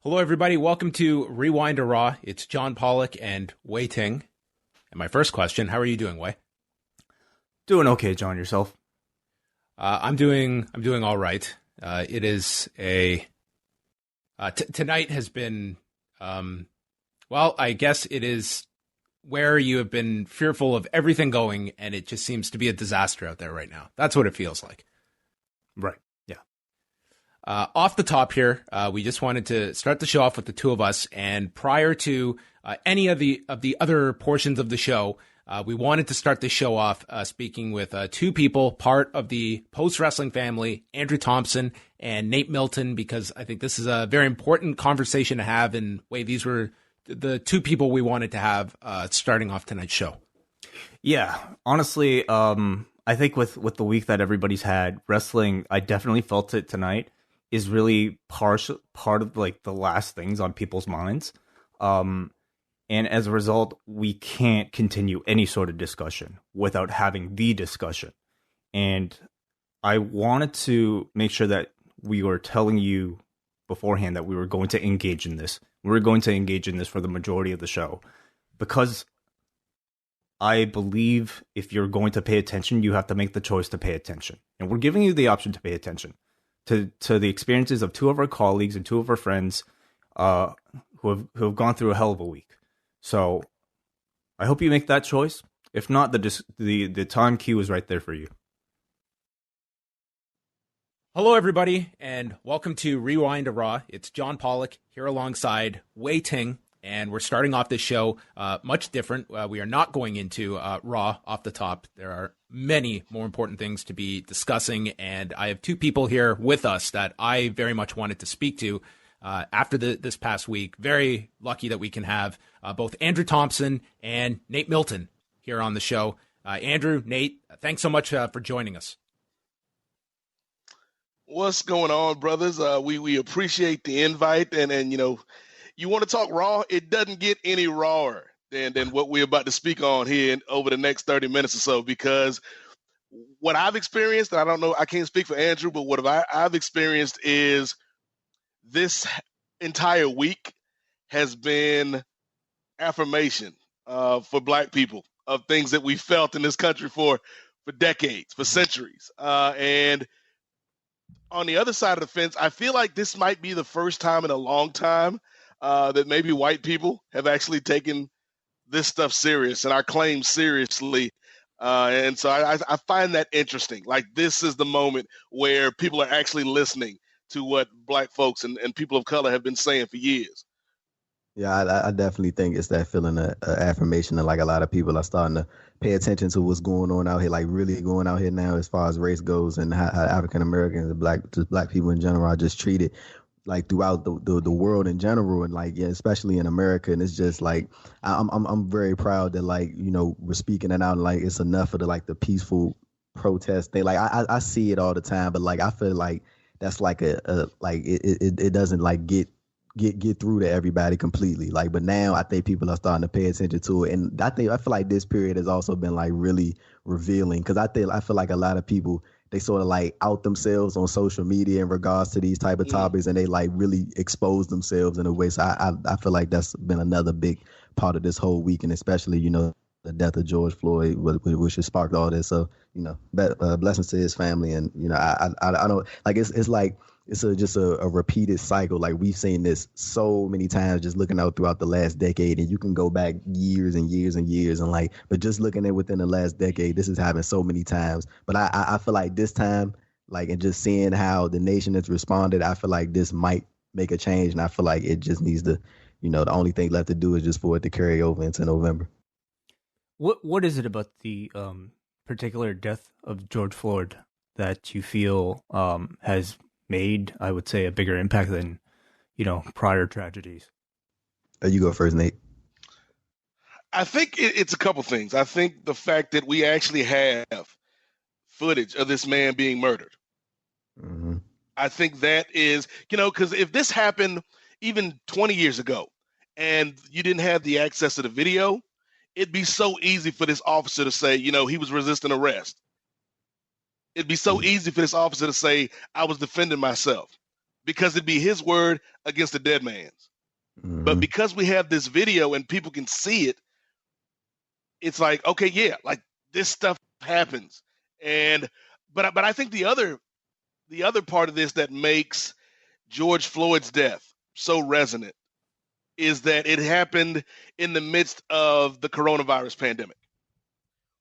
Hello, everybody. Welcome to Rewind to Raw. It's John Pollock and Wai Ting. And my first question, how are you doing, Wai? Doing okay, John. Yourself? I'm doing all right. It is tonight has been, I guess it is where you have been fearful of everything going, and it just seems to be a disaster out there right now. That's what it feels like. Right. Off the top here, we just wanted to start the show off with the two of us, and prior to any of the other portions of the show, we wanted to start the show off speaking with two people, part of the post-wrestling family, Andrew Thompson and Nate Milton, because I think this is a very important conversation to have, and these were the two people we wanted to have starting off tonight's show. Yeah, honestly, I think with the week that everybody's had, wrestling, I definitely felt it tonight, is really part of like the last things on people's minds. And as a result, we can't continue any sort of discussion without having the discussion. And I wanted to make sure that we were telling you beforehand that we were going to engage in this. We were going to engage in this for the majority of the show, because I believe if you're going to pay attention, you have to make the choice to pay attention. And we're giving you the option to pay attention to the experiences of two of our colleagues and two of our friends who have gone through a hell of a week. So I hope you make that choice. If not, the time queue is right there for you. Hello, everybody, and welcome to Rewind to Raw. It's John Pollock here alongside Wai Ting, and we're starting off this show much different. We are not going into Raw off the top. There are many more important things to be discussing, and I have two people here with us that I very much wanted to speak to after this past week. Very lucky that we can have both Andrew Thompson and Nate Milton here on the show. Andrew, Nate, thanks so much for joining us. What's going on, brothers? We appreciate the invite, and you want to talk Raw? It doesn't get any rawer than what we're about to speak on here over the next 30 minutes or so, because what I've experienced, and I don't know, I can't speak for Andrew, but what I've experienced is this entire week has been affirmation for Black people of things that we felt in this country for decades, for centuries. And on the other side of the fence, I feel like this might be the first time in a long time that maybe white people have actually taken this stuff serious and our claims seriously. And so I find that interesting. Like, this is the moment where people are actually listening to what Black folks and people of color have been saying for years. Yeah, I definitely think it's that feeling of affirmation, and like a lot of people are starting to pay attention to what's going on out here, like really going out here now as far as race goes, and how African Americans and black people in general are just treated like throughout the world in general, and like, yeah, especially in America. And it's just like I'm very proud that, like, we're speaking it out, and like it's enough of the peaceful protest thing. Like I see it all the time, but like I feel like that's like it doesn't like get through to everybody completely. Like, but now I think people are starting to pay attention to it, and I feel like this period has also been like really revealing, because I feel like a lot of people, they sort of like out themselves on social media in regards to these type of topics, and they like really expose themselves in a way. So I feel like that's been another big part of this whole week, and especially the death of George Floyd, which has sparked all this. So blessings to his family, and I don't like it's like. It's just a repeated cycle. Like, we've seen this so many times just looking out throughout the last decade, and you can go back years and years and years, and like, but just looking at within the last decade, this has happened so many times. But I feel like this time, like, and just seeing how the nation has responded, I feel like this might make a change, and I feel like it just needs to, the only thing left to do is just for it to carry over into November. What is it about the particular death of George Floyd that you feel has made, I would say, a bigger impact than, prior tragedies? You go first, Nate. I think it's a couple things. I think the fact that we actually have footage of this man being murdered. Mm-hmm. I think that is, because if this happened even 20 years ago and you didn't have the access to the video, it'd be so easy for this officer to say, he was resisting arrest. It'd be so easy for this officer to say, I was defending myself. because it'd be his word against the dead man's. Mm-hmm. But because we have this video and people can see it, it's like, okay, yeah, like this stuff happens. But I think the other part of this that makes George Floyd's death so resonant is that it happened in the midst of the coronavirus pandemic,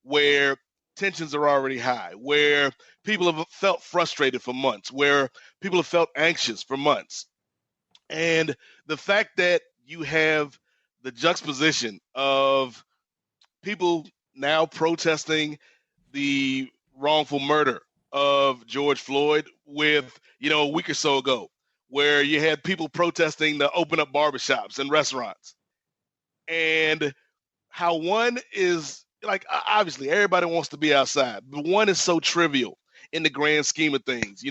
where tensions are already high, where people have felt frustrated for months, where people have felt anxious for months. And the fact that you have the juxtaposition of people now protesting the wrongful murder of George Floyd with, a week or so ago, where you had people protesting to open up barbershops and restaurants. And how one is, like, obviously everybody wants to be outside, but one is so trivial in the grand scheme of things.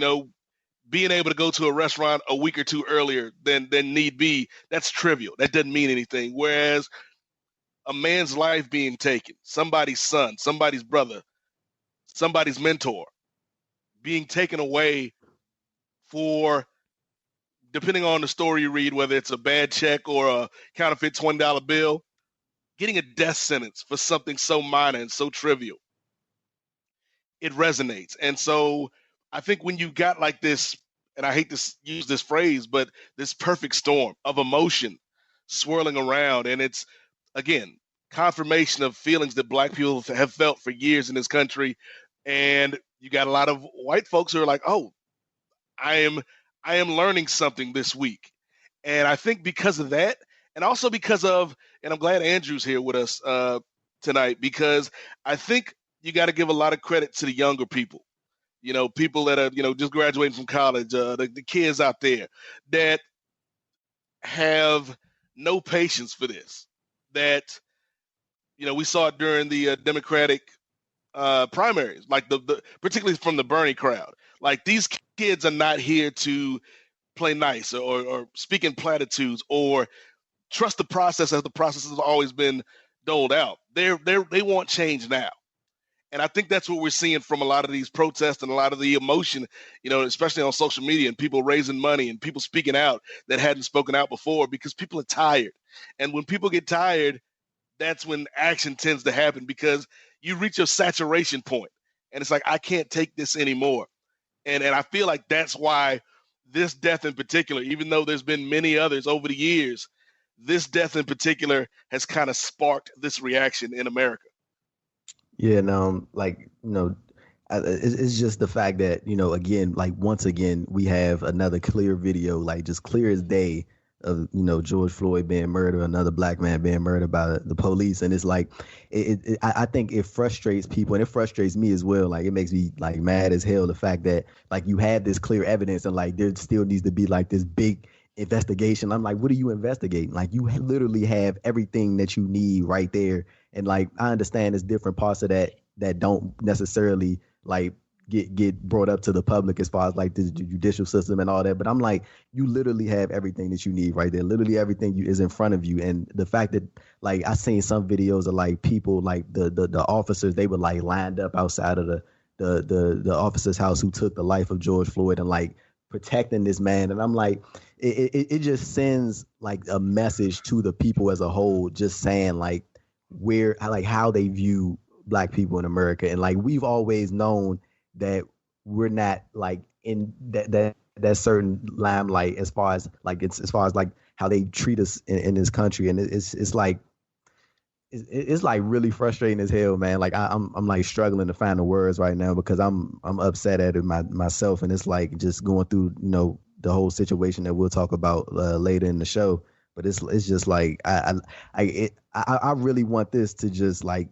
Being able to go to a restaurant a week or two earlier than need be, that's trivial. That doesn't mean anything. Whereas a man's life being taken, somebody's son, somebody's brother, somebody's mentor being taken away for, depending on the story you read, whether it's a bad check or a counterfeit $20 bill, getting a death sentence for something so minor and so trivial, it resonates. And so I think when you got like this, and I hate to use this phrase, but this perfect storm of emotion swirling around, and it's, again, confirmation of feelings that Black people have felt for years in this country. And you got a lot of white folks who are like, oh, I am learning something this week. And I think because of that, and also because of, and I'm glad Andrew's here with us tonight, because I think you got to give a lot of credit to the younger people, people that are, just graduating from college, the kids out there that have no patience for this, that, we saw it during the Democratic primaries, like the particularly from the Bernie crowd. Like, these kids are not here to play nice or speak in platitudes or trust the process as the process has always been doled out. They want change now. And I think that's what we're seeing from a lot of these protests and a lot of the emotion, especially on social media, and people raising money and people speaking out that hadn't spoken out before, because people are tired. And when people get tired, that's when action tends to happen, because you reach your saturation point and it's like, I can't take this anymore. And I feel like that's why this death in particular, even though there's been many others over the years, this death in particular has kind of sparked this reaction in America. Yeah, no, it's just the fact that, again, like, once again, we have another clear video, like just clear as day, of, George Floyd being murdered, another Black man being murdered by the police. And it's like, I think it frustrates people, and it frustrates me as well. Like, it makes me like mad as hell, the fact that, like, you have this clear evidence and like there still needs to be like this big investigation. I'm like, what are you investigating? Like, you literally have everything that you need right there. And like, I understand there's different parts of that don't necessarily like get brought up to the public, as far as like the judicial system and all that. But I'm like, you literally have everything that you need right there. Literally everything is in front of you. And the fact that, like, I seen some videos of like people, like the officers, they were like lined up outside of the officer's house who took the life of George Floyd, and like protecting this man. And I'm like, it just sends like a message to the people as a whole, just saying like how they view Black people in America. And like, we've always known that we're not like in that certain limelight, as far as like how they treat us in this country. And it's like really frustrating as hell, man. Like, I'm like struggling to find the words right now, because I'm upset at it myself. And it's like just going through, the whole situation that we'll talk about later in the show. But it's just like, I really want this to just like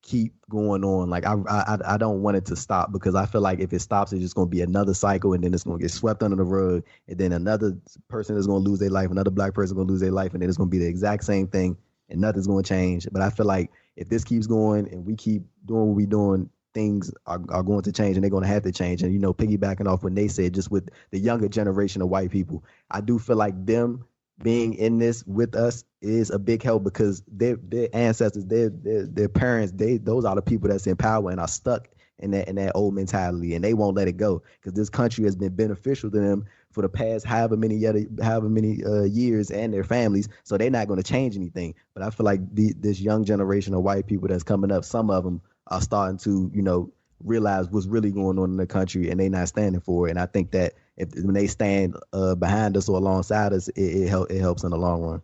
keep going on. Like, I don't want it to stop, because I feel like if it stops, it's just going to be another cycle, and then it's going to get swept under the rug, and then another person is going to lose their life, another Black person is going to lose their life, and then it's going to be the exact same thing, and nothing's going to change. But I feel like if this keeps going and we keep doing what we're doing, things are going to change, and they're going to have to change. And, piggybacking off what they said, just with the younger generation of white people, I do feel like them being in this with us is a big help, because their ancestors, their parents, those are the people that's in power and are stuck in that old mentality, and they won't let it go, because this country has been beneficial to them for the past however many years, and their families. So they're not going to change anything. But I feel like this young generation of white people that's coming up, some of them are starting to, realize what's really going on in the country, and they not standing for it. And I think that when they stand behind us or alongside us, it helps in the long run.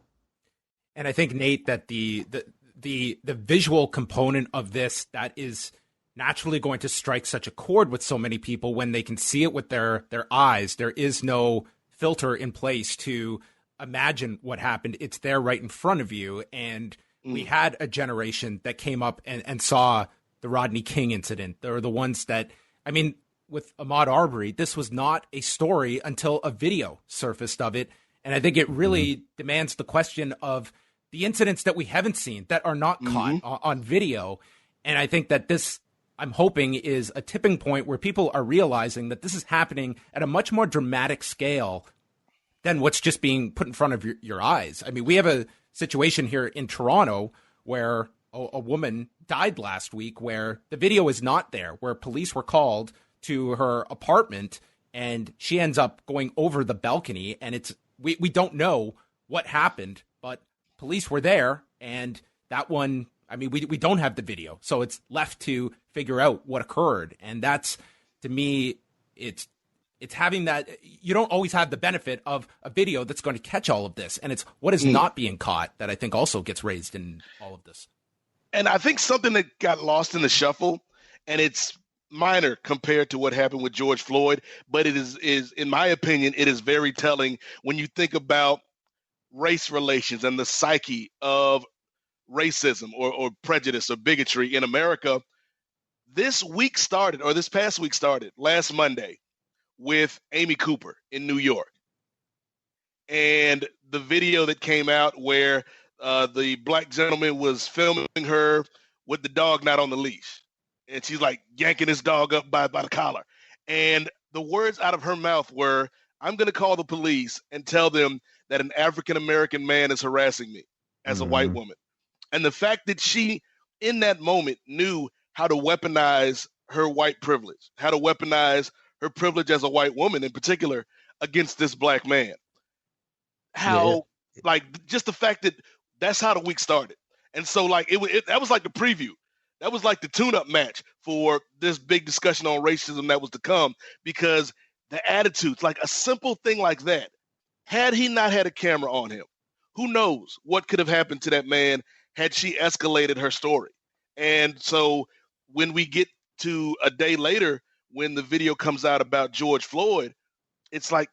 And I think, Nate, that the visual component of this that is naturally going to strike such a chord with so many people when they can see it with their eyes. There is no filter in place to imagine what happened. It's there right in front of you. And we had a generation that came up and saw the Rodney King incident. They're the ones that, with Ahmaud Arbery, this was not a story until a video surfaced of it. And I think it really demands the question of the incidents that we haven't seen that are not caught on video. And I think that this, I'm hoping, is a tipping point where people are realizing that this is happening at a much more dramatic scale than what's just being put in front of your eyes. We have a situation here in Toronto where a woman died last week where the video is not there, where police were called to her apartment and she ends up going over the balcony, and we don't know what happened, but police were there, and that one, we don't have the video, so it's left to figure out what occurred. And that's, to me, it's having that, you don't always have the benefit of a video that's going to catch all of this, and it's what is not being caught that I think also gets raised in all of this. And I think something that got lost in the shuffle, and it's minor compared to what happened with George Floyd, but it is in my opinion, it is very telling when you think about race relations and the psyche of racism or prejudice or bigotry in America. This past week started last Monday with Amy Cooper in New York. And the video that came out where the black gentleman was filming her with the dog not on the leash. And she's like yanking his dog up by the collar. And the words out of her mouth were, "I'm going to call the police and tell them that an African-American man is harassing me as a white woman." And the fact that she, in that moment, knew how to weaponize her white privilege, how to weaponize her privilege as a white woman in particular against this black man. Just the fact that that's how the week started. And so that was like the preview. That was like the tune-up match for this big discussion on racism that was to come, because the attitudes, like a simple thing like that, had he not had a camera on him, who knows what could have happened to that man had she escalated her story. And so when we get to a day later, when the video comes out about George Floyd, it's like,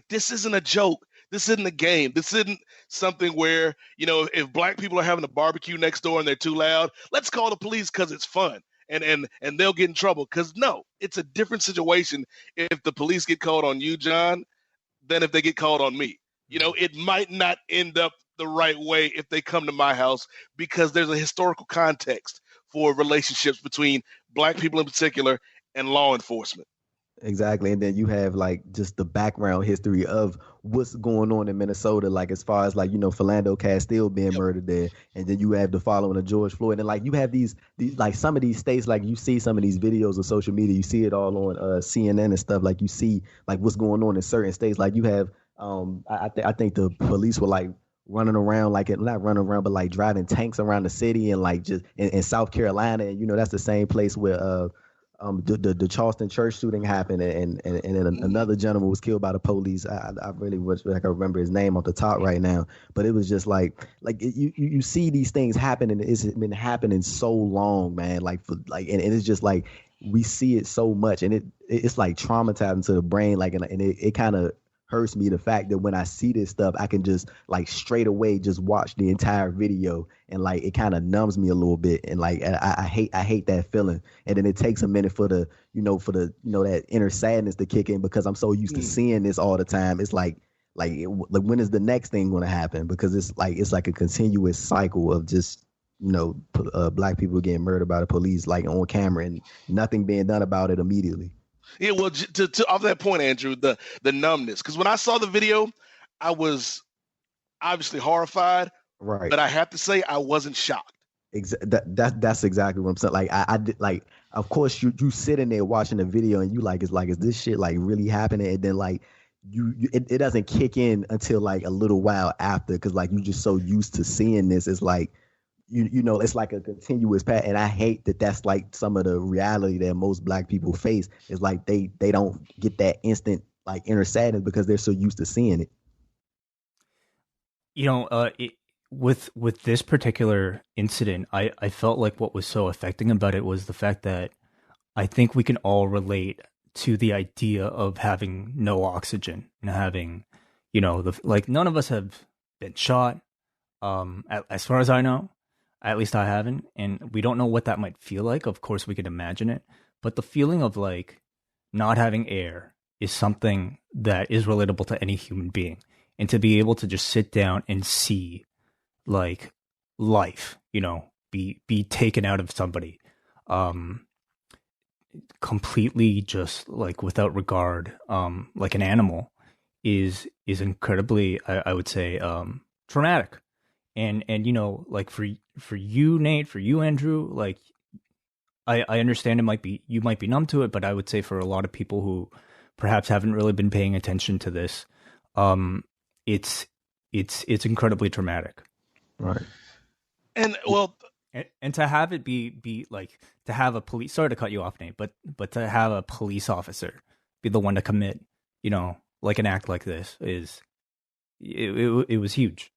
this isn't a joke. This isn't a game. This isn't something where, if black people are having a barbecue next door and they're too loud, let's call the police because it's fun and they'll get in trouble. Because no, it's a different situation if the police get called on you, John, than if they get called on me. It might not end up the right way if they come to my house, because there's a historical context for relationships between black people in particular and law enforcement. Exactly. And then you have just the background history of what's going on in Minnesota, as far as Philando Castile being murdered there. And then you have the following of George Floyd. And you have these some of these states, you see some of these videos of social media, you see it all on CNN and stuff. You see what's going on in certain states. You have I think the police were running around, not running around, but driving tanks around the city and just in South Carolina. And that's the same place where the Charleston church shooting happened, and another gentleman was killed by the police. I really wish I could remember his name off the top right now, but it was just you see these things happen, and it's been happening so long, man. And it's just we see it so much, and it's traumatizing to the brain, and it kind of hurts me, the fact that when I see this stuff, I can just straight away just watch the entire video, and it kind of numbs me a little bit, and I hate that feeling. And then it takes a minute for the that inner sadness to kick in, because I'm so used to seeing this all the time. It's when is the next thing going to happen? Because it's a continuous cycle of just black people getting murdered by the police on camera and nothing being done about it immediately. Yeah, well, to off that point, Andrew, the numbness. Because when I saw the video, I was obviously horrified, right? But I have to say, I wasn't shocked. That's exactly what I'm saying. I did, of course, you sitting there watching the video and you is this shit really happening? And then it doesn't kick in until like a little while after, because like you just so used to seeing this. It's like you know, it's like a continuous path. And I hate that that's like some of the reality that most Black people face, is like they don't get that instant like inner sadness because they're so used to seeing it. You know, with this particular incident, I felt like what was so affecting about it was the fact that I think we can all relate to the idea of having no oxygen and having, you know, like none of us have been shot, as far as I know. At least I haven't, and we don't know what that might feel like. Of course, we could imagine it, but the feeling of like not having air is something that is relatable to any human being. And to be able to just sit down and see like life, you know, be taken out of somebody, completely just like without regard, like an animal, is incredibly, I would say, traumatic. And you know, like for you, Nate, for you, Andrew, like I understand you might be numb to it, but I would say for a lot of people who perhaps haven't really been paying attention to this, it's incredibly traumatic. Right. And well, and to have it be like, to have a police, sorry to cut you off, Nate, but to have a police officer be the one to commit, you know, like an act like this it was huge.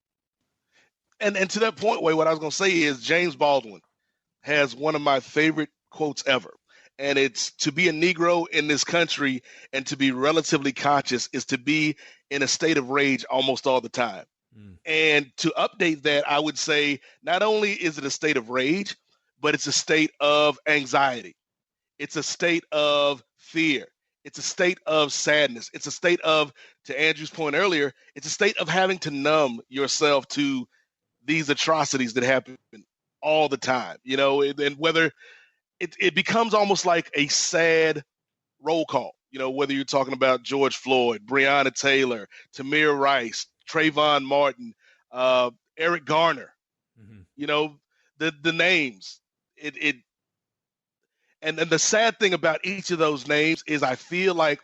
And to that point, Wade, what I was going to say is James Baldwin has one of my favorite quotes ever. And it's, to be a Negro in this country and to be relatively conscious is to be in a state of rage almost all the time. And to update that, I would say not only is it a state of rage, but it's a state of anxiety. It's a state of fear. It's a state of sadness. It's a state of, to Andrew's point earlier, it's a state of having to numb yourself to these atrocities that happen all the time, you know, and whether it becomes almost like a sad roll call, you know, whether you're talking about George Floyd, Breonna Taylor, Tamir Rice, Trayvon Martin, Eric Garner, you know, the names, and the sad thing about each of those names is I feel like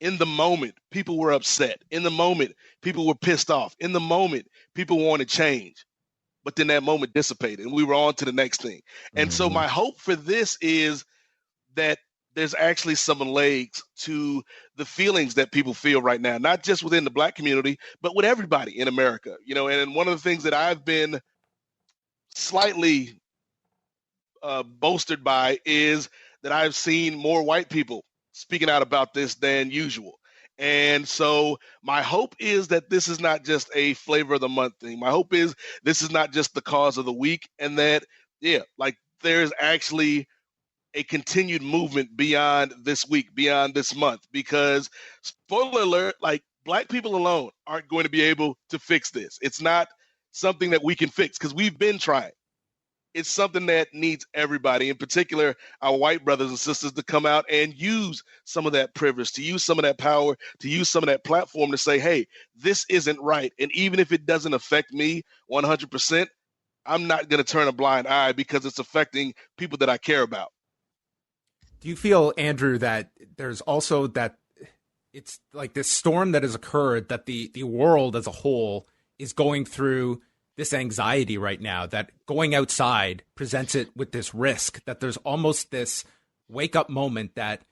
in the moment, people were upset. In the moment, people were pissed off. In the moment, people wanted change. But then that moment dissipated and we were on to the next thing. And so my hope for this is that there's actually some legs to the feelings that people feel right now, not just within the Black community, but with everybody in America. You know, and one of the things that I've been slightly bolstered by is that I've seen more white people speaking out about this than usual. And so my hope is that this is not just a flavor of the month thing. My hope is this is not just the cause of the week, and that, yeah, like there's actually a continued movement beyond this week, beyond this month, because spoiler alert, like Black people alone aren't going to be able to fix this. It's not something that we can fix because we've been trying. It's something that needs everybody, in particular our white brothers and sisters, to come out and use some of that privilege, to use some of that power, to use some of that platform to say, hey, this isn't right. And even if it doesn't affect me 100%, I'm not going to turn a blind eye because it's affecting people that I care about. Do you feel, Andrew, that there's also that it's like this storm that has occurred, that the world as a whole is going through this anxiety right now, that going outside presents it with this risk, that there's almost this wake up moment that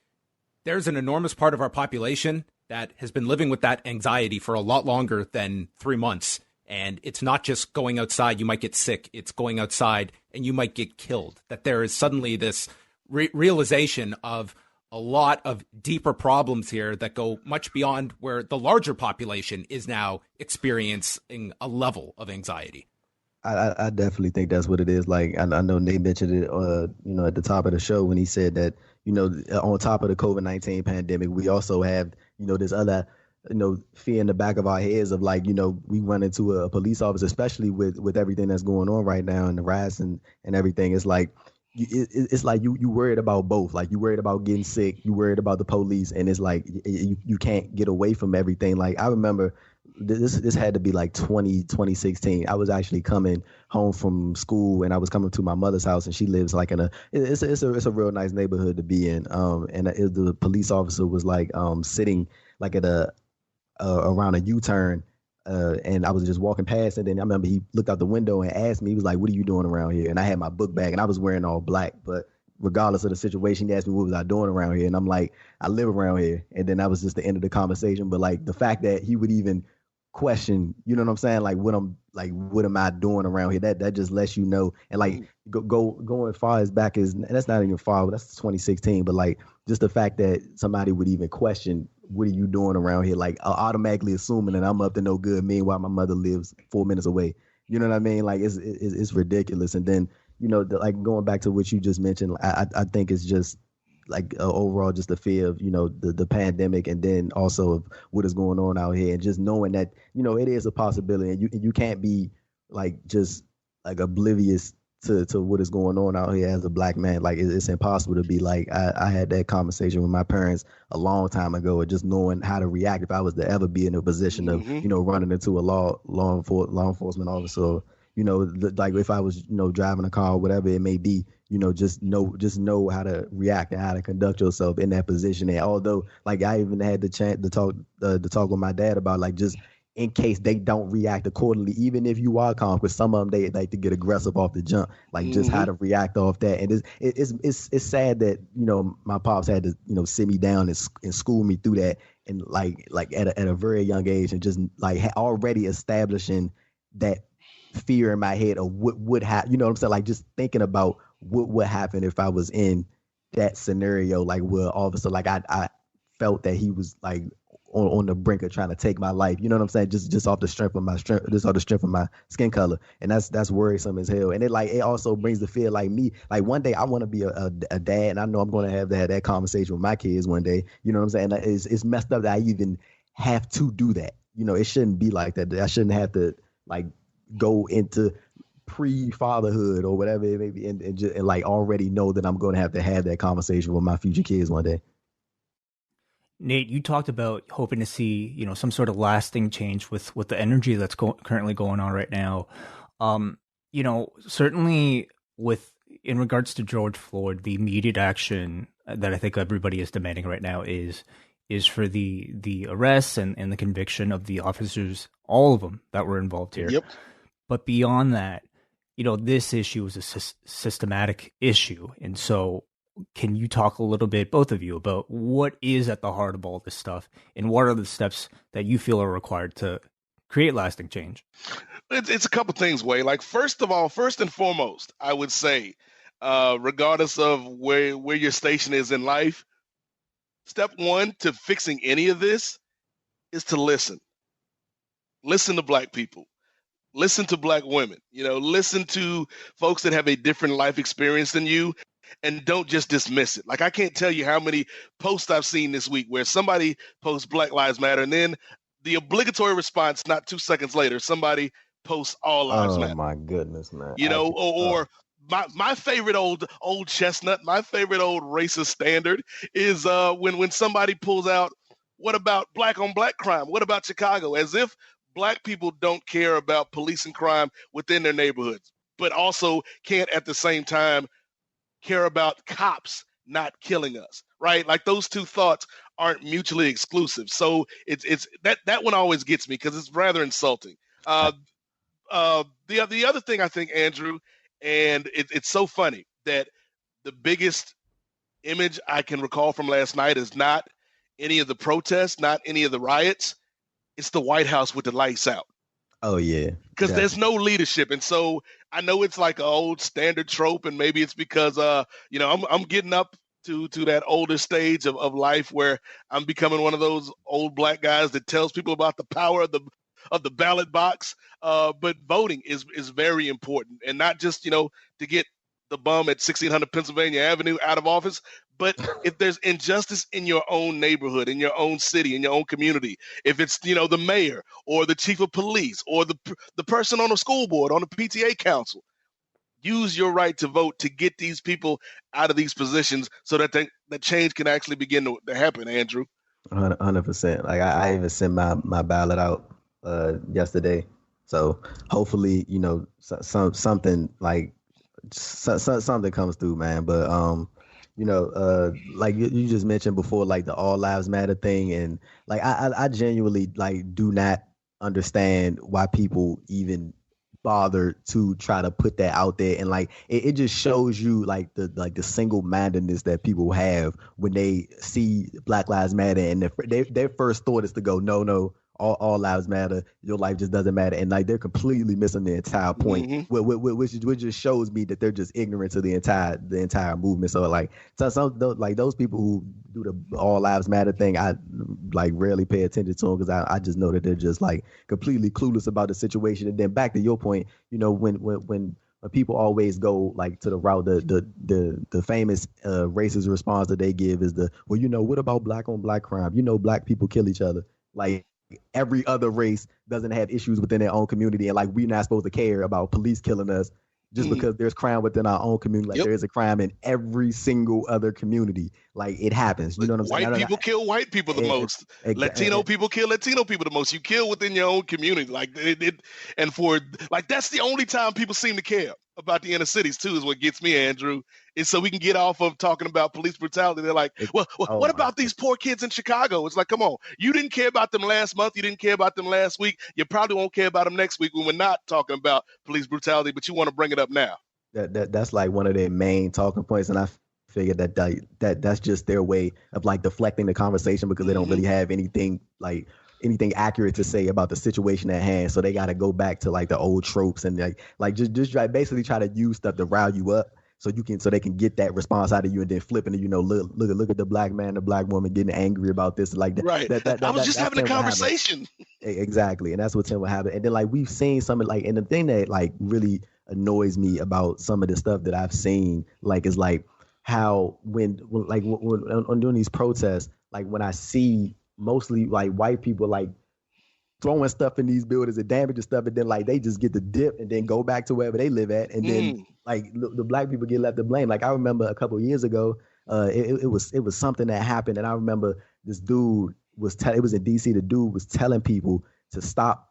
there's an enormous part of our population that has been living with that anxiety for a lot longer than 3 months. And it's not just going outside, you might get sick. It's going outside and you might get killed. That there is suddenly this realization of a lot of deeper problems here that go much beyond where the larger population is now experiencing a level of anxiety. I definitely think that's what it is. Like I know Nate mentioned it, you know, at the top of the show when he said that, you know, on top of the COVID-19 pandemic, we also have, you know, this other, you know, fear in the back of our heads of like, you know, we run into a police officer, especially with everything that's going on right now and the riots and everything. It's like, it's like you worried about both. Like you worried about getting sick, you worried about the police, and it's like you can't get away from everything. Like I remember this had to be like 2016. I was actually coming home from school and I was coming to my mother's house, and she lives like in it's a real nice neighborhood to be in. And the police officer was like sitting like at around a U-turn. And I was just walking past, and then I remember he looked out the window and asked me, he was like, "What are you doing around here?" And I had my book bag, and I was wearing all black. But regardless of the situation, he asked me, what was I doing around here? And I'm like, I live around here. And then that was just the end of the conversation. But like the fact that he would even question, you know what I'm saying? Like what am I doing around here? That just lets you know. And like going far as back as, and that's not even far, but that's 2016. But like just the fact that somebody would even question, what are you doing around here? Like automatically assuming that I'm up to no good. Meanwhile, my mother lives 4 minutes away. You know what I mean? Like it's ridiculous. And then, you know, like going back to what you just mentioned, I think it's just like overall just the fear of, you know, the pandemic, and then also of what is going on out here, and just knowing that, you know, it is a possibility, and you can't be like just like oblivious to what is going on out here as a black man. Like it's impossible to be like, I had that conversation with my parents a long time ago, and just knowing how to react if I was to ever be in a position of, you know, running into a law enforcement officer. You know, like if I was, you know, driving a car or whatever it may be, you know, just know how to react and how to conduct yourself in that position. And although, like, I even had the chance to talk with my dad about, like, just in case they don't react accordingly, even if you are calm, because some of them, they like to get aggressive off the jump, like just how to react off that. And it's sad that, you know, my pops had to, you know, sit me down and school me through that, and like at a very young age, and just like already establishing that fear in my head of what would happen. You know what I'm saying? Like just thinking about what would happen if I was in that scenario, like where all of a sudden, like I felt that he was like on the brink of trying to take my life. You know what I'm saying? Just off the strength of my skin color. And that's worrisome as hell. And it also brings the fear, like me, like one day I want to be a dad, and I know I'm going to have that conversation with my kids one day. You know what I'm saying? It's messed up that I even have to do that. You know, it shouldn't be like that. I shouldn't have to like go into pre-fatherhood or whatever it may be, and like already know that I'm going to have that conversation with my future kids one day. Nate, you talked about hoping to see, you know, some sort of lasting change with the energy that's currently going on right now. You know, certainly in regards to George Floyd, the immediate action that I think everybody is demanding right now is for the arrest and the conviction of the officers, all of them that were involved here. Yep. But beyond that, you know, this issue is a systematic issue. And so can you talk a little bit, both of you, about what is at the heart of all this stuff, and what are the steps that you feel are required to create lasting change? It's a couple things, Way. Like, first and foremost, I would say, regardless of where your station is in life, step one to fixing any of this is to listen. Listen to Black people. Listen to Black women, you know, listen to folks that have a different life experience than you, and don't just dismiss it. Like, I can't tell you how many posts I've seen this week where somebody posts Black Lives Matter, and then the obligatory response, not 2 seconds later, somebody posts All Lives Matter. Oh my goodness, man. You know, or my favorite old chestnut, my favorite old racist standard is when somebody pulls out, what about Black on Black crime? What about Chicago? As if Black people don't care about policing crime within their neighborhoods, but also can't at the same time care about cops not killing us, right? Like, those two thoughts aren't mutually exclusive. So it's that one always gets me, because it's rather insulting. The other thing, I think, Andrew, and it's so funny that the biggest image I can recall from last night is not any of the protests, not any of the riots. It's the White House with the lights out. Oh yeah, because there's no leadership. And so I know it's like an old standard trope, and maybe it's because you know, I'm getting up to that older stage of life where I'm becoming one of those old Black guys that tells people about the power of the ballot box. But voting is very important, and not just, you know, to get the bum at 1600 Pennsylvania Avenue out of office, but if there's injustice in your own neighborhood, in your own city, in your own community, if it's, you know, the mayor or the chief of police or the person on the school board, on the PTA council, use your right to vote to get these people out of these positions so that the change can actually begin to happen, Andrew. 100%. Like I even sent my ballot out yesterday. So hopefully, you know, something like something comes through, man. But like you just mentioned before, like the All Lives Matter thing, and like I genuinely like do not understand why people even bother to try to put that out there, and like it just shows you like the single mindedness that people have when they see Black Lives Matter, and their first thought is to go, no, all lives matter. Your life just doesn't matter, and like they're completely missing the entire point, which just shows me that they're just ignorant to the entire movement. So like, like those people who do the all lives matter thing, I like rarely pay attention to them because I just know that they're just like completely clueless about the situation. And then back to your point, when people always go like to the route, the famous racist response that they give is what about black on black crime? Black people kill each other. Like, every other race doesn't have issues within their own community, and like we're not supposed to care about police killing us just because there's crime within our own community. Like there is a crime in every single other community. Like it happens. You know what I'm saying? White people kill white people the most. Latino people kill Latino people the most. You kill within your own community. Like and for like that's the only time people seem to care about the inner cities too. Is what gets me, Andrew. Is so we can get off of talking about police brutality. They're like, what about these poor kids in Chicago? It's like, come on, you didn't care about them last month. You didn't care about them last week. You probably won't care about them next week when we're not talking about police brutality. But you want to bring it up now. That's like one of their main talking points, and I figured that's just their way of like deflecting the conversation because they don't really have anything accurate to say about the situation at hand. So they got to go back to like the old tropes and like just basically try to use stuff to rile you up so they can get that response out of you and then flipping it, look at the black man, the black woman getting angry about this. Like that. Right. I was just having a conversation. Exactly. And that's what tend to happen. And then like we've seen some of like, and the thing that like really annoys me about some of the stuff that I've seen, like is like how when doing these protests, like when I see mostly like white people like throwing stuff in these buildings and damaging stuff, and then like they just get the dip and then go back to wherever they live at, and then like the black people get left to blame. Like I remember a couple of years ago, it was something that happened, and I remember this dude it was in DC. The dude was telling people to stop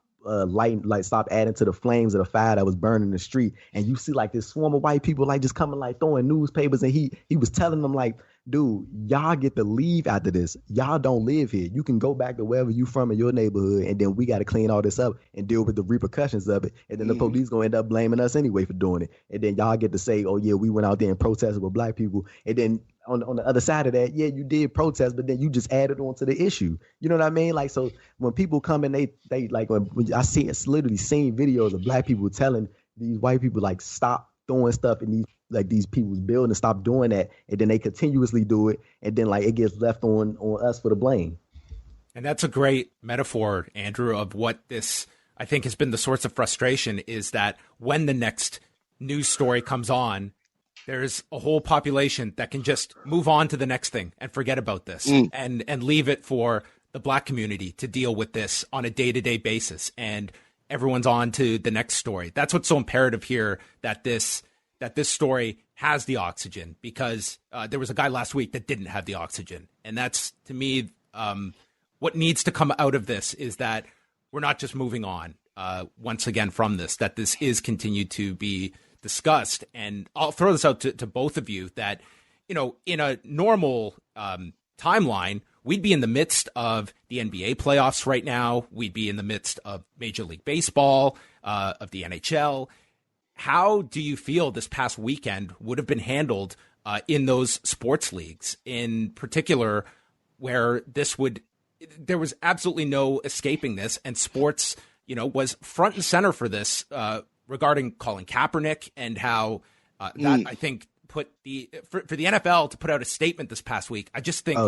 stop adding to the flames of the fire that was burning the street, and you see like this swarm of white people like just coming like throwing newspapers, and he was telling them like, dude, y'all get to leave after this. Y'all don't live here. You can go back to wherever you from in your neighborhood, and then we got to clean all this up and deal with the repercussions of it. And then the police gonna end up blaming us anyway for doing it. And then y'all get to say, oh yeah, we went out there and protested with black people. And then on the other side of that, yeah, you did protest, but then you just added on to the issue. You know what I mean? Like, so when people come and they like, when I see, it's literally seen videos of black people telling these white people like, stop throwing stuff in these people's buildings, stop doing that, and then they continuously do it, and then like it gets left on us for the blame. And that's a great metaphor, Andrew, of what this I think has been the source of frustration, is that when the next news story comes on, there's a whole population that can just move on to the next thing and forget about this and leave it for the black community to deal with this on a day-to-day basis, and everyone's on to the next story. That's what's so imperative here, that this story has the oxygen, because there was a guy last week that didn't have the oxygen. And that's, to me, what needs to come out of this is that we're not just moving on once again from this, that this is continued to be discussed. And I'll throw this out to both of you, that, in a normal timeline, we'd be in the midst of the NBA playoffs right now. We'd be in the midst of Major League Baseball, of the NHL. How do you feel this past weekend would have been handled in those sports leagues, in particular, where there was absolutely no escaping this, and sports, was front and center for this, regarding Colin Kaepernick, and how that I think put for the NFL to put out a statement this past week. I just think,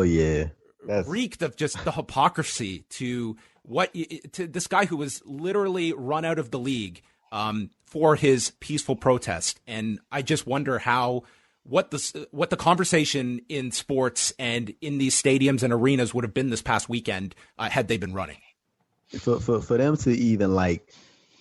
reeked of just the hypocrisy to this guy who was literally run out of the league for his peaceful protest. And I just wonder what the conversation in sports and in these stadiums and arenas would have been this past weekend had they been running. For them to even like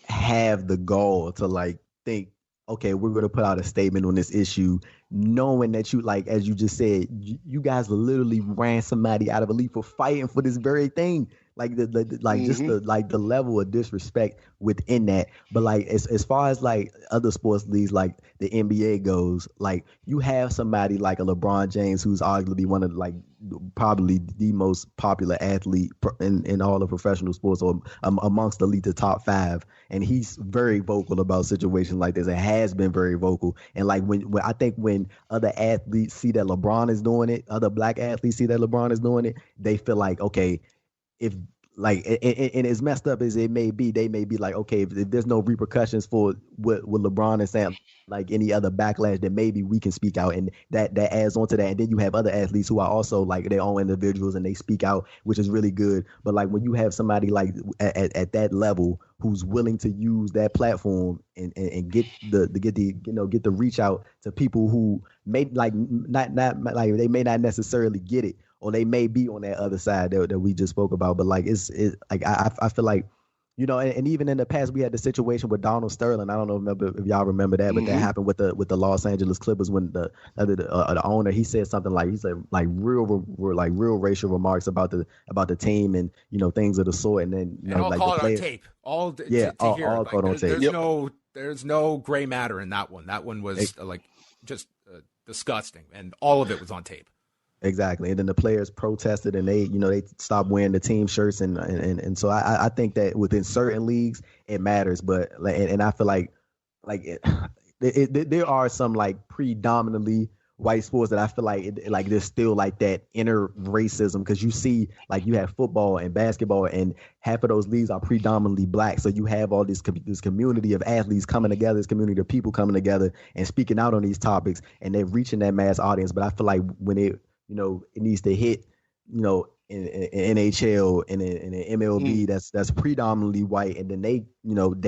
have the gall to like think, okay, we're going to put out a statement on this issue knowing that you, like, as you just said, you guys literally ran somebody out of a league for fighting for this very thing. Like just the level of disrespect within that. But like as far as like other sports leagues, like the NBA goes, like you have somebody like a LeBron James, who's arguably one of like probably the most popular athlete in all of professional sports, or amongst the top 5, and he's very vocal about situations like this, and has been very vocal. And like when I think when other athletes see that LeBron is doing it, other black athletes see that LeBron is doing it, they feel like, okay, if like and as messed up as it may be, they may be like, okay, if there's no repercussions for what LeBron is saying, like any other backlash, then maybe we can speak out, and that adds on to that. And then you have other athletes who are also like their own individuals, and they speak out, which is really good. But like when you have somebody like at that level who's willing to use that platform and get the reach out to people who may like not like they may not necessarily get it, or they may be on that other side that we just spoke about. But like it's like I feel like, you know, and even in the past we had the situation with Donald Sterling. I don't know if y'all remember that, but that happened with the Los Angeles Clippers when the owner, he said something like, he said like real racial remarks about the team, and you know, things of the sort. And then you know, I'll like call the it players, on tape. All caught on tape. There's no gray matter in that one. That one was like just disgusting, and all of it was on tape. Exactly. And then the players protested, and they stopped wearing the team shirts. And so I think that within certain leagues it matters, but and I feel like there are some like predominantly white sports that I feel like there's still like that inner racism, because you see, like, you have football and basketball, and half of those leagues are predominantly black. So you have all this community of athletes coming together, this community of people coming together and speaking out on these topics, and they're reaching that mass audience. But I feel like when it needs to hit, in NHL and in MLB, that's predominantly white, and then they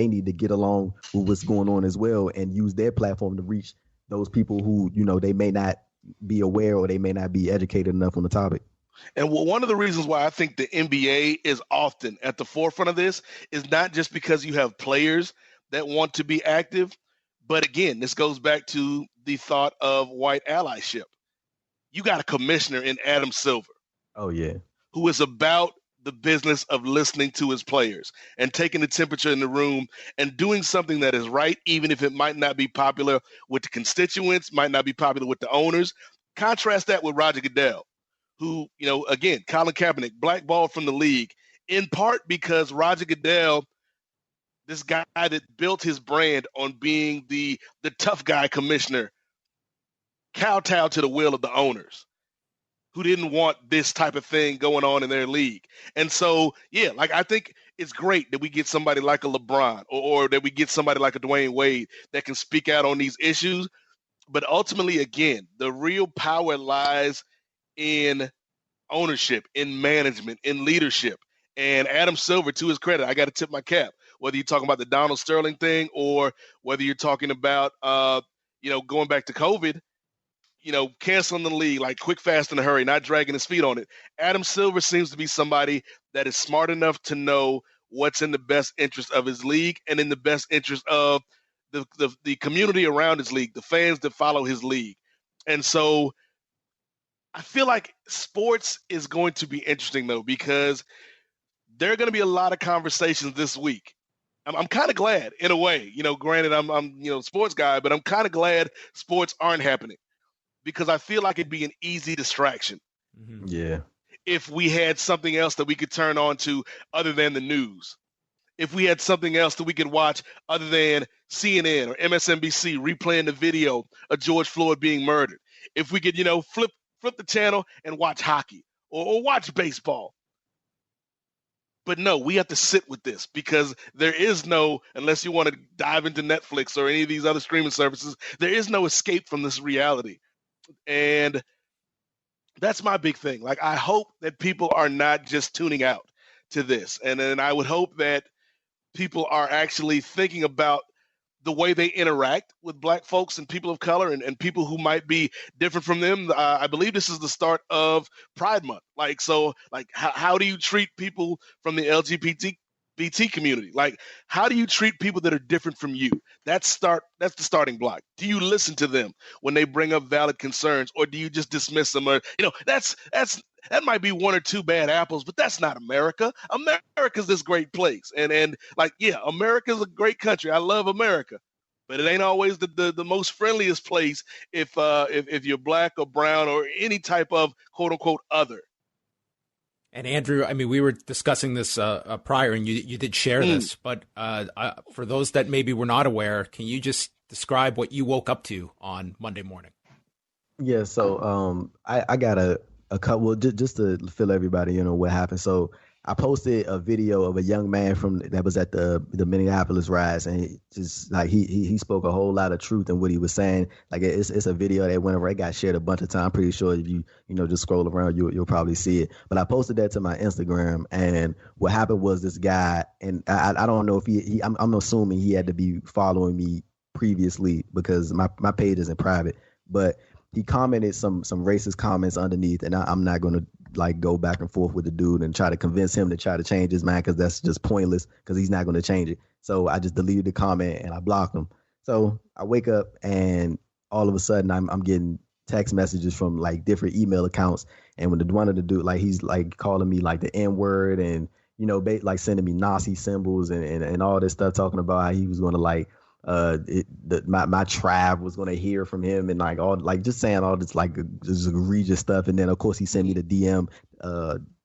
need to get along with what's going on as well, and use their platform to reach those people who, they may not be aware, or they may not be educated enough on the topic. And one of the reasons why I think the NBA is often at the forefront of this is not just because you have players that want to be active, but again, this goes back to the thought of white allyship. You got a commissioner in Adam Silver. Oh, yeah. Who is about the business of listening to his players and taking the temperature in the room and doing something that is right, even if it might not be popular with the constituents, might not be popular with the owners. Contrast that with Roger Goodell, who, again, Colin Kaepernick, blackballed from the league, in part because Roger Goodell, this guy that built his brand on being the tough guy commissioner, kowtowed to the will of the owners, who didn't want this type of thing going on in their league. And so, yeah, like, I think it's great that we get somebody like a LeBron or that we get somebody like a Dwayne Wade that can speak out on these issues. But ultimately, again, the real power lies in ownership, in management, in leadership. And Adam Silver, to his credit, I got to tip my cap, whether you're talking about the Donald Sterling thing or whether you're talking about, going back to COVID, canceling the league like quick, fast, in a hurry, not dragging his feet on it. Adam Silver seems to be somebody that is smart enough to know what's in the best interest of his league and in the best interest of the community around his league, the fans that follow his league. And so I feel like sports is going to be interesting, though, because there are going to be a lot of conversations this week. I'm kind of glad, in a way, granted I'm sports guy, but I'm kind of glad sports aren't happening, because I feel like it'd be an easy distraction. Mm-hmm. Yeah. If we had something else that we could turn on to other than the news, if we had something else that we could watch other than CNN or MSNBC replaying the video of George Floyd being murdered, if we could, flip the channel and watch hockey or watch baseball. But no, we have to sit with this, because there is no, unless you want to dive into Netflix or any of these other streaming services, there is no escape from this reality. And that's my big thing. Like, I hope that people are not just tuning out to this. And then I would hope that people are actually thinking about the way they interact with Black folks and people of color and people who might be different from them. I believe this is the start of Pride Month. How do you treat people from the LGBT BT community. Like, how do you treat people that are different from you? That's the starting block. Do you listen to them when they bring up valid concerns, or do you just dismiss them? Or, that might be one or two bad apples, but that's not America. America's this great place. And like, yeah, America's a great country. I love America. But it ain't always the most friendliest place if you're black or brown or any type of quote unquote other. And Andrew, I mean, we were discussing this prior, and you did share this. But for those that maybe were not aware, can you just describe what you woke up to on Monday morning? Yeah, so I got a couple just to fill everybody in on what happened. So I posted a video of a young man that was at the Minneapolis riots, and he spoke a whole lot of truth in what he was saying. Like it's a video that went over. It got shared a bunch of times. I'm pretty sure if you just scroll around, you'll probably see it. But I posted that to my Instagram, and what happened was this guy, and I don't know if I'm assuming he had to be following me previously because my page isn't private, but he commented some racist comments underneath, and I'm not going to like go back and forth with the dude and try to convince him to try to change his mind, because that's just pointless, because he's not going to change it. So I just deleted the comment and I blocked him. So I wake up and all of a sudden I'm getting text messages from like different email accounts, and when one of the dude, like, he's like calling me like the N-word, and like sending me Nazi symbols and all this stuff, talking about how he was going to like my tribe was going to hear from him, and like all like just saying all this like just egregious stuff. And then of course he sent me the DM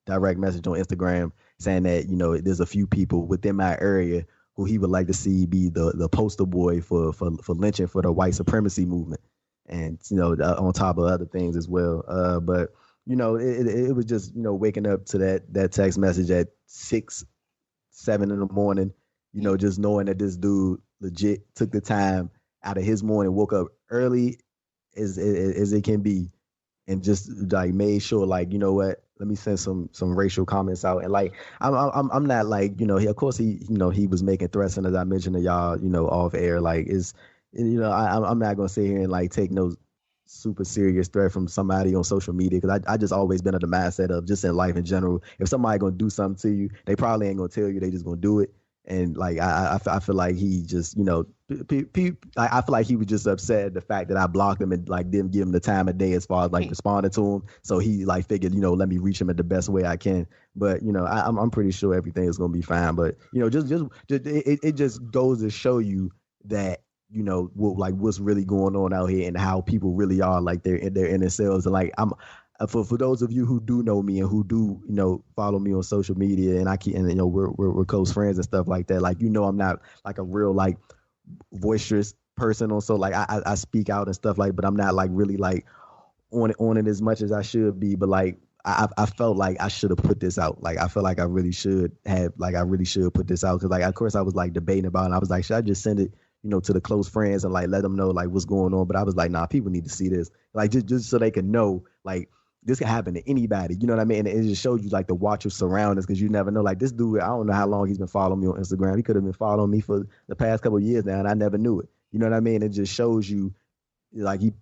direct message on Instagram saying that there's a few people within my area who he would like to see be the poster boy for lynching for the white supremacy movement, and on top of other things as well. But it was just waking up to that text message at 6-7 in the morning, just knowing that this dude legit took the time out of his morning, woke up early as it can be, and just like made sure, like, let me send some racial comments out. And like I'm not like, of course he was making threats, and as I mentioned to y'all, off air, like I'm not gonna sit here and like take no super serious threat from somebody on social media, because I just always been of the mindset of, just in life in general, if somebody gonna do something to you, they probably ain't gonna tell you, they just gonna do it. And like I feel like he just I feel like he was just upset at the fact that I blocked him and like didn't give him the time of day as far as like responding to him. So he like figured let me reach him in the best way I can. But I'm pretty sure everything is gonna be fine. But just it just goes to show you that what's really going on out here, and how people really are, like they're in themselves. And like for those of you who do know me and who do follow me on social media, and we're close friends and stuff like that, like I'm not like a real like boisterous person, or so like I speak out and stuff like, but I'm not like really like on it as much as I should be. But like I felt like I should have put this out. Like I felt like I really should put this out, because like of course I was like debating about it, and I was like, should I just send it to the close friends and like let them know like what's going on? But I was like, nah, people need to see this, like just so they can know like this can happen to anybody, you know what I mean? And it just shows you like to watch your surroundings, because you never know. Like this dude, I don't know how long he's been following me on Instagram. He could have been following me for the past couple of years now, and I never knew it. You know what I mean? It just shows you like he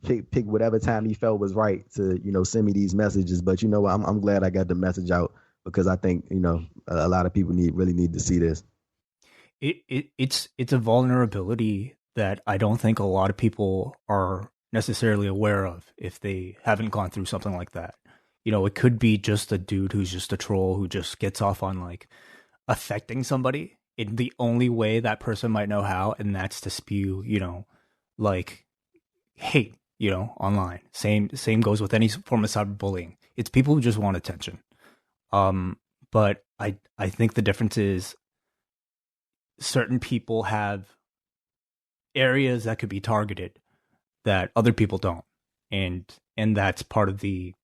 picked whatever time he felt was right to send me these messages. But I'm glad I got the message out, because I think a lot of people really need to see this. It's a vulnerability that I don't think a lot of people are necessarily aware of if they haven't gone through something like that. It could be just a dude who's just a troll who just gets off on like affecting somebody in the only way that person might know how, and that's to spew like hate online. Same goes with any form of cyberbullying. It's people who just want attention. But I think the difference is certain people have areas that could be targeted that other people don't, and that's part of the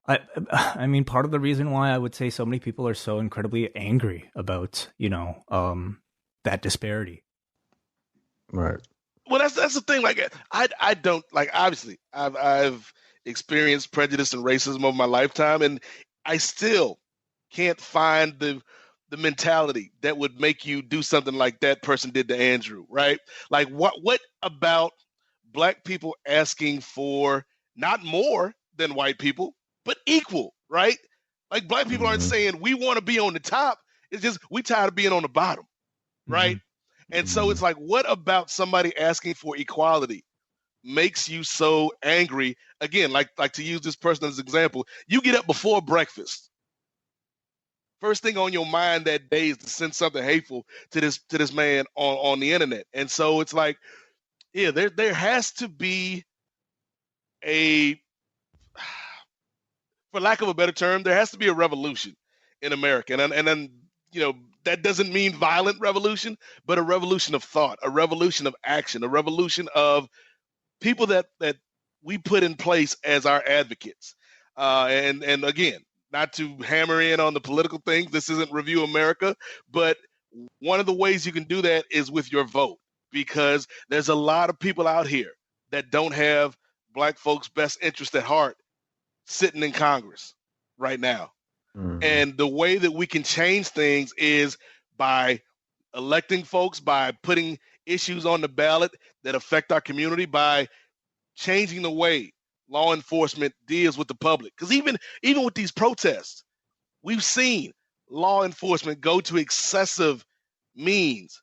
I mean part of the reason why I would say so many people are so incredibly angry about that disparity. Right. Well, that's the thing. Like I don't like, obviously I've experienced prejudice and racism over my lifetime, and I still can't find the mentality that would make you do something like that person did to Andrew, right? Like what about Black people asking for not more than white people, but equal, right? Like Black people aren't saying we want to be on the top It's just we tired of being on the bottom, right? And so it's like, what about somebody asking for equality makes you so angry? Again, like to use this person as an example, you get up before breakfast. First thing on your mind that day is to send something hateful to this man on the internet. And so it's like, yeah, there has to be for lack of a better term, there has to be a revolution in America. And then, that doesn't mean violent revolution, but a revolution of thought, a revolution of action, a revolution of people that we put in place as our advocates. And again, not to hammer in on the political things, this isn't Review America, but one of the ways you can do that is with your vote, because there's a lot of people out here that don't have Black folks' best interest at heart sitting in Congress right now. And the way that we can change things is by electing folks, by putting issues on the ballot that affect our community, by changing the way law enforcement deals with the public. Because even with these protests, we've seen law enforcement go to excessive means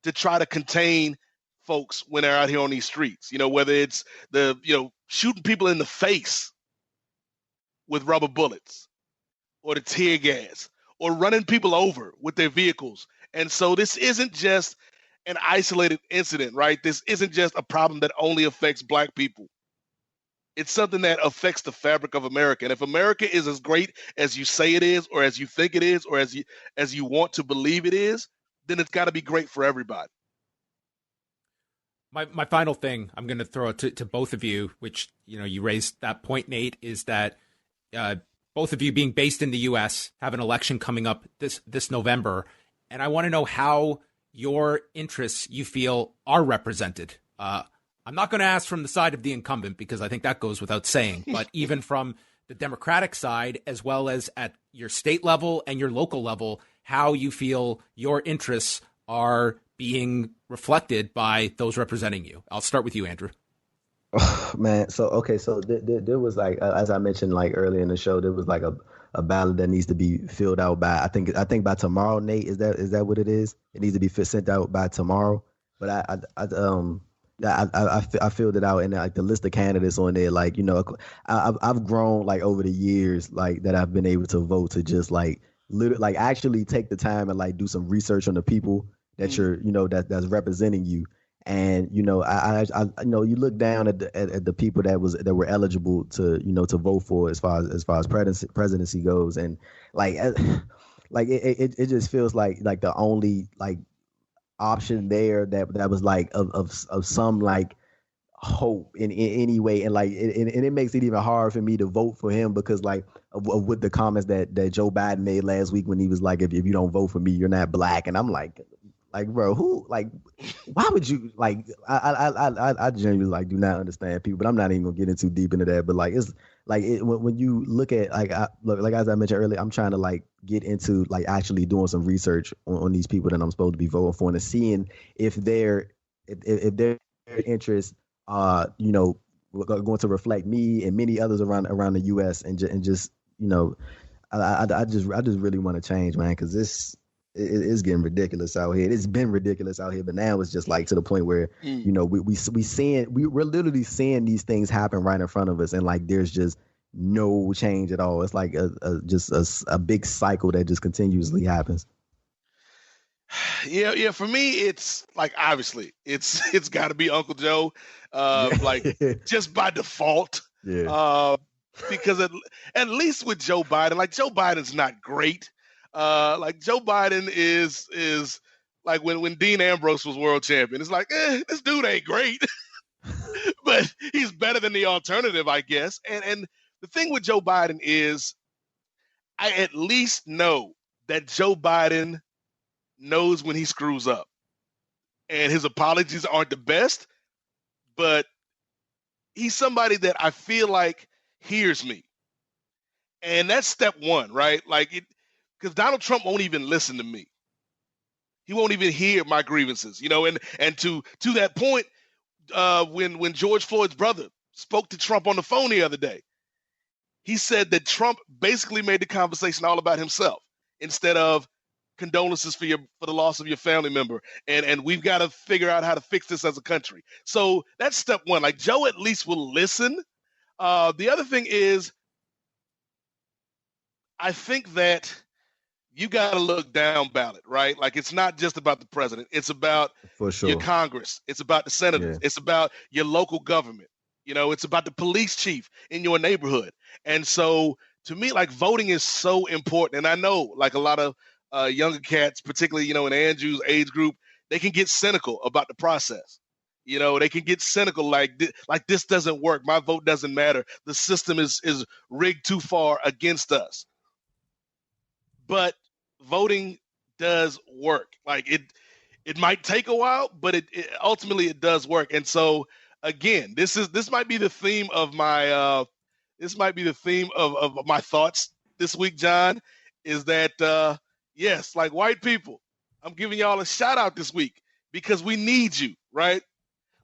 to try to contain folks when they're out here on these streets. Whether it's shooting people in the face with rubber bullets, or the tear gas, or running people over with their vehicles. And so this isn't just an isolated incident, right? This isn't just a problem that only affects Black people. It's something that affects the fabric of America. And if America is as great as you say it is, or as you think it is, or as you want to believe it is, then it's got to be great for everybody. My final thing I'm going to throw it to both of you, which, you raised that point, Nate, is that both of you being based in the U.S. have an election coming up this November. And I want to know how your interests you feel are represented. I'm not going to ask from the side of the incumbent, because I think that goes without saying, but even from the Democratic side, as well as at your state level and your local level, how you feel your interests are being reflected by those representing you. I'll start with you, Andrew. Oh, man, so there was, like, as I mentioned, like, earlier in the show, there was like a ballot that needs to be filled out by I think by tomorrow. Nate, is that what it is? It needs to be sent out by tomorrow. But I filled it out, and like the list of candidates on there, like, I've grown, like, over the years, like, that I've been able to vote, to just like literally, like, actually take the time and like do some research on the people that you're that's representing you. And I you look down at the people that were eligible to to vote for as far as presidency goes, and like it just feels like the only like option there that was like of some like hope in any way, and like it makes it even hard for me to vote for him, because like of with the comments that Joe Biden made last week, when he was like, if you don't vote for me, you're not Black. And I'm like, bro, who, like, why would you, like, I genuinely, like, do not understand people, but I'm not even gonna get into deep into that. But like, it's like when you look at, like, like as I mentioned earlier, I'm trying to like get into like actually doing some research on these people that I'm supposed to be voting for, and seeing if their interests going to reflect me and many others around the U.S. and just I just really want to change, man, because it's getting ridiculous out here. It's been ridiculous out here, but now it's just like to the point where we're literally seeing these things happen right in front of us, and like there's just no change at all. It's like just a big cycle that just continuously happens. Yeah. For me, it's like, obviously it's got to be Uncle Joe, like just by default. Yeah. Because at least with Joe Biden, like, Joe Biden's not great. Like, Joe Biden is like when Dean Ambrose was world champion. It's like, this dude ain't great, but he's better than the alternative, I guess. And the thing with Joe Biden is, I at least know that Joe Biden knows when he screws up, and his apologies aren't the best, but he's somebody that I feel like hears me. And that's step one, right? Like, because Donald Trump won't even listen to me. He won't even hear my grievances, and to that point, when George Floyd's brother spoke to Trump on the phone the other day, he said that Trump basically made the conversation all about himself instead of condolences for the loss of your family member, and we've got to figure out how to fix this as a country. So that's step one. Like, Joe at least will listen. The other thing is, I think that you got to look down ballot, right? Like, it's not just about the president. It's about For sure. your Congress. It's about the senators. Yeah. It's about your local government. It's about the police chief in your neighborhood. And so, to me, like, voting is so important. And I know, like, a lot of younger cats, particularly, in Andrew's age group, they can get cynical about the process. They can get cynical, like this doesn't work. My vote doesn't matter. The system is rigged too far against us. But voting does work. Like, it might take a while, but it ultimately it does work. And so, again, this might be the theme of my my thoughts this week, John, is that yes, like, white people, I'm giving y'all a shout out this week because we need you, right?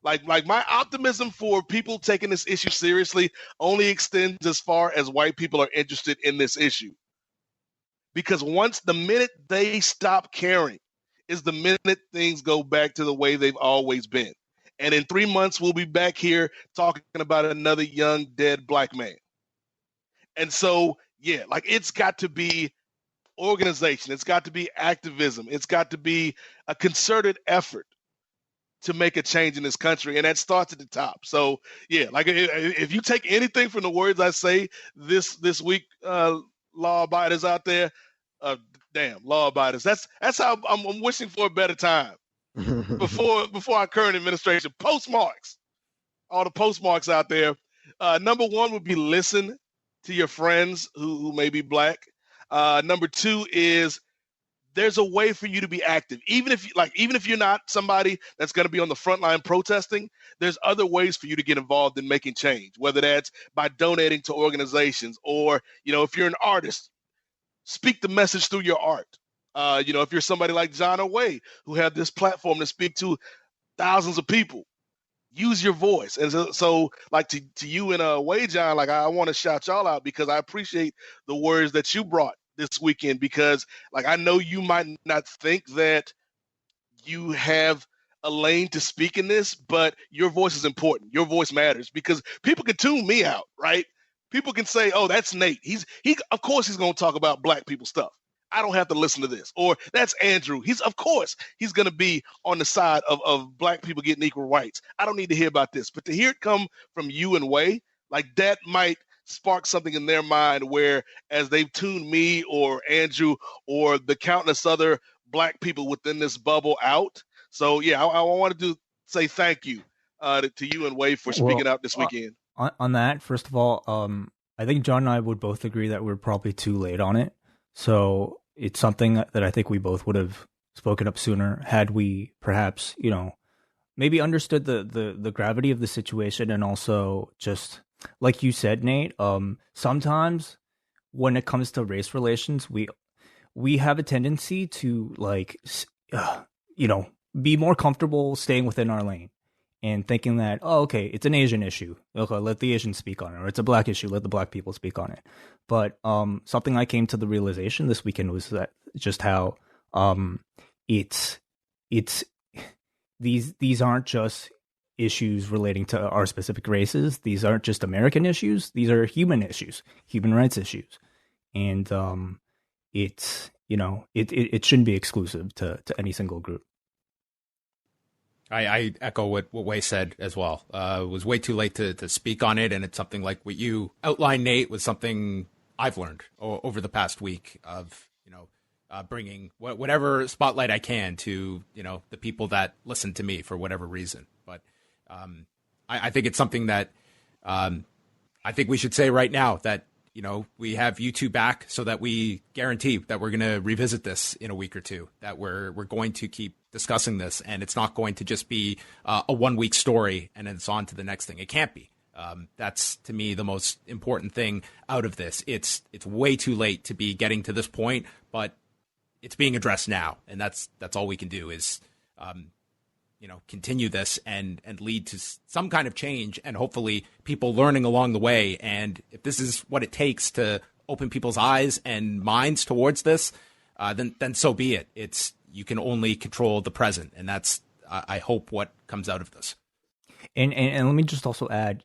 Like my optimism for people taking this issue seriously only extends as far as white people are interested in this issue. Because the minute they stop caring is the minute things go back to the way they've always been. And in 3 months, we'll be back here talking about another young, dead black man. And so, yeah, like, it's got to be organization. It's got to be activism. It's got to be a concerted effort to make a change in this country. And that starts at the top. So, yeah, like, if you take anything from the words I say this week, law abiders out there, law abiders. That's how I'm wishing for a better time before our current administration. Postmarks, all the postmarks out there. Number one would be listen to your friends who may be black. Number two is there's a way for you to be active. Even if you're not somebody that's going to be on the front line protesting, there's other ways for you to get involved in making change, whether that's by donating to organizations or, if you're an artist, speak the message through your art. If you're somebody like John or Wai, who have this platform to speak to thousands of people, use your voice. And so like, to you and Wai, John, like, I want to shout y'all out because I appreciate the words that you brought this weekend, because, like, I know you might not think that you have a lane to speak in this, but your voice is important. Your voice matters because people can tune me out, right? People can say, oh, that's Nate. Of course he's going to talk about black people stuff. I don't have to listen to this. Or that's Andrew. Of course he's going to be on the side of black people getting equal rights. I don't need to hear about this. But to hear it come from you and Wai, like, that might spark something in their mind where, as they've tuned me or Andrew or the countless other black people within this bubble out. So, yeah, I wanted to say thank you to you and Wai for speaking out this weekend. On that, first of all, I think John and I would both agree that we're probably too late on it. So it's something that I think we both would have spoken up sooner had we perhaps, maybe understood the gravity of the situation, and also just, like you said, Nate, sometimes when it comes to race relations, we have a tendency to, like, be more comfortable staying within our lane and thinking that, oh, okay, it's an Asian issue. Okay, let the Asians speak on it. Or it's a black issue. Let the black people speak on it. But something I came to the realization this weekend was that just how it's these aren't just issues relating to our specific races. These aren't just American issues. These are human issues, human rights issues. And it shouldn't be exclusive to any single group. I echo what Wai said as well. It was way too late to speak on it, and it's something like what you outlined, Nate, was something I've learned over the past week of, bringing whatever spotlight I can to, the people that listen to me for whatever reason. But I think it's something that I think we should say right now that, we have you two back so that we guarantee that we're going to revisit this in a week or two, that we're going to keep discussing this, and it's not going to just be a 1 week story and then it's on to the next thing. It can't be. That's, to me, the most important thing out of this. It's way too late to be getting to this point, but it's being addressed now, and that's all we can do is continue this and lead to some kind of change, and hopefully people learning along the way. And if this is what it takes to open people's eyes and minds towards this, then so be it. You can only control the present, and that's I hope what comes out of this. And let me just also add,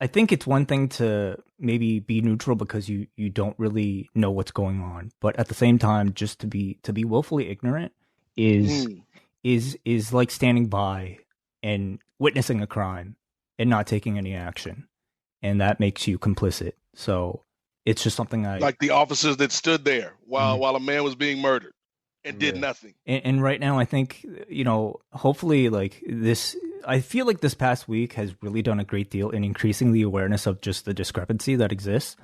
I think it's one thing to maybe be neutral because you don't really know what's going on, but at the same time, just to be willfully ignorant is like standing by and witnessing a crime and not taking any action, and that makes you complicit. So it's just something like the officers that stood there while a man was being murdered and did nothing. And right now, I think, hopefully, like this, I feel like this past week has really done a great deal in increasing the awareness of just the discrepancy that exists.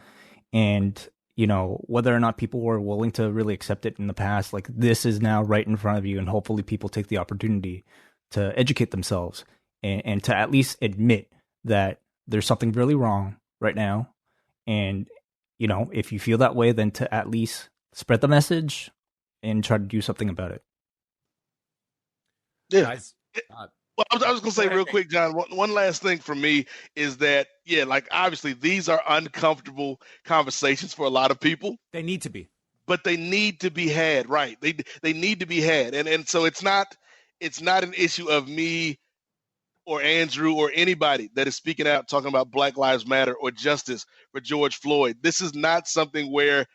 And, whether or not people were willing to really accept it in the past, like this is now right in front of you. And hopefully people take the opportunity to educate themselves and to at least admit that there's something really wrong right now. And, if you feel that way, then to at least spread the message and try to do something about it. Yeah. Well, I was going to say real quick, John, one last thing for me is that, like obviously these are uncomfortable conversations for a lot of people. They need to be. But they need to be had, right? They need to be had. And so it's not an issue of me or Andrew or anybody that is speaking out talking about Black Lives Matter or justice for George Floyd. This is not something where,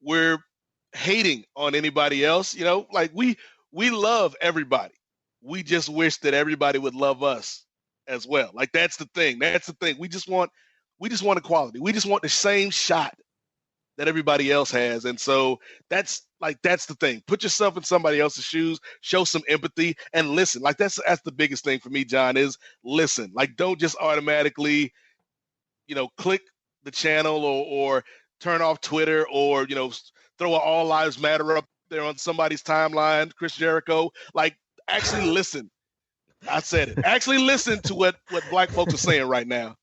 we're hating on anybody else. Like we love everybody. We just wish that everybody would love us as well. Like that's the thing. We just want equality. We just want the same shot that everybody else has. And so that's the thing. Put yourself in somebody else's shoes, show some empathy and listen. Like that's the biggest thing for me, John, is listen. Like don't just automatically, click the channel or turn off Twitter or, throw an All Lives Matter up there on somebody's timeline, Chris Jericho. Like actually listen. I said it. Actually listen to what Black folks are saying right now.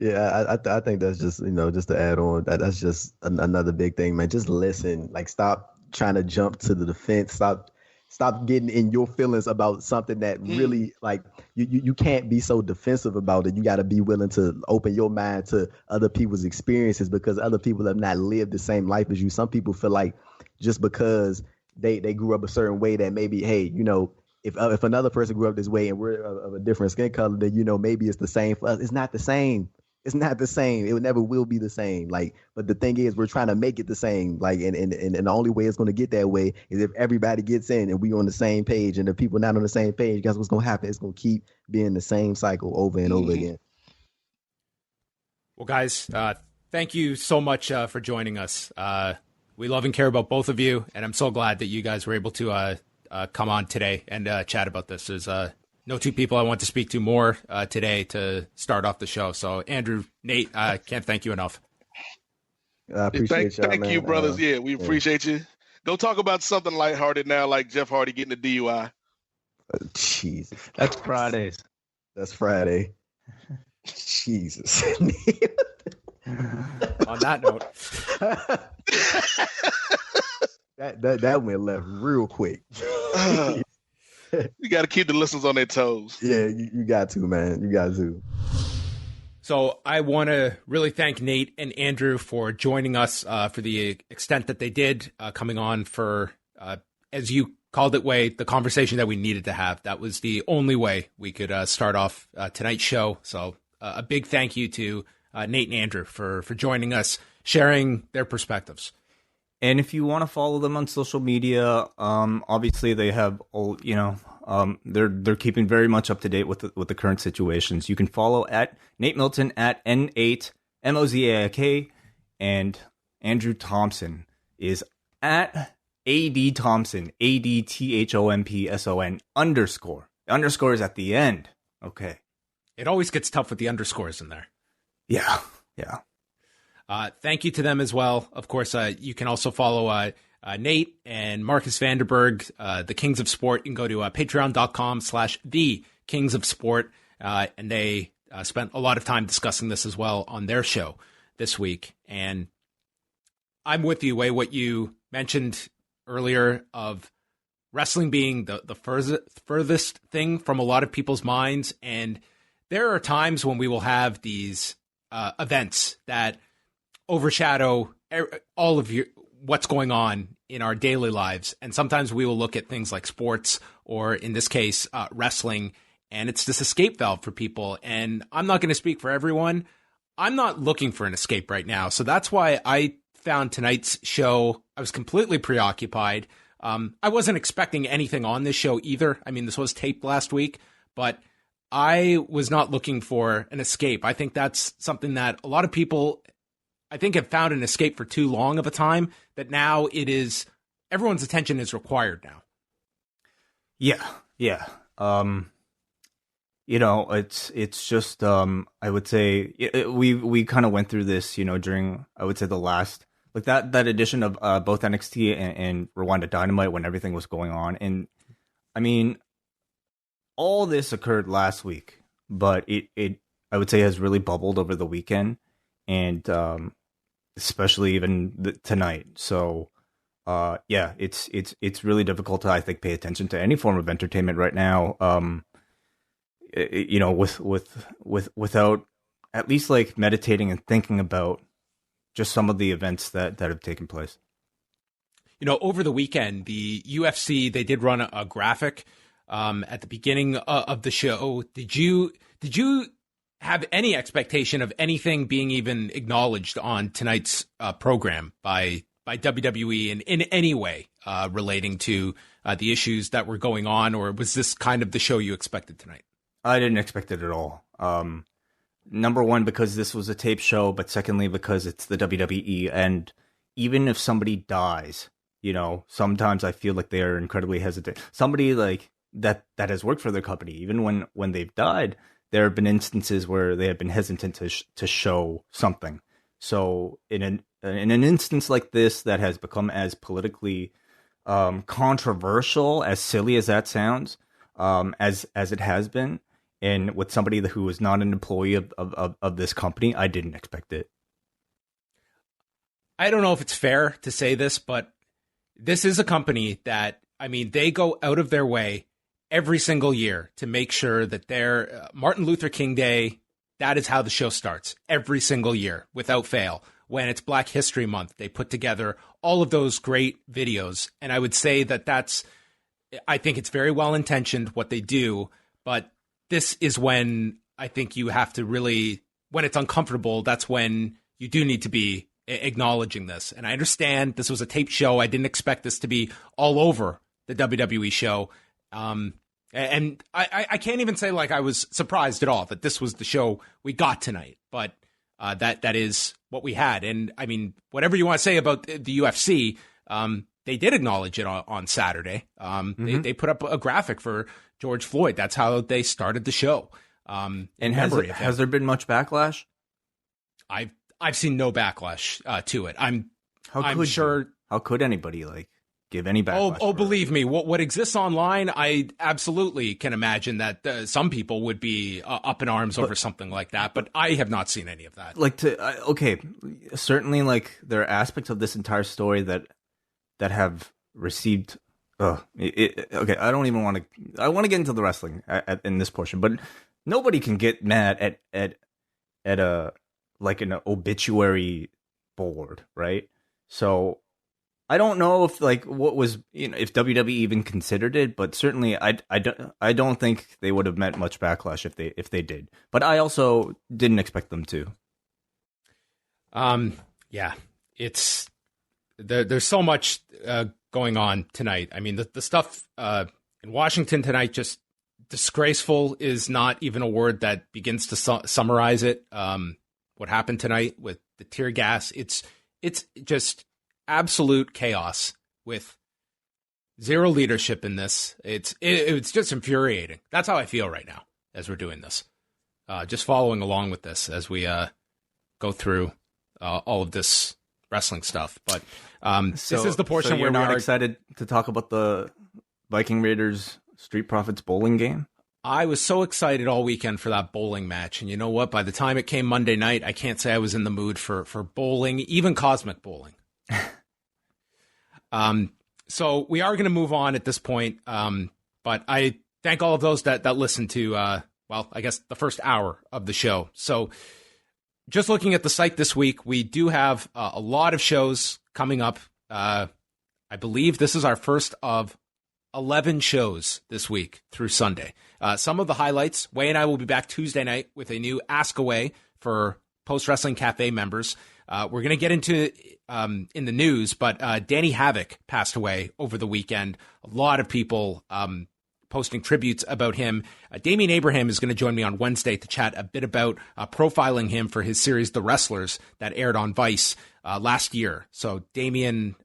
Yeah, I think that's just, just to add on, that's just another big thing, man. Just listen. Like, stop trying to jump to the defense. Stop getting in your feelings about something that really, like, you can't be so defensive about it. You got to be willing to open your mind to other people's experiences because other people have not lived the same life as you. Some people feel like just because they grew up a certain way that maybe, hey, if another person grew up this way and we're of a different skin color, then, maybe it's the same for us. It's not the same. It's not the same. It never will be the same. Like, but the thing is, we're trying to make it the same. Like, and the only way it's going to get that way is if everybody gets in and we on the same page. And if people not on the same page, guess what's going to happen? It's going to keep being the same cycle over and over again. Well, guys, thank you so much for joining us. We love and care about both of you, and I'm so glad that you guys were able to come on today and chat about this. There's no two people I want to speak to more today to start off the show. So, Andrew, Nate, I can't thank you enough. I appreciate y'all, thank man. you, brothers. We appreciate you. Go talk about something lighthearted now, like Jeff Hardy getting a DUI. Jesus. That's Fridays. That's Friday. Jesus. On that note. that went left real quick. You got to keep the listeners on their toes. Yeah, you got to, man. You got to. So I want to really thank Nate and Andrew for joining us for the extent that they did, coming on for, as you called it, Wai, the conversation that we needed to have. That was the only way we could start off tonight's show. So a big thank you to Nate and Andrew for joining us, sharing their perspectives. And if you want to follow them on social media, obviously they have, they're keeping very much up to date with the current situations. You can follow at Nate Milton at N8MOZAIK, and Andrew Thompson is at AD Thompson, ADTHOMPSON _. The underscore is at the end. Okay. It always gets tough with the underscores in there. Yeah. Thank you to them as well. Of course, you can also follow Nate and Marcus Vanderberg, the Kings of Sport. You can go to patreon.com/the Kings of Sport. And they spent a lot of time discussing this as well on their show this week. And I'm with you, Wai, what you mentioned earlier of wrestling being the furthest thing from a lot of people's minds. And there are times when we will have these events that overshadow all of what's going on in our daily lives. And sometimes we will look at things like sports, or in this case, wrestling, and it's this escape valve for people. And I'm not going to speak for everyone. I'm not looking for an escape right now. So that's why I found tonight's show, I was completely preoccupied. I wasn't expecting anything on this show either. I mean, this was taped last week, but I was not looking for an escape. I think that's something that a lot of people, I think, have found an escape for too long of a time, that now everyone's attention is required now. Yeah. It's just, I would say we kind of went through this, during, I would say, the last, like that edition of both NXT and Rewind to Dynamite, when everything was going on. And I mean, all this occurred last week, but it I would say has really bubbled over the weekend, and especially even tonight. So it's really difficult to, I think, pay attention to any form of entertainment right now. Without at least like meditating and thinking about just some of the events that have taken place. Over the weekend, the UFC, they did run a graphic at the beginning of the show. Did you have any expectation of anything being even acknowledged on tonight's program by WWE in any way relating to the issues that were going on, or was this kind of the show you expected tonight? I didn't expect it at all. Number one, because this was a tape show, but secondly, because it's the WWE, and even if somebody dies, sometimes I feel like they are incredibly hesitant. Somebody like that has worked for their company, even when they've died, there have been instances where they have been hesitant to show something. So in an instance like this that has become as politically controversial, as silly as that sounds, as it has been, and with somebody who is not an employee of this company, I didn't expect it. I don't know if it's fair to say this, but this is a company that, I mean, they go out of their way every single year to make sure that their Martin Luther King Day, that is how the show starts every single year without fail. When it's Black History Month, they put together all of those great videos. And I would say I think it's very well intentioned what they do, but this is when I think you have to really, when it's uncomfortable, that's when you do need to be acknowledging this. And I understand this was a taped show. I didn't expect this to be all over the WWE show. And I can't even say like I was surprised at all that this was the show we got tonight, but that is what we had. And I mean, whatever you want to say about the UFC, they did acknowledge it on Saturday. They put up a graphic for George Floyd. That's how they started the show. And has there been much backlash? I've seen no backlash to it. How could anybody give any backlash? Oh, believe me, what exists online, I absolutely can imagine that some people would be up in arms over something like that. But I have not seen any of that. Certainly, there are aspects of this entire story that have received. I don't even want to. I want to get into the wrestling in this portion, but nobody can get mad at an obituary board, right? So I don't know if what was if WWE even considered it, but certainly I don't think they would have met much backlash if they did. But I also didn't expect them to. Yeah, it's there's so much going on tonight. I mean, the stuff in Washington tonight, just disgraceful is not even a word that begins to summarize it. What happened tonight with the tear gas, it's just absolute chaos with zero leadership in this. It's just infuriating. That's how I feel right now as we're doing this. Just following along with this as we go through all of this wrestling stuff. But this is the portion where we're not excited to talk about the Viking Raiders Street Profits bowling game. I was so excited all weekend for that bowling match. And you know what? By the time it came Monday night, I can't say I was in the mood for bowling, even cosmic bowling. So we are going to move on at this point. But I thank all of those that listened to, I guess the first hour of the show. So just looking at the site this week, we do have a lot of shows coming up. I believe this is our first of 11 shows this week through Sunday. Some of the highlights, Wai and I will be back Tuesday night with a new Ask Away for Post Wrestling Café members. We're going to get into in the news, but Danny Havoc passed away over the weekend. A lot of people posting tributes about him. Damian Abraham is going to join me on Wednesday to chat a bit about profiling him for his series The Wrestlers that aired on Vice last year. So Damian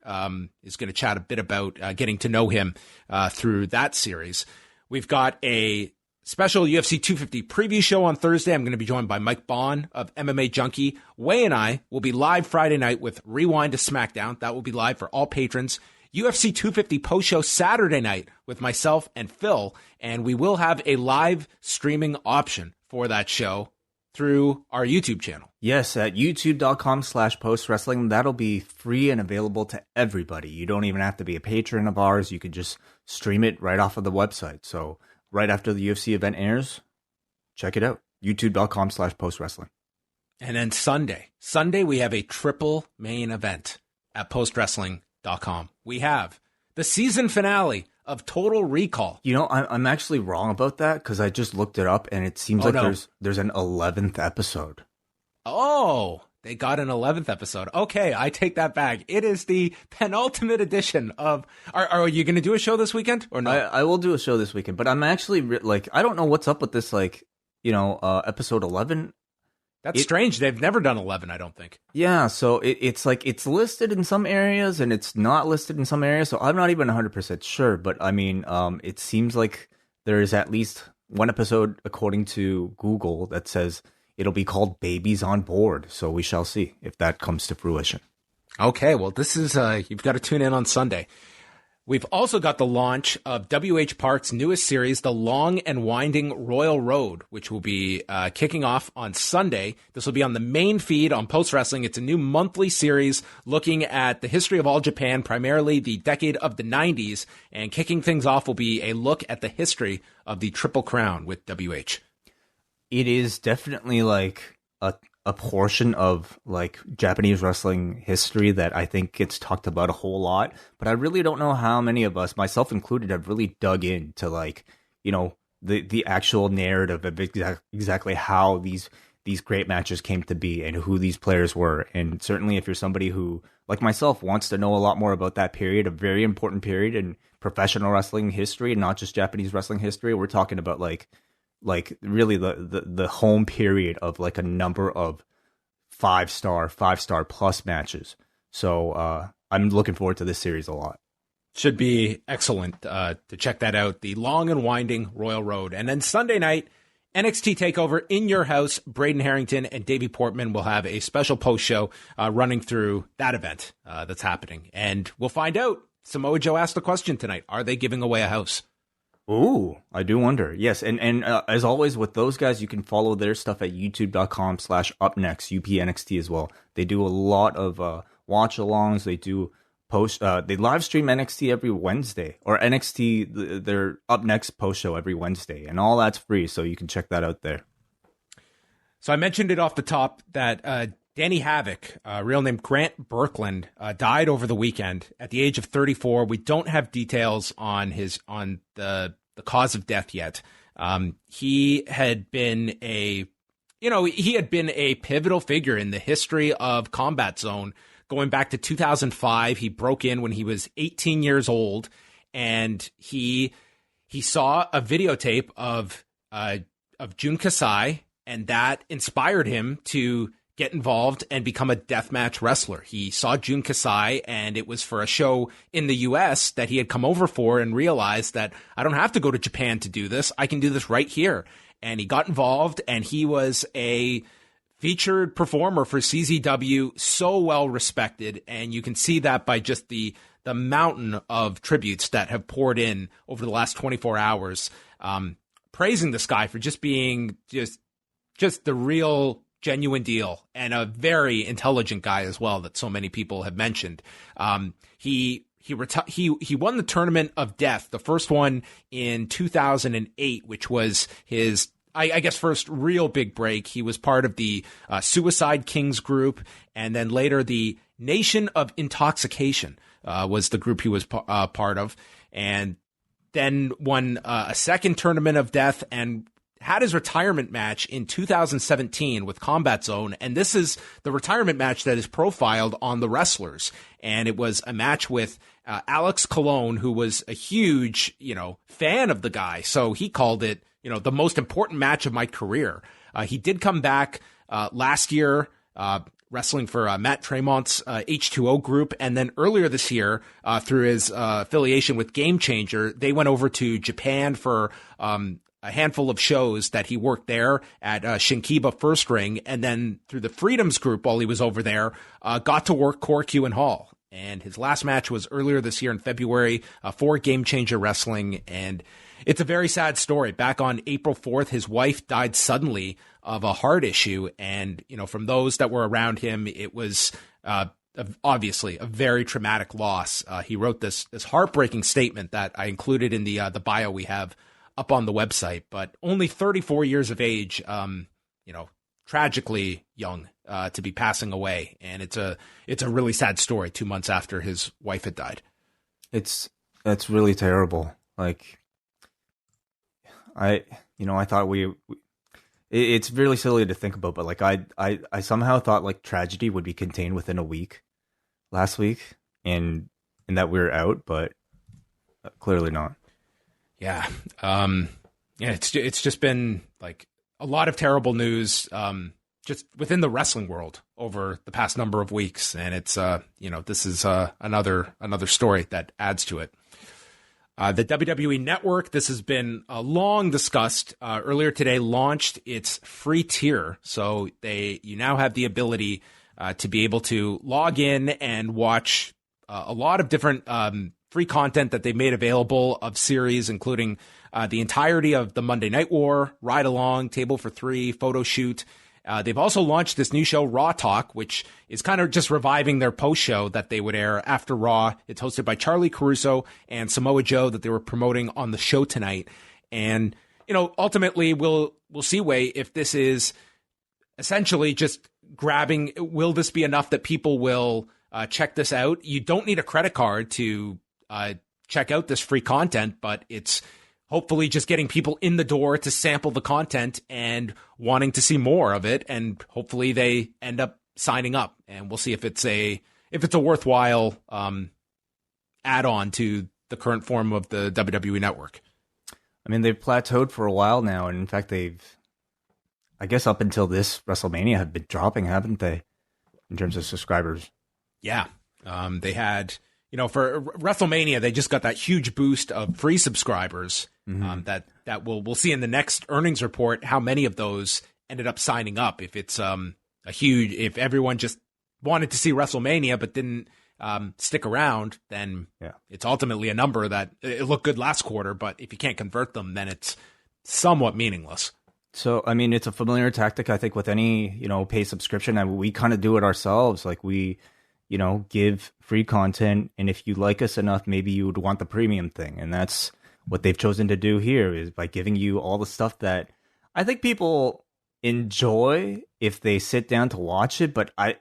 is going to chat a bit about getting to know him through that series. We've got a special UFC 250 preview show on Thursday. I'm going to be joined by Mike Bond of MMA Junkie. Wai and I will be live Friday night with Rewind to SmackDown. That will be live for all patrons. UFC 250 post-show Saturday night with myself and Phil, and we will have a live streaming option for that show through our YouTube channel. Yes, at youtube.com/postwrestling. That'll be free and available to everybody. You don't even have to be a patron of ours. You can just stream it right off of the website. So right after the UFC event airs, check it out. youtube.com/postwrestling. And then Sunday we have a triple main event at postwrestling.com. We have the season finale of Total Recall. You know, I'm actually wrong about that because I just looked it up and it seems there's an 11th episode. Oh, they got an 11th episode. Okay, I take that back. It is the penultimate edition of... Are you going to do a show this weekend or not? I will do a show this weekend, but I'm actually I don't know what's up with this, episode 11. That's strange. They've never done 11, I don't think. Yeah, so it's it's listed in some areas and it's not listed in some areas, so I'm not even 100% sure, but I mean, it seems like there is at least one episode, according to Google, that says it'll be called Babies on Board, so we shall see if that comes to fruition. Okay, well, this is, you've got to tune in on Sunday. We've also got the launch of WH Park's newest series, The Long and Winding Royal Road, which will be kicking off on Sunday. This will be on the main feed on Post Wrestling. It's a new monthly series looking at the history of All Japan, primarily the decade of the 90s. And kicking things off will be a look at the history of the Triple Crown with WH. It is definitely a portion of Japanese wrestling history that I think gets talked about a whole lot, but I really don't know how many of us, myself included, have really dug into the actual narrative of exactly how these great matches came to be and who these players were. And certainly if you're somebody who, like myself, wants to know a lot more about that period, a very important period in professional wrestling history and not just Japanese wrestling history, we're talking about really the home period of a number of five-star plus matches. So I'm looking forward to this series a lot. Should be excellent to check that out. The Long and Winding Royal Road. And then Sunday night, NXT TakeOver in your house. Braden Harrington and Davey Portman will have a special post show running through that event that's happening. And we'll find out. Samoa Joe asked the question tonight. Are they giving away a house? Ooh, I do wonder. Yes, and as always with those guys, you can follow their stuff at youtube.com/upnext, UPNXT as well. They do a lot of watch-alongs. They do they live stream NXT every Wednesday, or NXT, their Up Next post show every Wednesday, and all that's free, so you can check that out there. So I mentioned it off the top that Danny Havoc, real name Grant Berkland, died over the weekend at the age of 34. We don't have details on the cause of death yet. He had been a pivotal figure in the history of Combat Zone. Going back to 2005, he broke in when he was 18 years old, and he saw a videotape of Jun Kasai, and that inspired him to get involved and become a deathmatch wrestler. He saw Jun Kasai, and it was for a show in the U.S. that he had come over for, and realized that I don't have to go to Japan to do this. I can do this right here. And he got involved, and he was a featured performer for CZW, so well respected. And you can see that by just the mountain of tributes that have poured in over the last 24 hours, praising this guy for just being just the real genuine deal, and a very intelligent guy as well that so many people have mentioned. He won the Tournament of Death, the first one in 2008, which was his I guess first real big break. He was part of the Suicide Kings group, and then later the Nation of Intoxication was the group he was part of, and then won a second Tournament of Death and had his retirement match in 2017 with Combat Zone. And this is the retirement match that is profiled on The Wrestlers. And it was a match with Alex Colon, who was a huge, fan of the guy. So he called it, the most important match of my career. He did come back last year, wrestling for Matt Tremont's H2O group. And then earlier this year, through his affiliation with Game Changer, they went over to Japan for a handful of shows that he worked there at Shinkiba First Ring. And then through the Freedoms group, while he was over there, got to work Cork and Hall. And his last match was earlier this year in February for Game Changer Wrestling. And it's a very sad story. Back on April 4th, his wife died suddenly of a heart issue. And, from those that were around him, it was obviously a very traumatic loss. He wrote this heartbreaking statement that I included in the bio we have up on the website, but only 34 years of age, tragically young to be passing away. And it's a really sad story 2 months after his wife had died. That's really terrible. Like, I thought it's really silly to think about, but like I somehow thought like tragedy would be contained within a week last week and that we were out, but clearly not. Yeah. It's just been like a lot of terrible news, just within the wrestling world over the past number of weeks. And it's, this is, another story that adds to it. The WWE Network, this has been long discussed, earlier today launched its free tier. So you now have the ability, to be able to log in and watch a lot of different, free content that they made available of series, including the entirety of the Monday Night War, Ride Along, Table for Three, Photo Shoot. They've also launched this new show, Raw Talk, which is kind of just reviving their post show that they would air after Raw. It's hosted by Charlie Caruso and Samoa Joe that they were promoting on the show tonight. And, ultimately we'll see, Wai, if this is essentially just grabbing, will this be enough that people will check this out? You don't need a credit card to check out this free content, but it's hopefully just getting people in the door to sample the content and wanting to see more of it. And hopefully they end up signing up, and we'll see if it's a worthwhile add-on to the current form of the WWE Network. I mean, they've plateaued for a while now. And in fact, I guess up until this WrestleMania, have been dropping, haven't they, in terms of subscribers? Yeah. They had, for WrestleMania, they just got that huge boost of free subscribers. That we'll see in the next earnings report how many of those ended up signing up. If it's if everyone just wanted to see WrestleMania but didn't stick around, then it's ultimately a number that it looked good last quarter. But if you can't convert them, then it's somewhat meaningless. So, I mean, it's a familiar tactic, I think, with any, paid subscription. And we kind of do it ourselves. Like we, give free content. And if you like us enough, maybe you would want the premium thing. And that's what they've chosen to do here, is by giving you all the stuff that I think people enjoy if they sit down to watch it. But I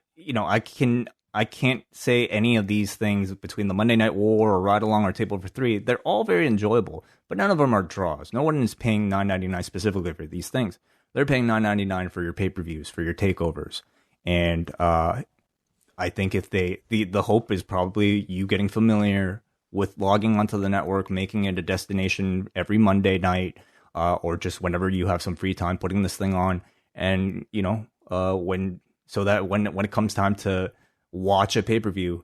can't say any of these things between the Monday Night War or Ride Along or Table for Three. They're all very enjoyable, but none of them are draws. No one is paying $9.99 specifically for these things. They're paying $9.99 for your pay-per-views, for your takeovers. And I think if the hope is probably you getting familiar with logging onto the network, making it a destination every Monday night, or just whenever you have some free time, putting this thing on, and when it comes time to watch a pay-per-view,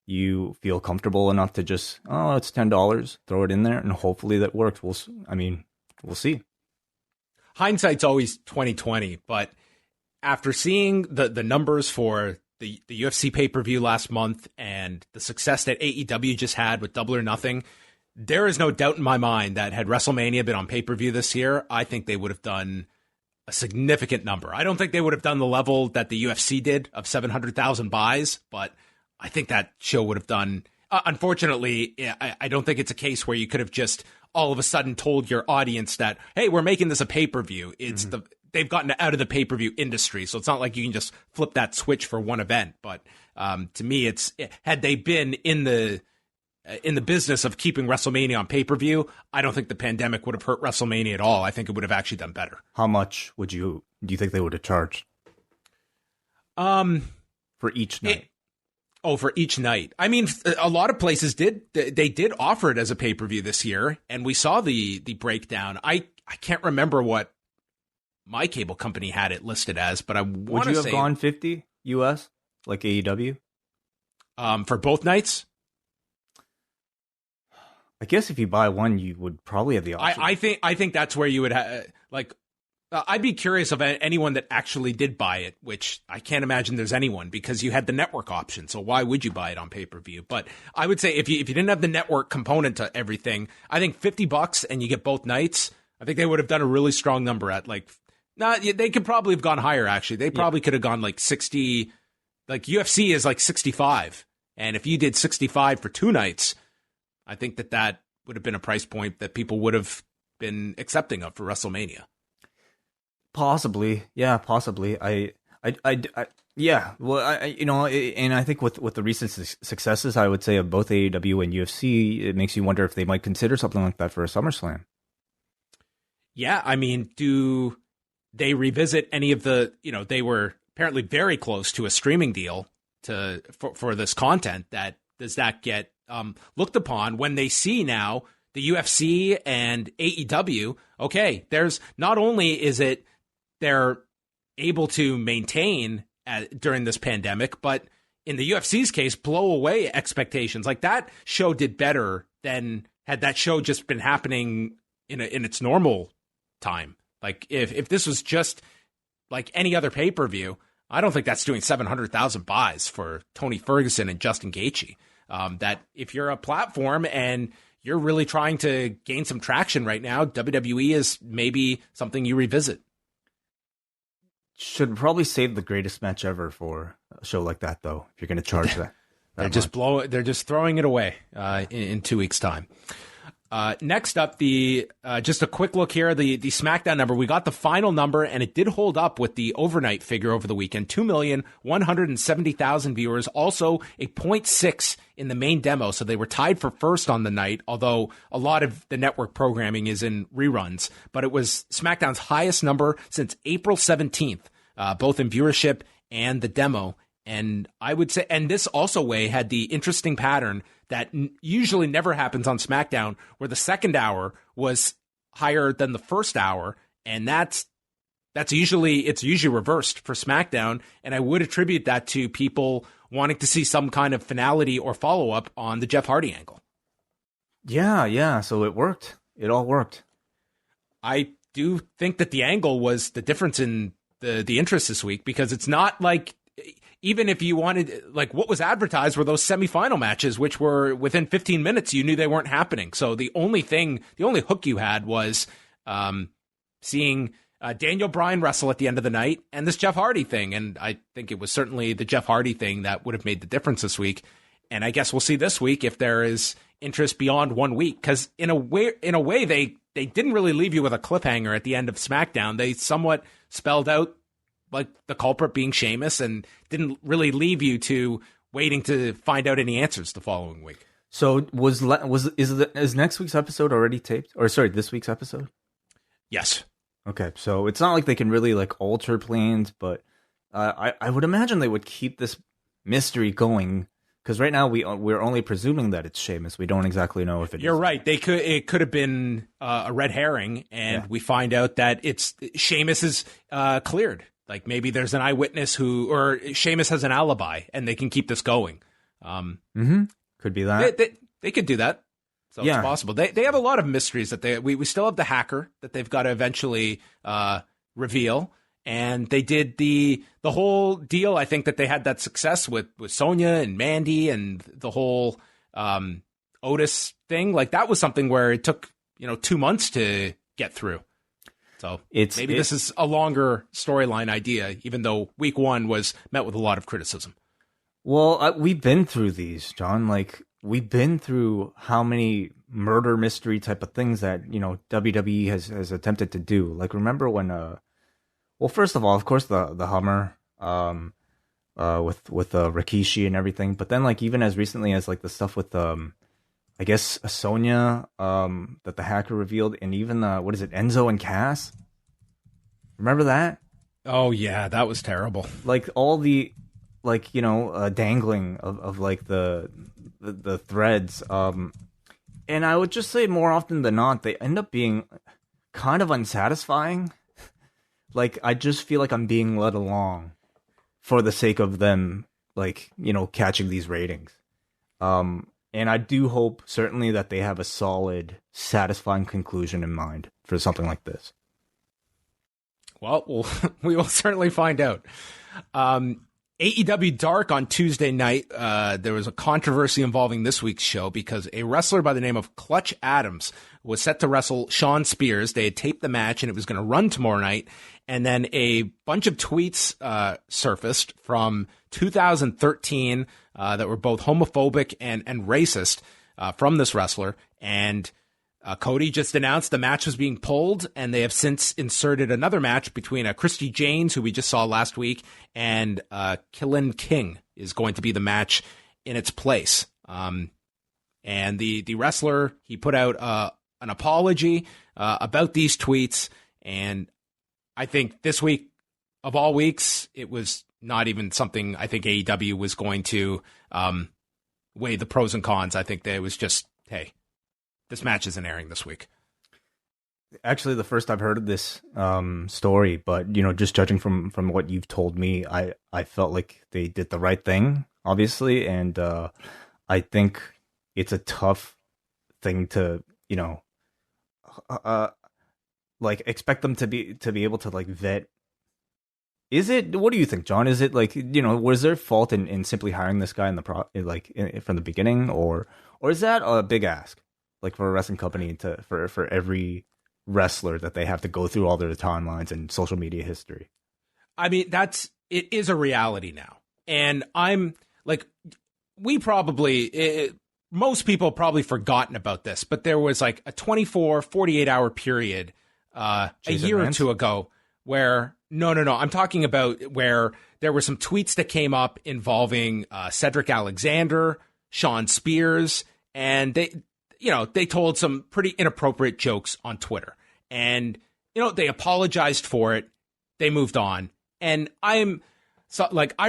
you feel comfortable enough to just, it's $10, throw it in there, and hopefully that works. We'll see. Hindsight's always 20/20, but after seeing the numbers for the UFC pay-per-view last month and the success that AEW just had with Double or Nothing, there is no doubt in my mind that had WrestleMania been on pay-per-view this year, I think they would have done a significant number. I don't think they would have done the level that the UFC did of 700,000 buys, but I think that show would have done Unfortunately, I don't think it's a case where you could have just all of a sudden told your audience that, hey, we're making this a pay-per-view. It's they've gotten out of the pay-per-view industry, so it's not like you can just flip that switch for one event. But to me, it's had they been in the business of keeping WrestleMania on pay-per-view, I don't think the pandemic would have hurt WrestleMania at all. I think it would have actually done better. How much do you think they would have charged? For each night. For each night. I mean, a lot of places did offer it as a pay-per-view this year, and we saw the breakdown. I can't remember what my cable company had it listed as, but I want to say... Would you have gone 50 US, like AEW? For both nights? I guess if you buy one, you would probably have the option. I think that's where you would have, I'd be curious of anyone that actually did buy it, which I can't imagine there's anyone, because you had the network option. So why would you buy it on pay-per-view? But I would say if you didn't have the network component to everything, I think $50 and you get both nights, I think they would have done a really strong number at they could probably have gone higher, actually. They probably could have gone like 60, like UFC is like 65. And if you did 65 for 2 nights, I think that would have been a price point that people would have been accepting of for WrestleMania. Possibly, yeah, possibly. Yeah. Well, and I think with the recent successes, I would say of both AEW and UFC, it makes you wonder if they might consider something like that for a SummerSlam. Yeah, I mean, do they revisit any of the? They were apparently very close to a streaming deal for this content. Does that get looked upon when they see now the UFC and AEW? Okay, there's not only is it they're able to maintain during this pandemic, but in the UFC's case, blow away expectations. Like, that show did better than had that show just been happening in its normal time. Like, if this was just like any other pay-per-view, I don't think that's doing 700,000 buys for Tony Ferguson and Justin Gaethje. That if you're a platform and you're really trying to gain some traction right now, WWE is maybe something you revisit. Should probably save the greatest match ever for a show like that, though, if you're going to charge that. They're just throwing it away in 2 weeks' time. Next up, just a quick look here, the SmackDown number. We got the final number, and it did hold up with the overnight figure over the weekend. 2,170,000 viewers, also a 0.6 in the main demo, so they were tied for first on the night, although a lot of the network programming is in reruns. But it was SmackDown's highest number since April 17th, both in viewership and the demo. And I would say, and this also had the interesting pattern that usually never happens on SmackDown, where the second hour was higher than the first hour, and it's usually reversed for SmackDown. And I would attribute that to people wanting to see some kind of finality or follow up on the Jeff Hardy angle. Yeah. So it worked. It all worked. I do think that the angle was the difference in the interest this week, because it's not like, even if you wanted, like, what was advertised were those semifinal matches, which were within 15 minutes, you knew they weren't happening. So the only hook you had was seeing Daniel Bryan wrestle at the end of the night and this Jeff Hardy thing. And I think it was certainly the Jeff Hardy thing that would have made the difference this week. And I guess we'll see this week if there is interest beyond 1 week, because in a way, they didn't really leave you with a cliffhanger at the end of SmackDown. They somewhat spelled out like the culprit being Sheamus, and didn't really leave you to waiting to find out any answers the following week. So is next week's episode already taped? Or sorry, this week's episode? Yes. Okay, so it's not like they can really like alter plans, but I would imagine they would keep this mystery going, because right now we're only presuming that it's Sheamus. We don't exactly know if it is. You're right. It could have been a red herring, and we find out that it's Sheamus is cleared. Like, maybe there's an eyewitness or Sheamus has an alibi, and they can keep this going. Could be that. They could do that. So it's possible. They have a lot of mysteries that we still have the hacker that they've got to eventually reveal. And they did the whole deal. I think that they had that success with Sonya and Mandy and the whole Otis thing. Like, that was something where it took 2 months to get through. So maybe this is a longer storyline idea, even though week one was met with a lot of criticism. Well, we've been through these, John. Like, we've been through how many murder mystery type of things that, WWE has attempted to do. Like, remember when, well, first of all, of course, the Hummer, with Rikishi and everything, but then like even as recently as like the stuff with I guess Sonya that the hacker revealed, and even what is it, Enzo and Cass? Remember that? Oh yeah, that was terrible. Like all the dangling of like the threads, and I would just say more often than not they end up being kind of unsatisfying. Like I just feel like I'm being led along for the sake of them, like, catching these ratings. And I do hope, certainly, that they have a solid, satisfying conclusion in mind for something like this. Well, we will certainly find out. AEW Dark on Tuesday night, there was a controversy involving this week's show because a wrestler by the name of Clutch Adams was set to wrestle Sean Spears. They had taped the match and it was going to run tomorrow night. And then a bunch of tweets surfaced from 2013 that were both homophobic and racist from this wrestler. And Cody just announced the match was being pulled, and they have since inserted another match between Christy Janes, who we just saw last week, and Killen King is going to be the match in its place. And the wrestler, he put out an apology about these tweets, and I think this week, of all weeks, it was not even something I think AEW was going to weigh the pros and cons. I think that it was just, hey, this match isn't airing this week. Actually, the first I've heard of this story, but just judging from what you've told me, I felt like they did the right thing, obviously, and I think it's a tough thing to like expect them to be able to like vet. Is it? What do you think, John? Is it like was there fault in simply hiring this guy from the beginning, or is that a big ask? Like for a wrestling company for every wrestler that they have to go through all their timelines and social media history. I mean, it is a reality now. And I'm like, most people probably forgotten about this, but there was like a 48 hour period a year or two ago where, no, I'm talking about where there were some tweets that came up involving Cedric Alexander, Sean Spears, and they told some pretty inappropriate jokes on Twitter. And, they apologized for it. They moved on. And I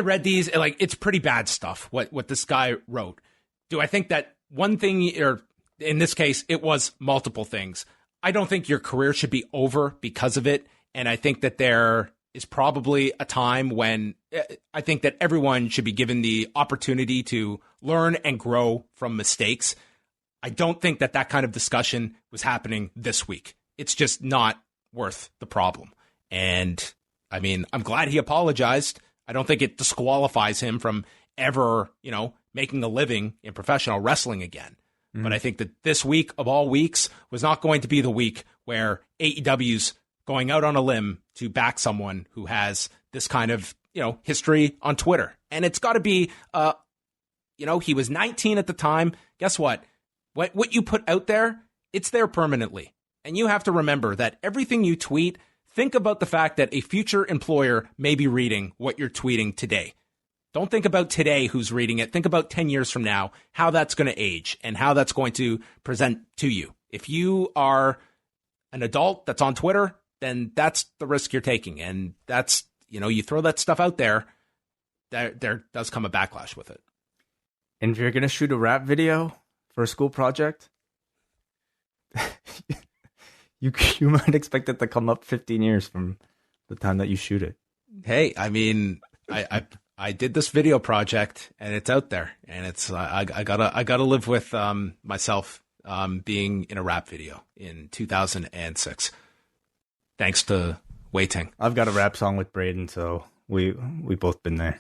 read these, and like, it's pretty bad stuff, what this guy wrote. Do I think that one thing, or in this case, it was multiple things? I don't think your career should be over because of it. And I think that there is probably a time when I think that everyone should be given the opportunity to learn and grow from mistakes. I don't think that kind of discussion was happening this week. It's just not worth the problem. And I mean, I'm glad he apologized. I don't think it disqualifies him from ever, making a living in professional wrestling again. Mm-hmm. But I think that this week of all weeks was not going to be the week where AEW's going out on a limb to back someone who has this kind of, history on Twitter. And it's got to be, he was 19 at the time. Guess what? What you put out there, it's there permanently. And you have to remember that everything you tweet, think about the fact that a future employer may be reading what you're tweeting today. Don't think about today who's reading it. Think about 10 years from now, how that's going to age and how that's going to present to you. If you are an adult that's on Twitter, then that's the risk you're taking. And that's, you throw that stuff out there, there does come a backlash with it. And if you're going to shoot a rap video for a school project, you might expect it to come up 15 years from the time that you shoot it. Hey, I mean, I did this video project and it's out there, and it's I gotta live with myself being in a rap video in 2006. Thanks to Wai Ting. I've got a rap song with Braden, so we both been there.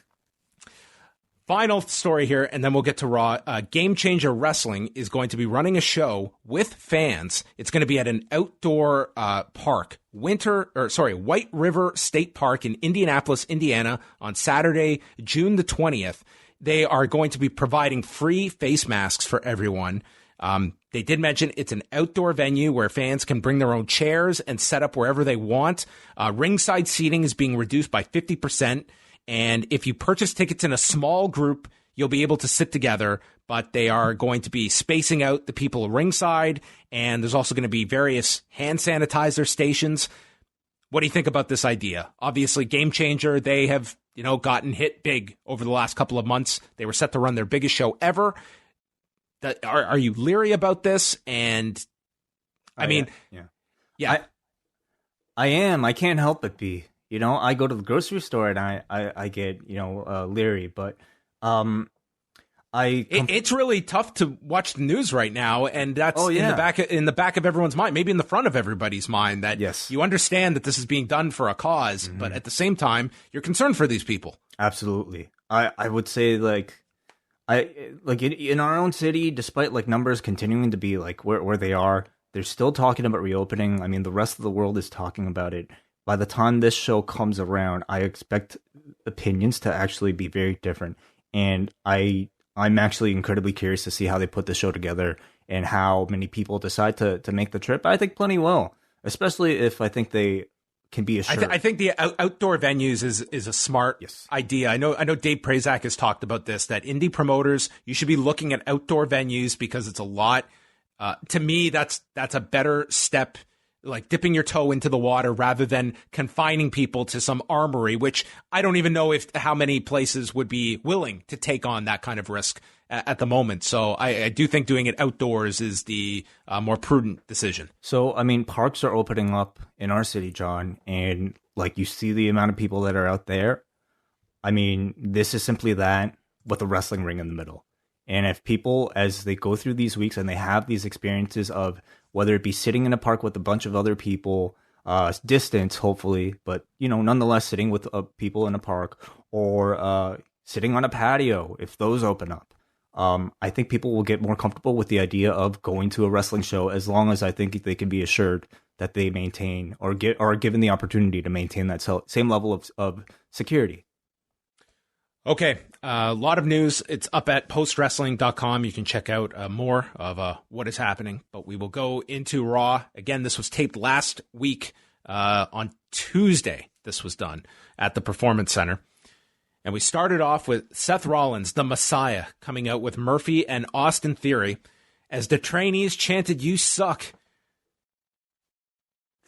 Final story here, and then we'll get to Raw. Game Changer Wrestling is going to be running a show with fans. It's going to be at an outdoor park, White River State Park in Indianapolis, Indiana, on Saturday, June the 20th. they are going to be providing free face masks for everyone. They did mention it's an outdoor venue where fans can bring their own chairs and set up wherever they want. Ringside seating is being reduced by 50%. And if you purchase tickets in a small group, you'll be able to sit together, but they are going to be spacing out the people ringside. And there's also going to be various hand sanitizer stations. What do you think about this idea? Obviously, game changer. They have, gotten hit big over the last couple of months. They were set to run their biggest show ever. Are you leery about this? And I mean, yeah. I am. I can't help but be. I go to the grocery store and I get leery, but it's really tough to watch the news right now, and that's in the back of everyone's mind, maybe in the front of everybody's mind, that you understand that this is being done for a cause, but at the same time, you're concerned for these people. Absolutely. I would say in our own city, despite numbers continuing to be where they are, they're still talking about reopening. I mean, the rest of the world is talking about it. By the time this show comes around, I expect opinions to actually be very different. And I'm actually incredibly curious to see how they put the show together and how many people decide to make the trip. I think plenty will, especially if I think they can be assured. I think the outdoor venues is a smart idea. I know Dave Prazak has talked about this, that indie promoters, you should be looking at outdoor venues because it's a lot. To me, that's a better step, like dipping your toe into the water rather than confining people to some armory, which I don't even know how many places would be willing to take on that kind of risk at the moment. So I do think doing it outdoors is the more prudent decision. So, I mean, parks are opening up in our city, John, and you see the amount of people that are out there. I mean, this is simply that with a wrestling ring in the middle. And if people, as they go through these weeks and they have these experiences of whether it be sitting in a park with a bunch of other people, distance, hopefully, but, nonetheless sitting with people in a park, or sitting on a patio, if those open up, I think people will get more comfortable with the idea of going to a wrestling show, as long as I think they can be assured that they maintain or are given the opportunity to maintain that same level of security. Okay, a lot of news. It's up at postwrestling.com. You can check out more of what is happening, but we will go into Raw. Again, this was taped last week on Tuesday. This was done at the Performance Center. And we started off with Seth Rollins, the Messiah, coming out with Murphy and Austin Theory as the trainees chanted, "You suck."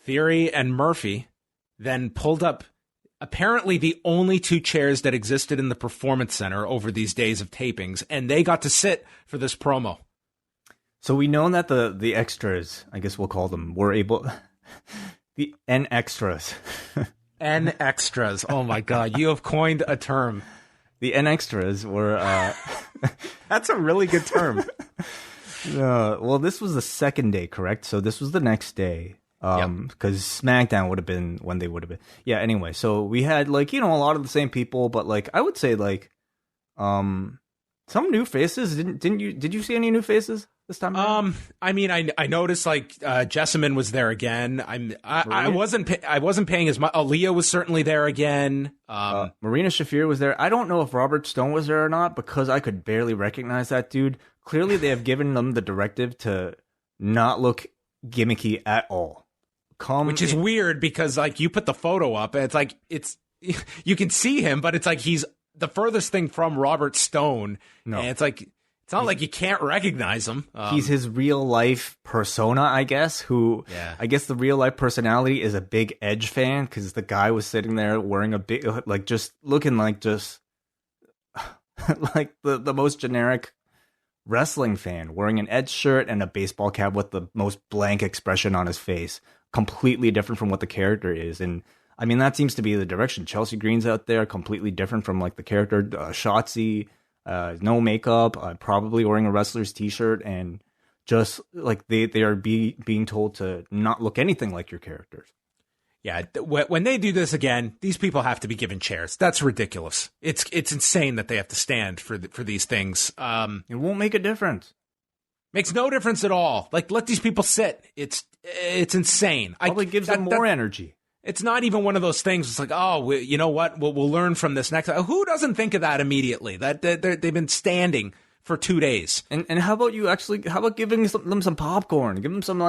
Theory and Murphy then pulled up apparently the only two chairs that existed in the Performance Center over these days of tapings, and they got to sit for this promo. So we know that the extras, I guess we'll call them, were able... the N extras. N extras. Oh my God, you have coined a term. The N extras were... That's a really good term. Well, this was the second day, correct? So this was the next day. Because SmackDown would have been when they would have been. Yeah, anyway, so we had a lot of the same people, but I would say some new faces. Did you see any new faces this time around? I mean, I noticed Jessamine was there again. I wasn't paying as much. Aaliyah was certainly there again. Marina Shafir was there. I don't know if Robert Stone was there or not, because I could barely recognize that dude. Clearly, they have given them the directive to not look gimmicky at all. Which is weird, because you put the photo up and it's you can see him, but it's he's the furthest thing from Robert Stone. No, and it's not like you can't recognize him. He's his real life persona, I guess. I guess the real life personality is a big Edge fan, because the guy was sitting there wearing a big just looking like the most generic wrestling fan, wearing an Edge shirt and a baseball cap with the most blank expression on his face. Completely different from what the character is. And I mean, that seems to be the direction. Chelsea Green's out there, completely different from the character. Shotzi, no makeup, probably wearing a wrestler's t-shirt, and just they are being told to not look anything like your characters. Yeah, when they do this again, these people have to be given chairs. That's ridiculous. It's insane that they have to stand for these things. It won't make a difference. Makes no difference at all. Let these people sit. It's insane. Probably gives them more energy. It's not even one of those things. It's like, oh, you know what? We'll learn from this next. Who doesn't think of that immediately? That they've been standing for 2 days. And how about giving them some popcorn? Give them some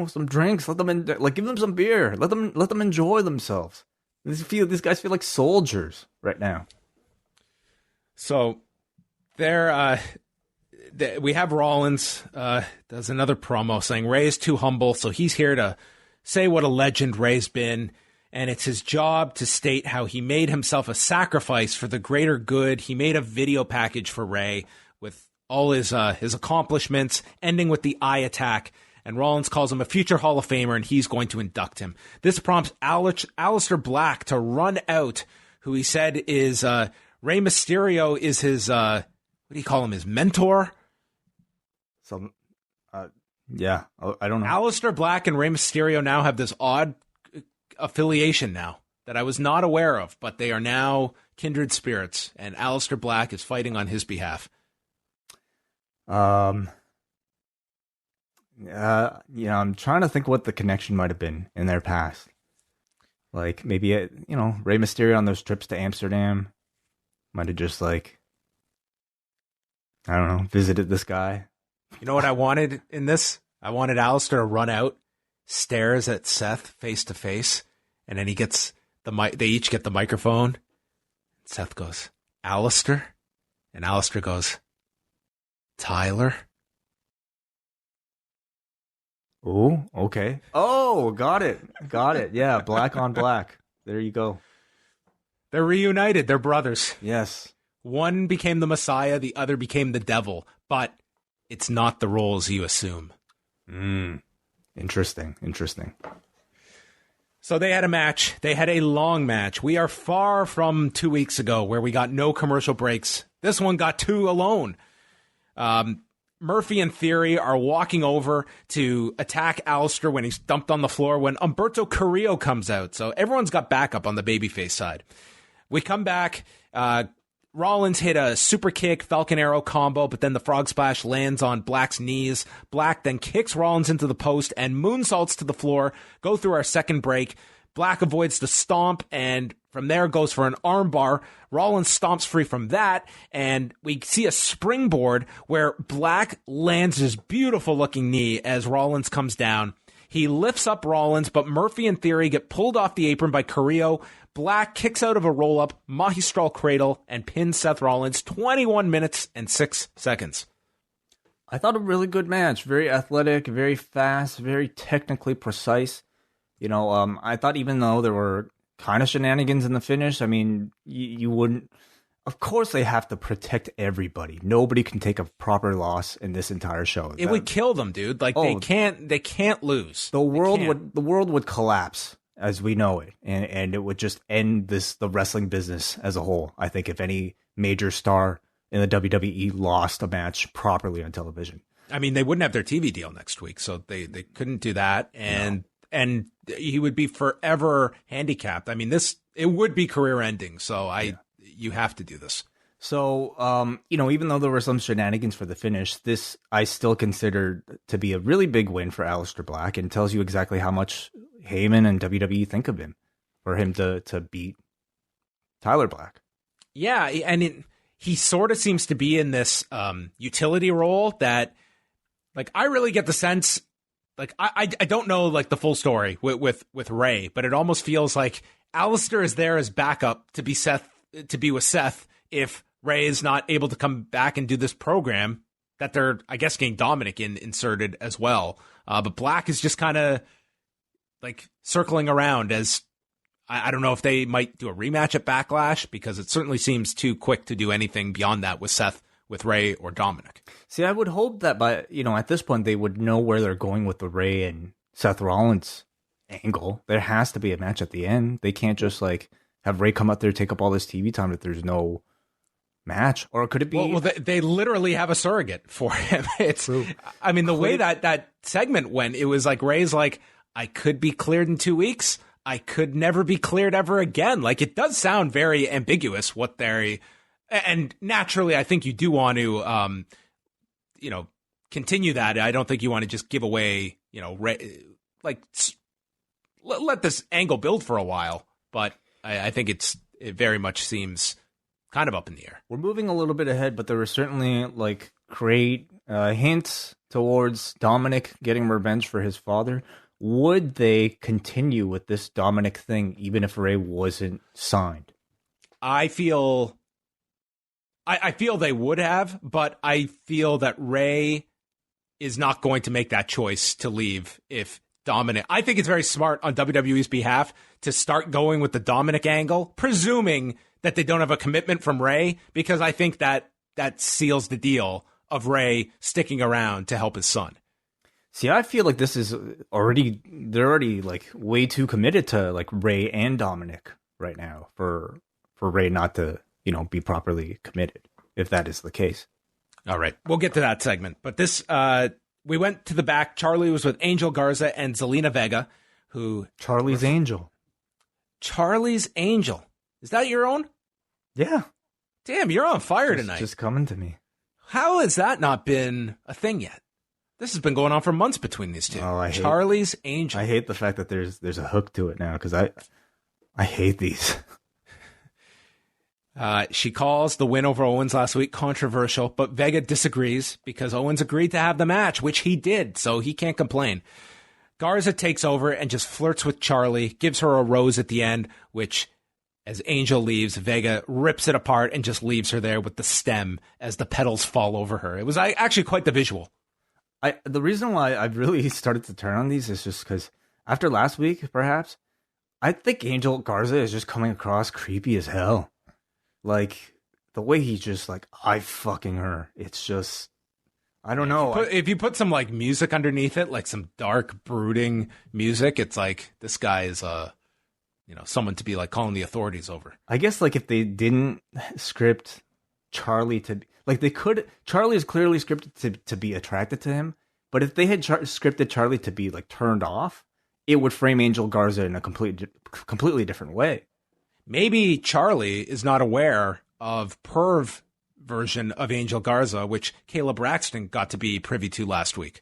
some drinks. Let them give them some beer. Let them enjoy themselves. These guys feel like soldiers right now. So we have Rollins does another promo saying Ray's too humble, so he's here to say what a legend Ray's been, and it's his job to state how he made himself a sacrifice for the greater good. He made a video package for Ray with all his accomplishments, ending with the eye attack, and Rollins calls him a future Hall of Famer, and he's going to induct him. This prompts Aleister Black to run out, who he said is Rey Mysterio is his, what do you call him, his mentor? Yeah, I don't know. Aleister Black and Rey Mysterio now have this odd affiliation now that I was not aware of, but they are now kindred spirits, and Aleister Black is fighting on his behalf. I'm trying to think what the connection might have been in their past. Like maybe Rey Mysterio on those trips to Amsterdam might have just visited this guy. You know what I wanted in this? I wanted Aleister to run out, stares at Seth face to face, and then he gets the mic. They each get the microphone. Seth goes, Aleister, and Aleister goes, Tyler. Oh, okay. Oh, got it. Yeah, black on black. There you go. They're reunited. They're brothers. Yes. One became the Messiah, the other became the devil, but it's not the roles you assume. Interesting. So they had a match. They had a long match. We are far from 2 weeks ago where we got no commercial breaks. This one got 2 alone. Murphy and Theory are walking over to attack Aleister when he's dumped on the floor when Humberto Carrillo comes out. So everyone's got backup on the babyface side. We come back. Rollins hit a super kick, Falcon Arrow combo, but then the frog splash lands on Black's knees. Black then kicks Rollins into the post and moonsaults to the floor. Go through our second break. Black avoids the stomp and from there goes for an armbar. Rollins stomps free from that, and we see a springboard where Black lands his beautiful looking knee as Rollins comes down. He lifts up Rollins, but Murphy and Theory get pulled off the apron by Carrillo. Black kicks out of a roll-up, Magistral Cradle, and pins Seth Rollins 21 minutes and 6 seconds. I thought a really good match. Very athletic, very fast, very technically precise. I thought even though there were kind of shenanigans in the finish, I mean, you wouldn't... Of course they have to protect everybody. Nobody can take a proper loss in this entire show. It would kill them, dude. They can't lose. The world would collapse as we know it, and it would just end the wrestling business as a whole. I think if any major star in the WWE lost a match properly on television. I mean, they wouldn't have their TV deal next week, so they couldn't do that, and he would be forever handicapped. I mean, it would be career ending. So you have to do this. So, even though there were some shenanigans for the finish, this I still consider to be a really big win for Aleister Black, and tells you exactly how much Heyman and WWE think of him for him to beat Tyler Black. Yeah, and he sort of seems to be in this utility role that, I really get the sense, I don't know the full story with Ray, but it almost feels like Aleister is there as backup to be with Seth if Ray is not able to come back and do this program that they're, I guess, getting Dominic inserted as well. But Black is just kind of circling around as, I don't know if they might do a rematch at Backlash, because it certainly seems too quick to do anything beyond that with Seth, with Ray, or Dominic. See, I would hope that by, at this point they would know where they're going with the Ray and Seth Rollins angle. There has to be a match at the end. They can't just have Ray come out there, take up all this TV time if there's no match. Or could it be? Well, they literally have a surrogate for him. It's true. I mean, the way that segment went, it was Ray's I could be cleared in 2 weeks. I could never be cleared ever again. It does sound very ambiguous what and naturally, I think you do want to, continue that. I don't think you want to just give away, Ray, let this angle build for a while. But I think it very much seems kind of up in the air. We're moving a little bit ahead, but there were certainly like great hints towards Dominic getting revenge for his father. Would they continue with this Dominic thing even if Ray wasn't signed? I feel they would have, but I feel that Ray is not going to make that choice to leave if Dominic. I think it's very smart on WWE's behalf to start going with the Dominic angle, presuming that they don't have a commitment from Ray, because I think that seals the deal of Ray sticking around to help his son. See, I feel like this is they're already like way too committed to like Ray and Dominic right now for Ray not to, be properly committed, if that is the case. All right. We'll get to that segment. But this, we went to the back. Charlie was with Angel Garza and Zelina Vega, who... Charlie's Angel. Charlie's Angel. Is that your own? Yeah. Damn, you're on fire tonight. Just coming to me. How has that not been a thing yet? This has been going on for months between these two. Oh, Charlie's Angel. I hate the fact that there's a hook to it now, because I hate these. She calls the win over Owens last week controversial, but Vega disagrees because Owens agreed to have the match, which he did, so he can't complain. Garza takes over and just flirts with Charlie, gives her a rose at the end, which, as Angel leaves, Vega rips it apart and just leaves her there with the stem as the petals fall over her. It was actually quite the visual. The reason why I've really started to turn on these is just because after last week, perhaps, I think Angel Garza is just coming across creepy as hell. Like, the way he's just like, I fucking her. It's just, I don't know. If you put some like music underneath it, like some dark, brooding music, it's like, this guy is someone to be like calling the authorities over. I guess like if they didn't script Charlie to, like they could, Charlie is clearly scripted to be attracted to him, but if they had scripted Charlie to be like turned off, it would frame Angel Garza in a completely different way. Maybe Charlie is not aware of perv version of Angel Garza, which Kayla Braxton got to be privy to last week.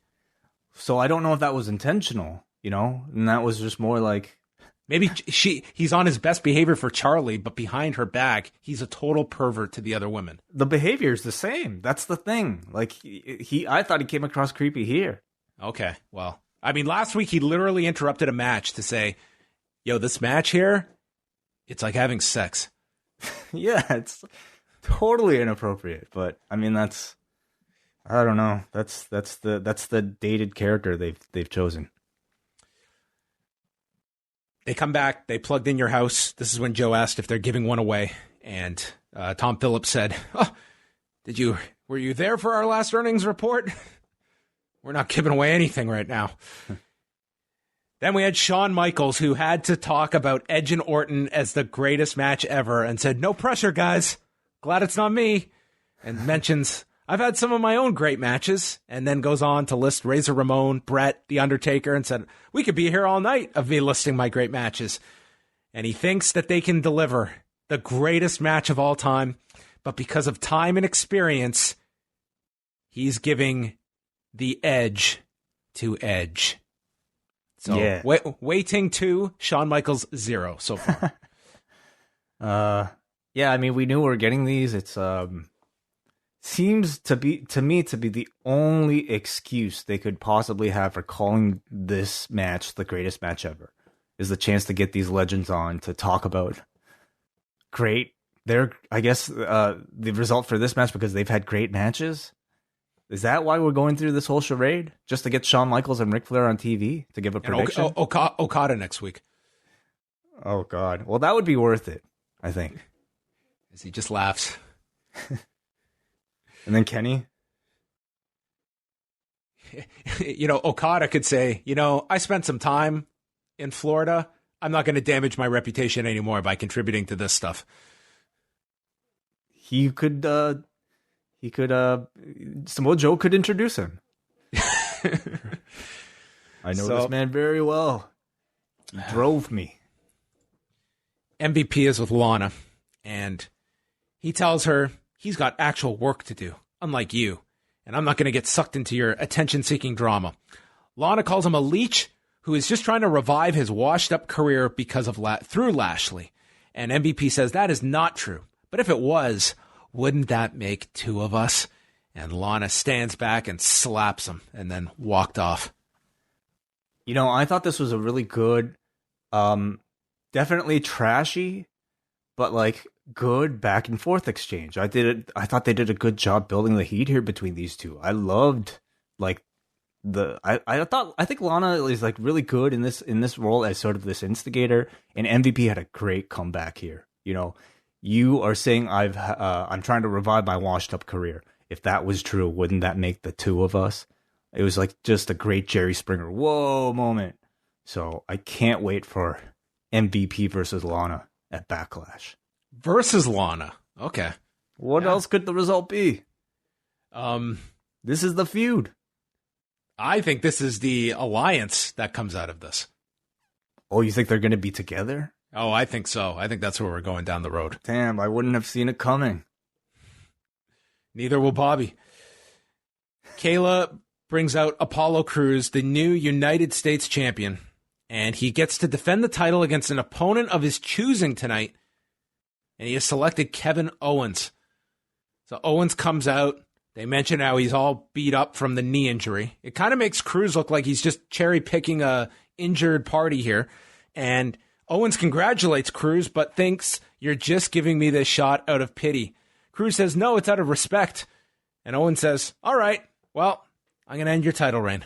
So I don't know if that was intentional, and that was just more like... Maybe he's on his best behavior for Charlie, but behind her back, he's a total pervert to the other women. The behavior is the same. That's the thing. Like, I thought he came across creepy here. Okay, well, I mean, last week he literally interrupted a match to say, yo, this match here, it's like having sex. Yeah, it's totally inappropriate. But I mean, I don't know. That's the dated character they've chosen. They come back. They plugged in your house. This is when Joe asked if they're giving one away, and Tom Phillips said, "Oh, were you there for our last earnings report? We're not giving away anything right now." Then we had Shawn Michaels, who had to talk about Edge and Orton as the greatest match ever and said, "No pressure, guys. Glad it's not me." And mentions, "I've had some of my own great matches," and then goes on to list Razor Ramon, Brett, The Undertaker, and said, "We could be here all night of me listing my great matches." And he thinks that they can deliver the greatest match of all time, but because of time and experience, he's giving the edge to Edge. So, yeah. Wai Ting 2, Shawn Michaels 0 so far. Yeah, I mean, we knew we were getting these. It's seems to me to be the only excuse they could possibly have for calling this match the greatest match ever, is the chance to get these legends on to talk about the result for this match, because they've had great matches. Is that why we're going through this whole charade? Just to get Shawn Michaels and Ric Flair on TV to give a prediction? And Okada next week. Oh, God. Well, that would be worth it, I think. As he just laughs. And then Kenny? Okada could say, I spent some time in Florida. I'm not going to damage my reputation anymore by contributing to this stuff. He could... Samoa Joe could introduce him. I know this man very well. He drove me. MVP is with Lana, and he tells her he's got actual work to do, unlike you, and I'm not going to get sucked into your attention-seeking drama. Lana calls him a leech who is just trying to revive his washed-up career because of through Lashley. And MVP says that is not true. But if it was, wouldn't that make two of us? And Lana stands back and slaps him and then walked off. You know, I thought this was a really good, definitely trashy, but like good back and forth exchange. I thought they did a good job building the heat here between these two. I loved like I think Lana is like really good in this role as sort of this instigator, and MVP had a great comeback here. You know, you are saying I'm trying to revive my washed up career. If that was true, wouldn't that make the two of us? It was like just a great Jerry Springer whoa moment. So I can't wait for MVP versus Lana at Backlash. Versus Lana. Okay. What else could the result be? This is the feud. I think this is the alliance that comes out of this. Oh, you think they're going to be together? Oh, I think so. I think that's where we're going down the road. Damn, I wouldn't have seen it coming. Neither will Bobby. Kayla brings out Apollo Cruz, the new United States champion, and he gets to defend the title against an opponent of his choosing tonight, and he has selected Kevin Owens. So Owens comes out. They mention how he's all beat up from the knee injury. It kind of makes Cruz look like he's just cherry-picking a injured party here. And Owens congratulates Cruz, but thinks, "You're just giving me this shot out of pity." Cruz says, "No, it's out of respect." And Owens says, "All right, well, I'm going to end your title reign."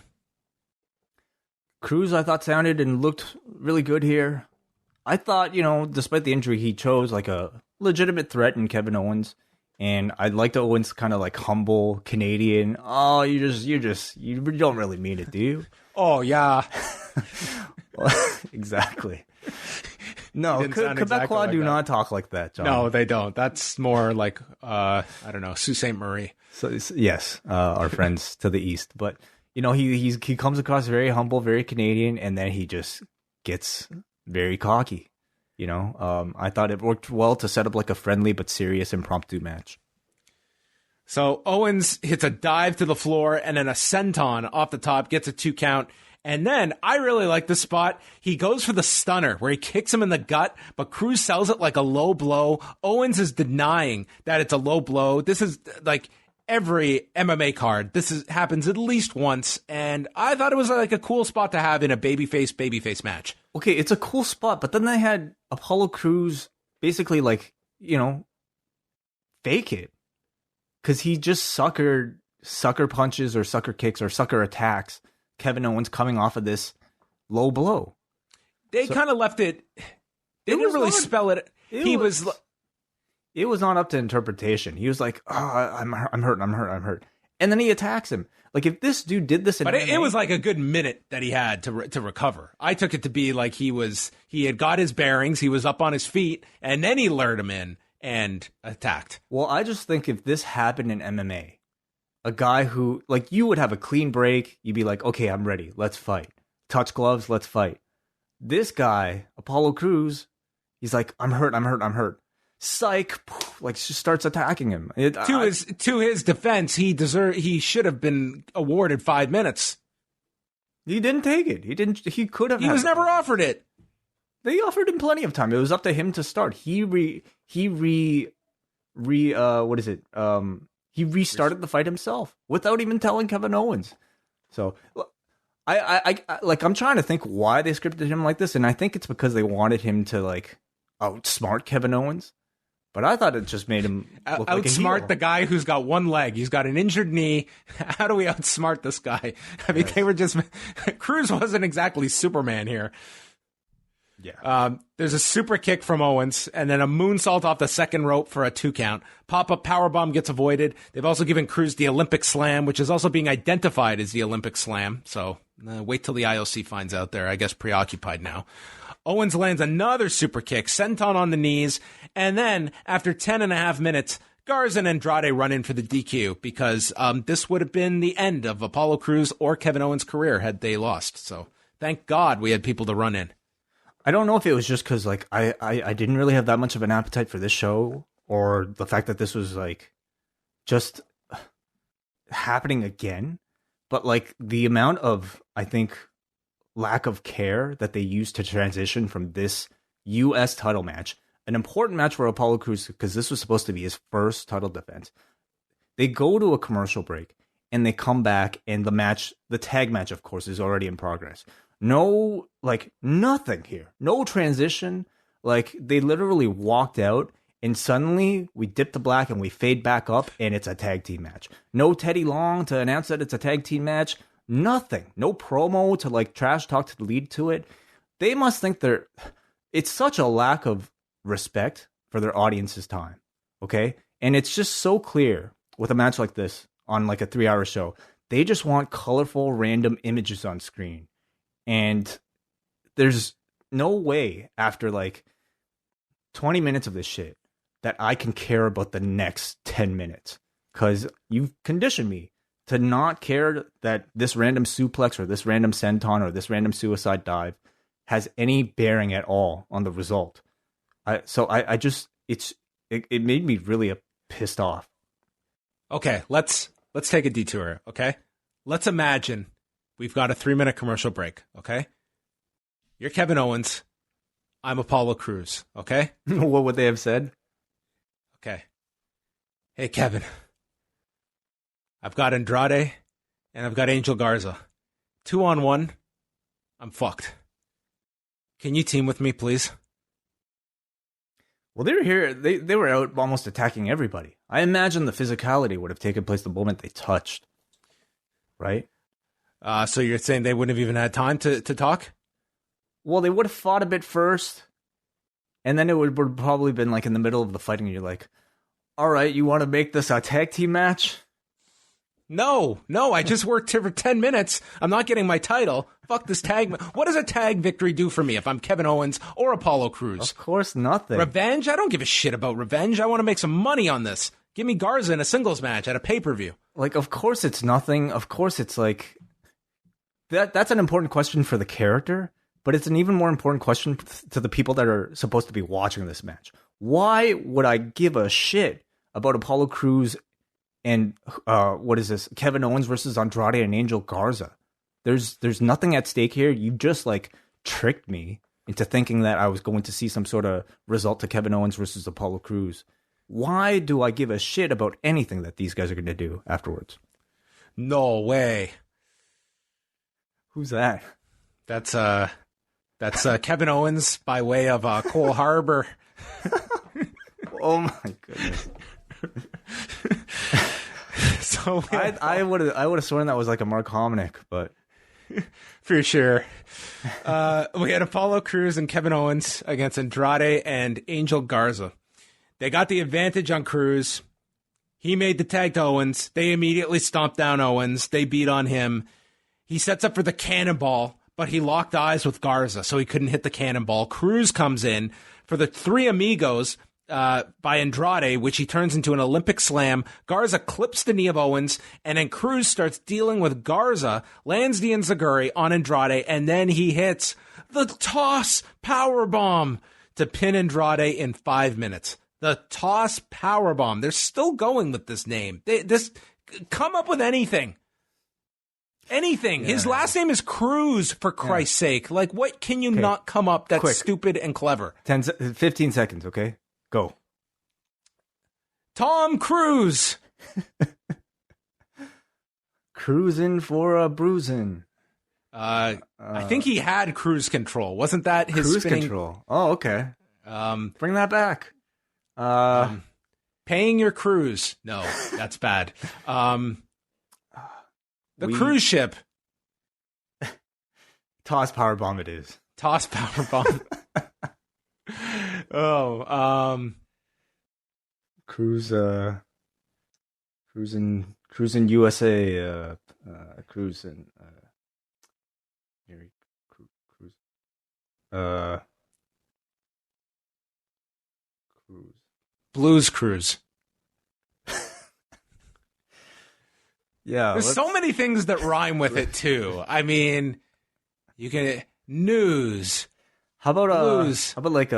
Cruz, I thought, sounded and looked really good here. I thought, you know, despite the injury, he chose like a legitimate threat in Kevin Owens. And I liked Owens kind of like humble Canadian. Oh, you don't really mean it, do you? Oh, yeah. Exactly. No, Quebecois exactly like do that. not talk like that, John. No, they don't. That's more like, I don't know, Sault Ste. Marie. So, yes, our friends to the east. But, you know, he comes across very humble, very Canadian, and then he just gets very cocky. You know, I thought it worked well to set up like a friendly but serious impromptu match. So Owens hits a dive to the floor and then a senton off the top, gets a 2 count. And then I really like this spot. He goes for the stunner where he kicks him in the gut, but Cruz sells it like a low blow. Owens is denying that it's a low blow. This is like every MMA card. This happens at least once. And I thought it was like a cool spot to have in a babyface match. Okay, it's a cool spot, but then they had Apollo Cruz basically like, you know, fake it. Because he just sucker punches or sucker kicks or sucker attacks Kevin Owens coming off of this low blow. They kind of left it. They didn't really spell it. It was not up to interpretation. He was like, "Oh, I'm hurt," and then he attacks him. Like if this dude did this, but it was like a good minute that he had to recover. I took it to be like he had got his bearings, he was up on his feet, and then he lured him in and attacked. Well, I just think if this happened in MMA, a guy who, like, you would have a clean break, you'd be like, okay, I'm ready, let's fight. Touch gloves, let's fight. This guy, Apollo Cruz, he's like, I'm hurt. Psych, like, just starts attacking him. To his defense, he should have been awarded 5 minutes. He didn't take it. He could have. He was never offered it. They offered him plenty of time. It was up to him to start. He restarted the fight himself without even telling Kevin Owens. So I'm trying to think why they scripted him like this, and I think it's because they wanted him to like outsmart Kevin Owens. But I thought it just made him look like a heel. Outsmart the guy who's got one leg. He's got an injured knee. How do we outsmart this guy? I mean, They were just Cruz wasn't exactly Superman here. Yeah. There's a super kick from Owens, and then a moonsault off the second rope for a 2 count. Pop-up powerbomb gets avoided. They've also given Cruz the Olympic Slam, which is also being identified as the Olympic Slam. So wait till the IOC finds out. They're, I guess, preoccupied now. Owens lands another super kick, senton on the knees, and then after 10.5 minutes, Garza and Andrade run in for the DQ because this would have been the end of Apollo Cruz or Kevin Owens' career had they lost. So thank God we had people to run in. I don't know if it was just because like I didn't really have that much of an appetite for this show, or the fact that this was like just happening again, but like the amount of, I think, lack of care that they used to transition from this U.S. title match, an important match for Apollo Crews because this was supposed to be his first title defense. They go to a commercial break and they come back, and the tag match, of course, is already in progress. No, like, nothing here. No transition. Like, they literally walked out, and suddenly we dip to black and we fade back up, and it's a tag team match. No Teddy Long to announce that it's a tag team match. Nothing. No promo to, like, trash talk to lead to it. They must think it's such a lack of respect for their audience's time. Okay? And it's just so clear with a match like this on, like, a 3-hour show. They just want colorful, random images on screen. And there's no way after, like, 20 minutes of this shit that I can care about the next 10 minutes. Because you've conditioned me to not care that this random suplex or this random senton or this random suicide dive has any bearing at all on the result. It made me really pissed off. Okay, let's take a detour, okay? Let's imagine we've got a 3-minute commercial break, okay? You're Kevin Owens. I'm Apollo Crews, okay? What would they have said? Okay. Hey, Kevin. I've got Andrade and I've got Angel Garza. 2-on-1. I'm fucked. Can you team with me, please? Well, they were here. They were out almost attacking everybody. I imagine the physicality would have taken place the moment they touched. Right? So you're saying they wouldn't have even had time to talk? Well, they would have fought a bit first. And then it would have probably been like in the middle of the fighting. And you're like, all right, you want to make this a tag team match? No, I just worked here for 10 minutes. I'm not getting my title. Fuck this tag. What does a tag victory do for me if I'm Kevin Owens or Apollo Crews? Of course, nothing. Revenge? I don't give a shit about revenge. I want to make some money on this. Give me Garza in a singles match at a pay-per-view. Like, of course it's nothing. Of course it's like... That's an important question for the character, but it's an even more important question to the people that are supposed to be watching this match. Why would I give a shit about Apollo Crews and what is this? Kevin Owens versus Andrade and Angel Garza? There's nothing at stake here. You just like tricked me into thinking that I was going to see some sort of result to Kevin Owens versus Apollo Crews. Why do I give a shit about anything that these guys are going to do afterwards? No way. Who's that? That's Kevin Owens by way of Cole Harbor. Oh my goodness. So I would have sworn that was like a Mark Hominick, but for sure. We had Apollo Crews and Kevin Owens against Andrade and Angel Garza. They got the advantage on Cruz. He made the tag to Owens. They immediately stomped down Owens. They beat on him. He sets up for the cannonball, but he locked eyes with Garza, so he couldn't hit the cannonball. Cruz comes in for the Three Amigos by Andrade, which he turns into an Olympic slam. Garza clips the knee of Owens, and then Cruz starts dealing with Garza, lands the enziguri on Andrade, and then he hits the toss powerbomb to pin Andrade in 5 minutes. The toss powerbomb. They're still going with this name. Come up with anything. Anything. Yeah. His last name is Cruz, for Christ's sake. Like, what can you not come up that's quick, stupid and clever? 15 seconds, okay? Go. Tom Cruise. Cruising for a bruising. I think he had cruise control. Wasn't that his cruise spinning... control? Oh, okay. Bring that back. Paying your cruise. No, that's bad. Cruise ship. Toss powerbomb it is. Toss powerbomb. Cruising USA, cruising, cruise. Blues Cruise. Yeah. There's so many things that rhyme with it too. I mean, you can news. How about blues? How about like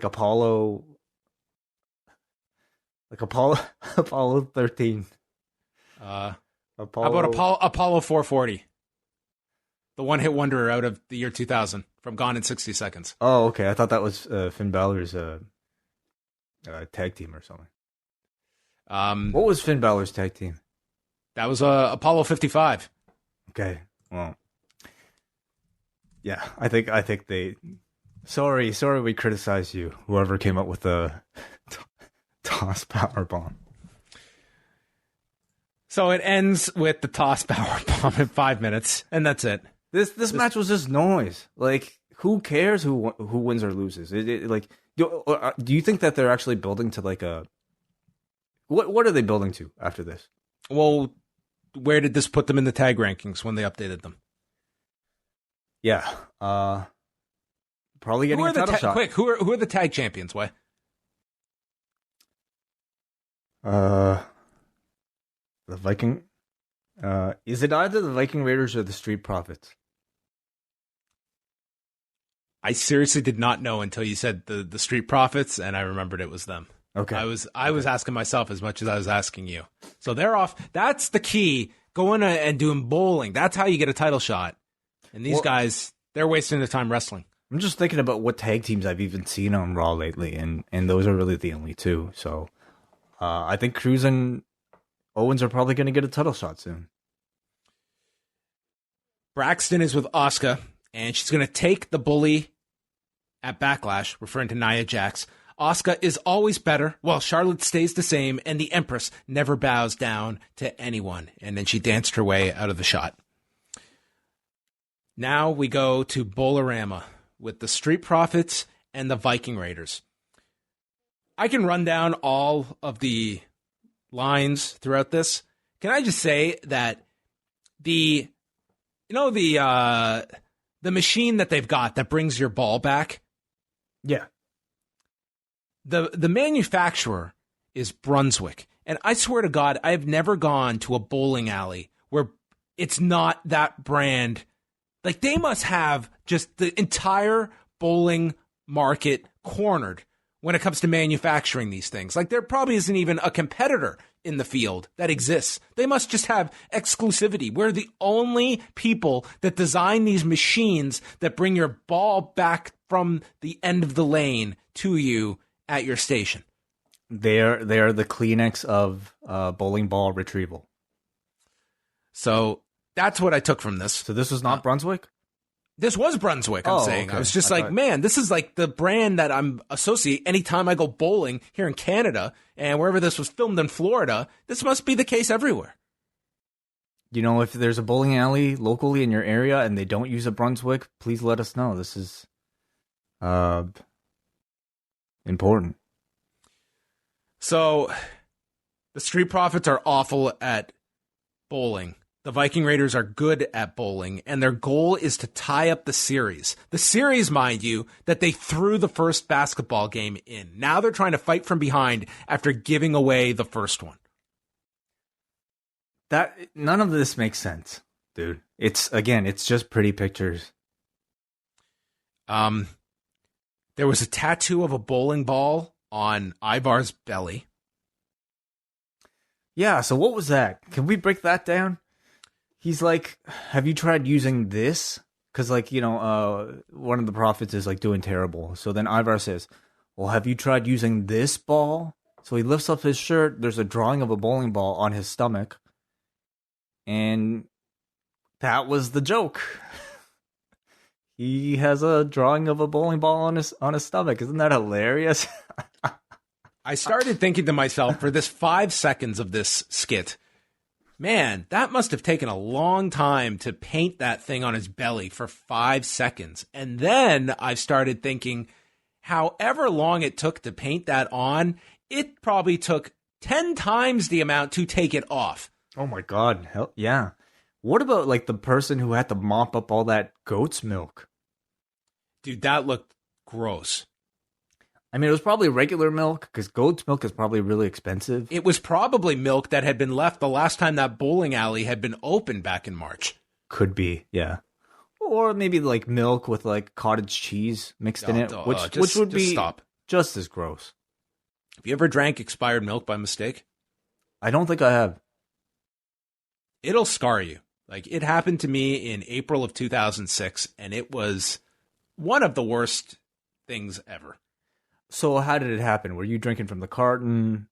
Apollo? Like Apollo 13. How about Apollo 440? The one-hit wonder out of the year 2000 from Gone in 60 Seconds. Oh, okay. I thought that was Finn Balor's tag team or something. What was Finn Balor's tag team? That was Apollo 55. Okay. Well, yeah. I think they. Sorry, we criticized you. Whoever came up with the toss power bomb. So it ends with the toss power bomb in 5 minutes, and that's it. This match was just noise. Like, who cares who wins or loses? Do you think that they're actually building to like a? What are they building to after this? Well, where did this put them in the tag rankings when they updated them? Yeah, probably getting a title shot. Quick, who are the tag champions? Why? The Viking. Is it either the Viking Raiders or the Street Profits? I seriously did not know until you said the Street Profits, and I remembered it was them. Okay. I was asking myself as much as I was asking you. So they're off. That's the key. Going and doing bowling. That's how you get a title shot. And these guys, they're wasting their time wrestling. I'm just thinking about what tag teams I've even seen on Raw lately, and those are really the only two. So I think Cruz and Owens are probably going to get a title shot soon. Braxton is with Asuka, and she's going to take the bully at Backlash, referring to Nia Jax. Asuka is always better, while Charlotte stays the same, and the Empress never bows down to anyone. And then she danced her way out of the shot. Now we go to Bolorama with the Street Profits and the Viking Raiders. I can run down all of the lines throughout this. Can I just say that the machine that they've got that brings your ball back? Yeah. The manufacturer is Brunswick. And I swear to God, I have never gone to a bowling alley where it's not that brand. Like, they must have just the entire bowling market cornered when it comes to manufacturing these things. Like, there probably isn't even a competitor in the field that exists. They must just have exclusivity. We're the only people that design these machines that bring your ball back from the end of the lane to you at your station. They are the Kleenex of bowling ball retrieval. So that's what I took from this. So this was not Brunswick? This was Brunswick, I'm saying. Okay. I was just man, this is like the brand that I'm associate anytime I go bowling here in Canada, and wherever this was filmed in Florida, this must be the case everywhere. You know, if there's a bowling alley locally in your area and they don't use a Brunswick, please let us know. This is important. So, the Street Profits are awful at bowling. The Viking Raiders are good at bowling, and their goal is to tie up the series. The series, mind you, that they threw the first basketball game in. Now they're trying to fight from behind after giving away the first one. None of this makes sense, dude. It's just pretty pictures. There was a tattoo of a bowling ball on Ivar's belly. Yeah, so what was that? Can we break that down? He's like, have you tried using this? Because, one of the prophets is, doing terrible. So then Ivar says, well, have you tried using this ball? So he lifts up his shirt. There's a drawing of a bowling ball on his stomach. And that was the joke. He has a drawing of a bowling ball on his stomach. Isn't that hilarious? I started thinking to myself, for this 5 seconds of this skit, man, that must have taken a long time to paint that thing on his belly for 5 seconds. And then I started thinking, however long it took to paint that on, it probably took 10 times the amount to take it off. Oh my God. Hell yeah. What about the person who had to mop up all that goat's milk? Dude, that looked gross. I mean, it was probably regular milk, because goat's milk is probably really expensive. It was probably milk that had been left the last time that bowling alley had been open back in March. Could be, yeah. Or maybe milk with cottage cheese mixed in it, which would be just as gross. Have you ever drank expired milk by mistake? I don't think I have. It'll scar you. Like, it happened to me in April of 2006, and it was one of the worst things ever. So how did it happen? Were you drinking from the carton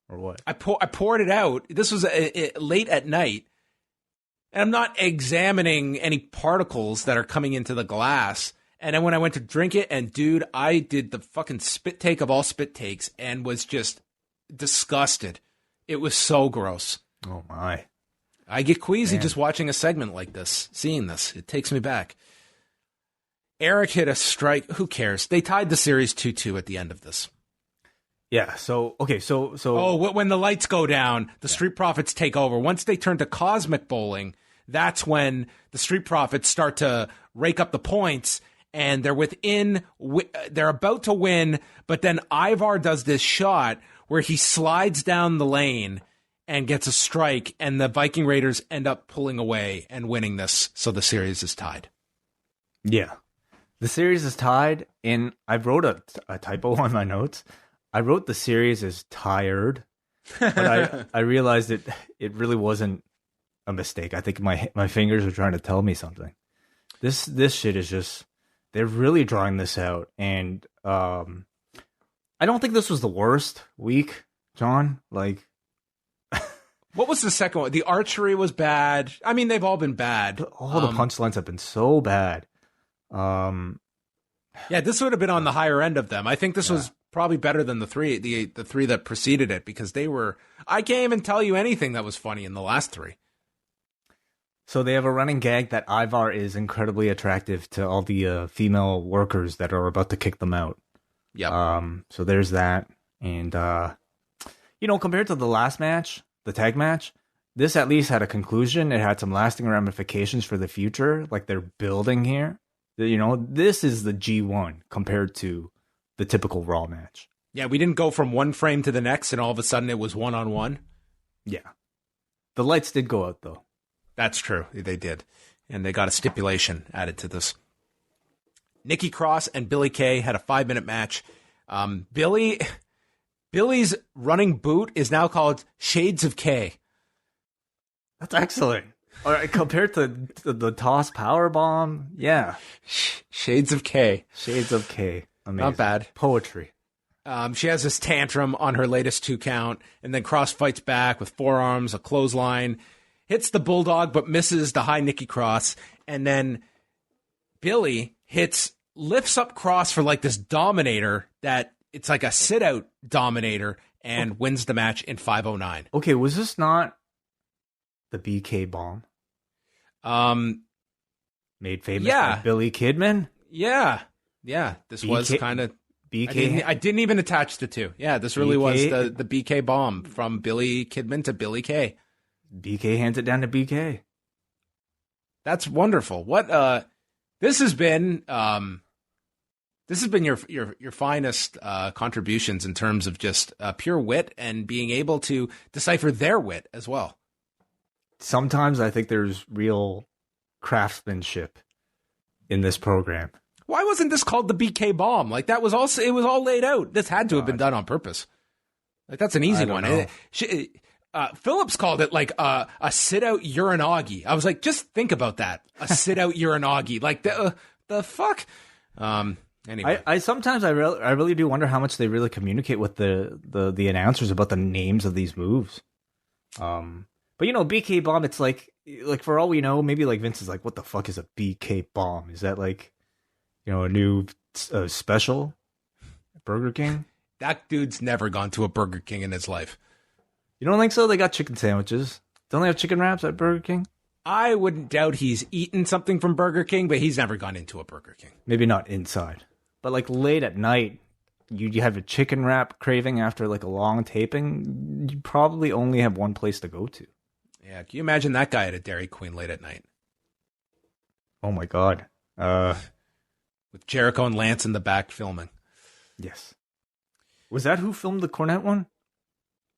or what? I poured it out. This was late at night, and I'm not examining any particles that are coming into the glass. And then when I went to drink it, and dude, I did the fucking spit take of all spit takes and was just disgusted. It was so gross. Oh my. I get queasy just watching a segment like this, seeing this. It takes me back. Eric hit a strike. Who cares? They tied the series 2-2 at the end of this. Yeah, so, okay, so... Oh, when the lights go down, the Street Profits take over. Once they turn to Cosmic Bowling, that's when the Street Profits start to rake up the points, and they're about to win, but then Ivar does this shot where he slides down the lane and gets a strike, and the Viking Raiders end up pulling away and winning this, so the series is tied. Yeah. The series is tied, and I wrote a typo on my notes. I wrote the series is tired, but I realized it really wasn't a mistake. I think my fingers are trying to tell me something. This shit is just, they're really drawing this out, and I don't think this was the worst week, John. Like, what was the second one? The archery was bad. I mean, they've all been bad. All the punchlines have been so bad. Yeah, this would have been on the higher end of them. I think this was probably better than the three that preceded it, because they were. I can't even tell you anything that was funny in the last three. So they have a running gag that Ivar is incredibly attractive to all the female workers that are about to kick them out. Yeah. So there's that, and compared to the last match, the tag match, this at least had a conclusion. It had some lasting ramifications for the future, like they're building here. This is the G1 compared to the typical Raw match. Yeah, we didn't go from one frame to the next, and all of a sudden it was one-on-one. Yeah. The lights did go out, though. That's true. They did. And they got a stipulation added to this. Nikki Cross and Billy Kay had a 5-minute match. Billy's running boot is now called Shades of K. That's excellent. All right, compared to the toss power bomb, yeah. Shades of K. Shades of K. Amazing. Not bad. Poetry. She has this tantrum on her latest 2 count, and then Cross fights back with forearms, a clothesline, hits the Bulldog, but misses the high Nikki Cross, and then Billy lifts up Cross for like this Dominator that it's like a sit-out Dominator, and wins the match in 5:09. Okay, was this not the BK bomb? Made famous by Billy Kidman? Yeah. This was kind of BK. I didn't even attach the two. Yeah, this really was the BK bomb from Billy Kidman to Billy Kay. BK hands it down to BK. That's wonderful. What this has been your finest contributions in terms of just pure wit and being able to decipher their wit as well. Sometimes I think there's real craftsmanship in this program. Why wasn't this called the BK bomb? Like, it was all laid out. This had to have been done on purpose. Like, that's an easy one. Phillips called it like a sit-out urinagi. I was like, just think about that. A sit-out urinagi. Like, the fuck? Anyway. I sometimes I really do wonder how much they really communicate with the announcers about the names of these moves. But BK bomb, it's like for all we know, maybe like Vince is like, what the fuck is a BK bomb? Is that like, a new special at Burger King? That dude's never gone to a Burger King in his life. You don't think so? They got chicken sandwiches. Don't they have chicken wraps at Burger King? I wouldn't doubt he's eaten something from Burger King, but he's never gone into a Burger King. Maybe not inside. But like late at night, you have a chicken wrap craving after like a long taping, you probably only have one place to go to. Yeah, can you imagine that guy at a Dairy Queen late at night? Oh my God. With Jericho and Lance in the back filming. Yes. Was that who filmed the Cornette one?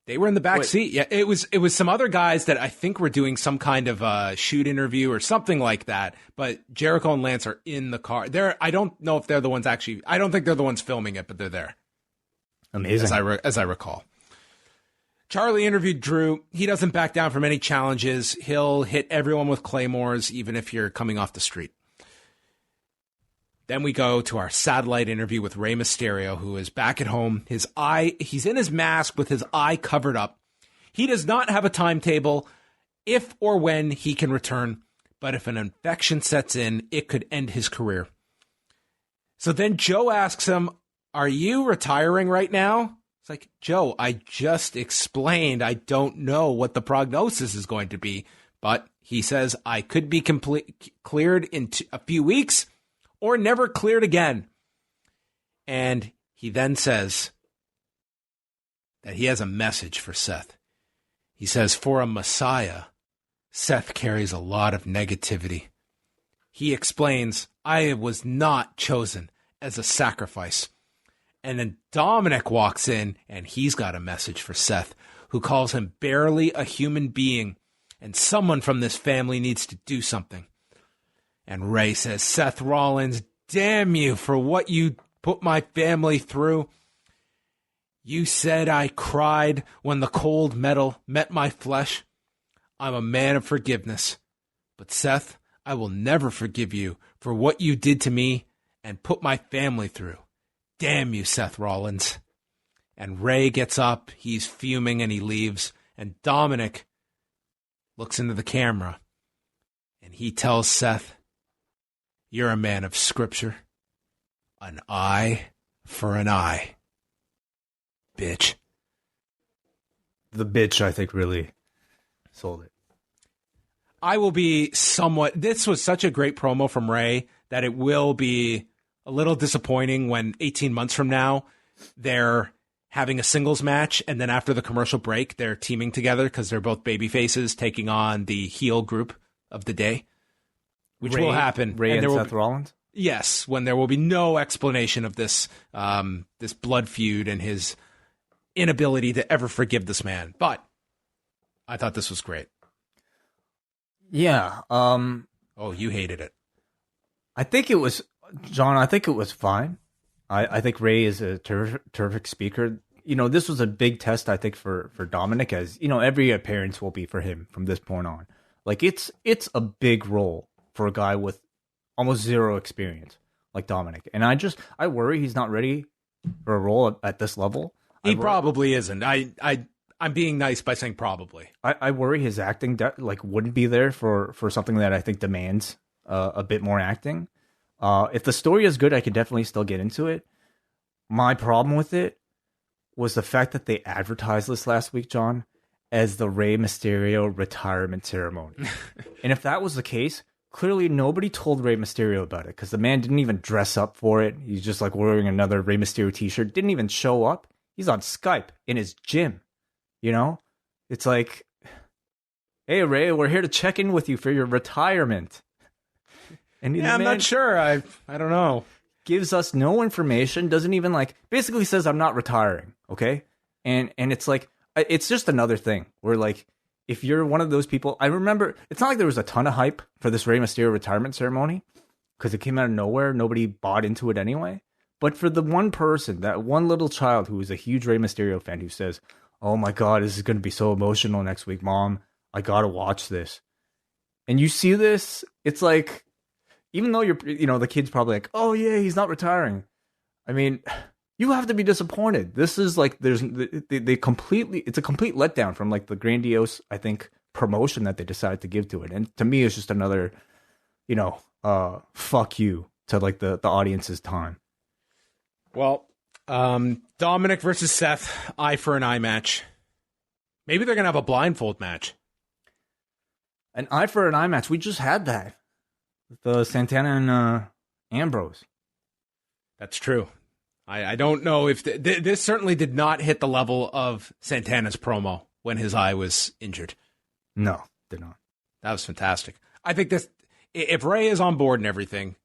They were in the back seat. Yeah, it was some other guys that I think were doing some kind of shoot interview or something like that. But Jericho and Lance are in the car. I don't know if they're the ones actually. I don't think they're the ones filming it, but they're there. Amazing, as I recall. Charlie interviewed Drew. He doesn't back down from any challenges. He'll hit everyone with claymores, even if you're coming off the street. Then we go to our satellite interview with Rey Mysterio, who is back at home. He's in his mask with his eye covered up. He does not have a timetable if or when he can return, but if an infection sets in, it could end his career. So then Joe asks him, "Are you retiring right now?" It's like, "Joe, I just explained I don't know what the prognosis is going to be." But he says, "I could be cleared in a few weeks or never cleared again." And he then says that he has a message for Seth. He says, "For a Messiah, Seth carries a lot of negativity." He explains, "I was not chosen as a sacrifice." And then Dominic walks in, and he's got a message for Seth, who calls him barely a human being, and someone from this family needs to do something. And Rey says, "Seth Rollins, damn you for what you put my family through. You said I cried when the cold metal met my flesh. I'm a man of forgiveness. But Seth, I will never forgive you for what you did to me and put my family through. Damn you, Seth Rollins." And Rey gets up, he's fuming, and he leaves. And Dominic looks into the camera, and he tells Seth, "You're a man of scripture. An eye for an eye, bitch." The bitch, I think, really sold it. I will be this was such a great promo from Rey that it will be a little disappointing when 18 months from now they're having a singles match, and then after the commercial break they're teaming together because they're both baby faces taking on the heel group of the day, which will happen. Rey and Seth Rollins? Yes, when there will be no explanation of this this blood feud and his inability to ever forgive this man. But I thought this was great. Yeah. Oh, you hated it. I think it was, John, I think it was fine. I think Rey is a terrific speaker. You know, this was a big test, I think, for Dominic, as, you know, every appearance will be for him from this point on. Like, it's a big role for a guy with almost zero experience like Dominic. And I worry he's not ready for a role at this level. He probably isn't. I'm being nice by saying probably. I worry his acting wouldn't be there for something that I think demands a bit more acting. If the story is good, I could definitely still get into it. My problem with it was the fact that they advertised this last week, John, as the Rey Mysterio retirement ceremony. And if that was the case, clearly nobody told Rey Mysterio about it, because the man didn't even dress up for it. He's just like wearing another Rey Mysterio t-shirt, didn't even show up. He's on Skype in his gym. You know, it's like, "Hey, Rey, we're here to check in with you for your retirement." And yeah, I'm not sure. I don't know. Gives us no information. Doesn't even basically says, "I'm not retiring." Okay. And it's like, it's just another thing where, like, if you're one of those people, I remember it's not like there was a ton of hype for this Rey Mysterio retirement ceremony because it came out of nowhere. Nobody bought into it anyway. But for the one person, that one little child who is a huge Rey Mysterio fan, who says, "Oh my God, this is going to be so emotional next week, Mom. I got to watch this." And you see this, it's like, even though the kid's probably like, "Oh yeah, he's not retiring." I mean, you have to be disappointed. This is like, it's a complete letdown from like the grandiose, I think, promotion that they decided to give to it. And to me, it's just another, fuck you to like the audience's time. Well, Dominic versus Seth, eye for an eye match. Maybe they're going to have a blindfold match. An eye for an eye match. We just had that. The Santana and Ambrose. That's true. I don't know if this certainly did not hit the level of Santana's promo when his eye was injured. No, did not. That was fantastic. I think this, if Rey is on board and everything,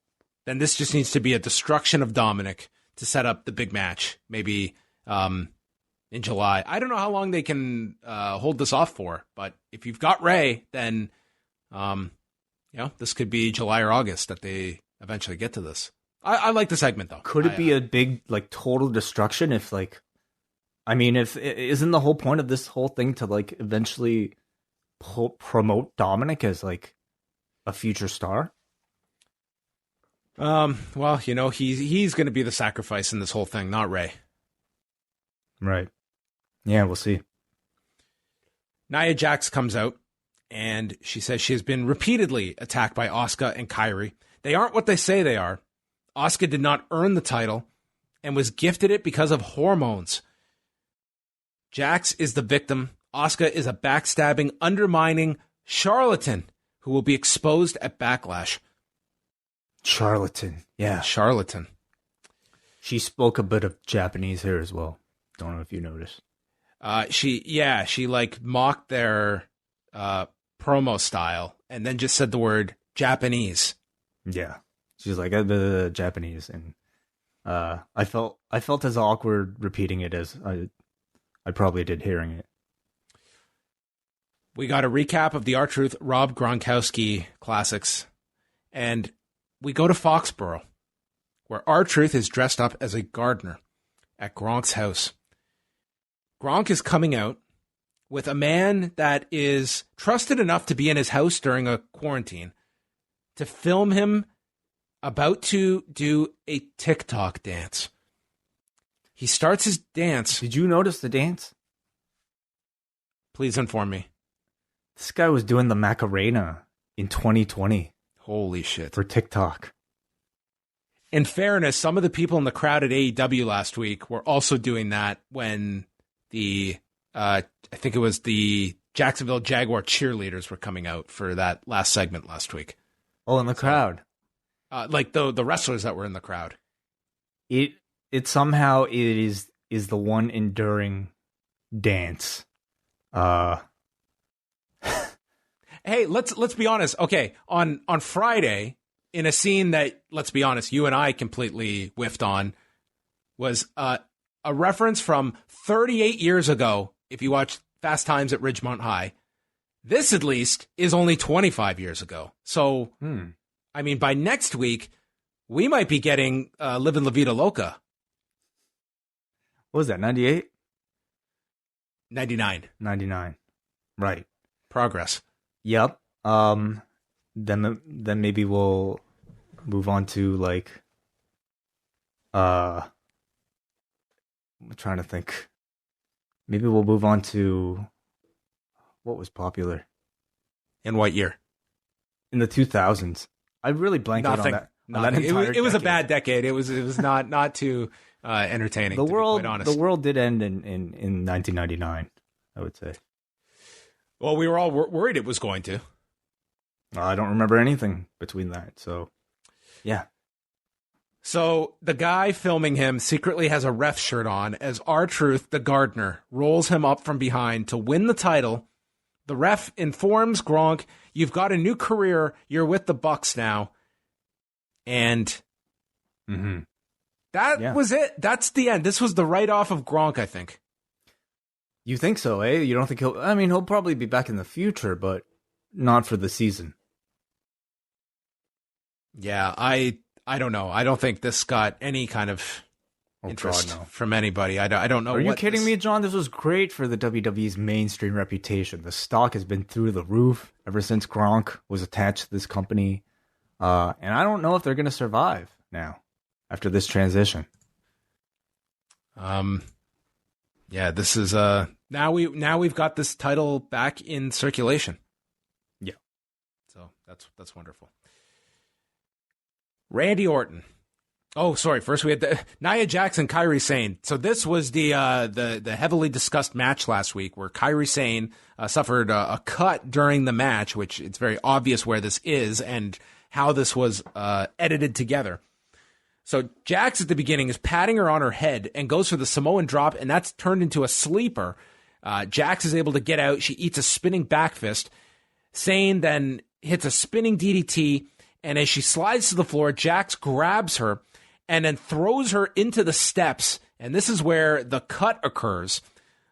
then this just needs to be a destruction of Dominic to set up the big match, maybe in July. I don't know how long they can hold this off for, but if you've got Rey, then this could be July or August that they eventually get to this. I like the segment, though. Could it be a big, like, total destruction if, like, I mean, if isn't the whole point of this whole thing to like eventually promote Dominic as like a future star? Well, he's going to be the sacrifice in this whole thing, not Ray. Right. Yeah, we'll see. Nia Jax comes out, and she says she has been repeatedly attacked by Asuka and Kairi. They aren't what they say they are. Asuka did not earn the title and was gifted it because of hormones. Jax is the victim. Asuka is a backstabbing, undermining charlatan who will be exposed at Backlash. Charlatan. Yeah. Charlatan. She spoke a bit of Japanese here as well. Don't know if you noticed. She like mocked their promo style and then just said the word Japanese. Yeah. She's like Japanese, and I felt as awkward repeating it as I probably did hearing it. We got a recap of the R-Truth Rob Gronkowski classics, and we go to Foxborough, where R-Truth is dressed up as a gardener at Gronk's house. Gronk is coming out with a man that is trusted enough to be in his house during a quarantine to film him about to do a TikTok dance. He starts his dance. Did you notice the dance? Please inform me. This guy was doing the Macarena in 2020. Holy shit. For TikTok. In fairness, some of the people in the crowd at AEW last week were also doing that when I think it was the Jacksonville Jaguar cheerleaders were coming out for that last segment last week. Oh, in the crowd. Like the wrestlers that were in the crowd. It somehow is the one enduring dance. Hey, let's be honest. Okay, on Friday, in a scene that, let's be honest, you and I completely whiffed on, was a reference from 38 years ago. If you watched Fast Times at Ridgemont High, this at least is only 25 years ago. So, I mean, by next week, we might be getting Livin' La Vida Loca. What was that, 98? 99. 99. Right. Progress. Yep. Then maybe we'll move on to like I'm trying to think. Maybe we'll move on to what was popular. In what year? In the 2000s. I really blanked out on that. Nothing. It was a bad decade. It was not too entertaining. The to be quite honest. The world did end in 1999, I would say. Well, we were all worried it was going to. I don't remember anything between that. So, yeah. So the guy filming him secretly has a ref shirt on as R-Truth, the gardener, rolls him up from behind to win the title. The ref informs Gronk, "You've got a new career. You're with the Bucks now." And that was it. That's the end. This was the write-off of Gronk, I think. You think so, eh? You don't think he'll probably be back in the future, but not for the season. Yeah, I don't know. I don't think this got any kind of interest from anybody. I don't know. Are you kidding me, John? This was great for the WWE's mainstream reputation. The stock has been through the roof ever since Gronk was attached to this company. And I don't know if they're going to survive now after this transition. Yeah, this is now we've got this title back in circulation. Yeah. So that's wonderful. Randy Orton. Oh, sorry. First we had Nia Jax and Kairi Sane. So this was the heavily discussed match last week where Kairi Sane suffered a cut during the match, which it's very obvious where this is and how this was edited together. So Jax at the beginning is patting her on her head and goes for the Samoan drop, and that's turned into a sleeper. Jax is able to get out. She eats a spinning back fist. Sane then hits a spinning DDT, and as she slides to the floor, Jax grabs her and then throws her into the steps, and this is where the cut occurs.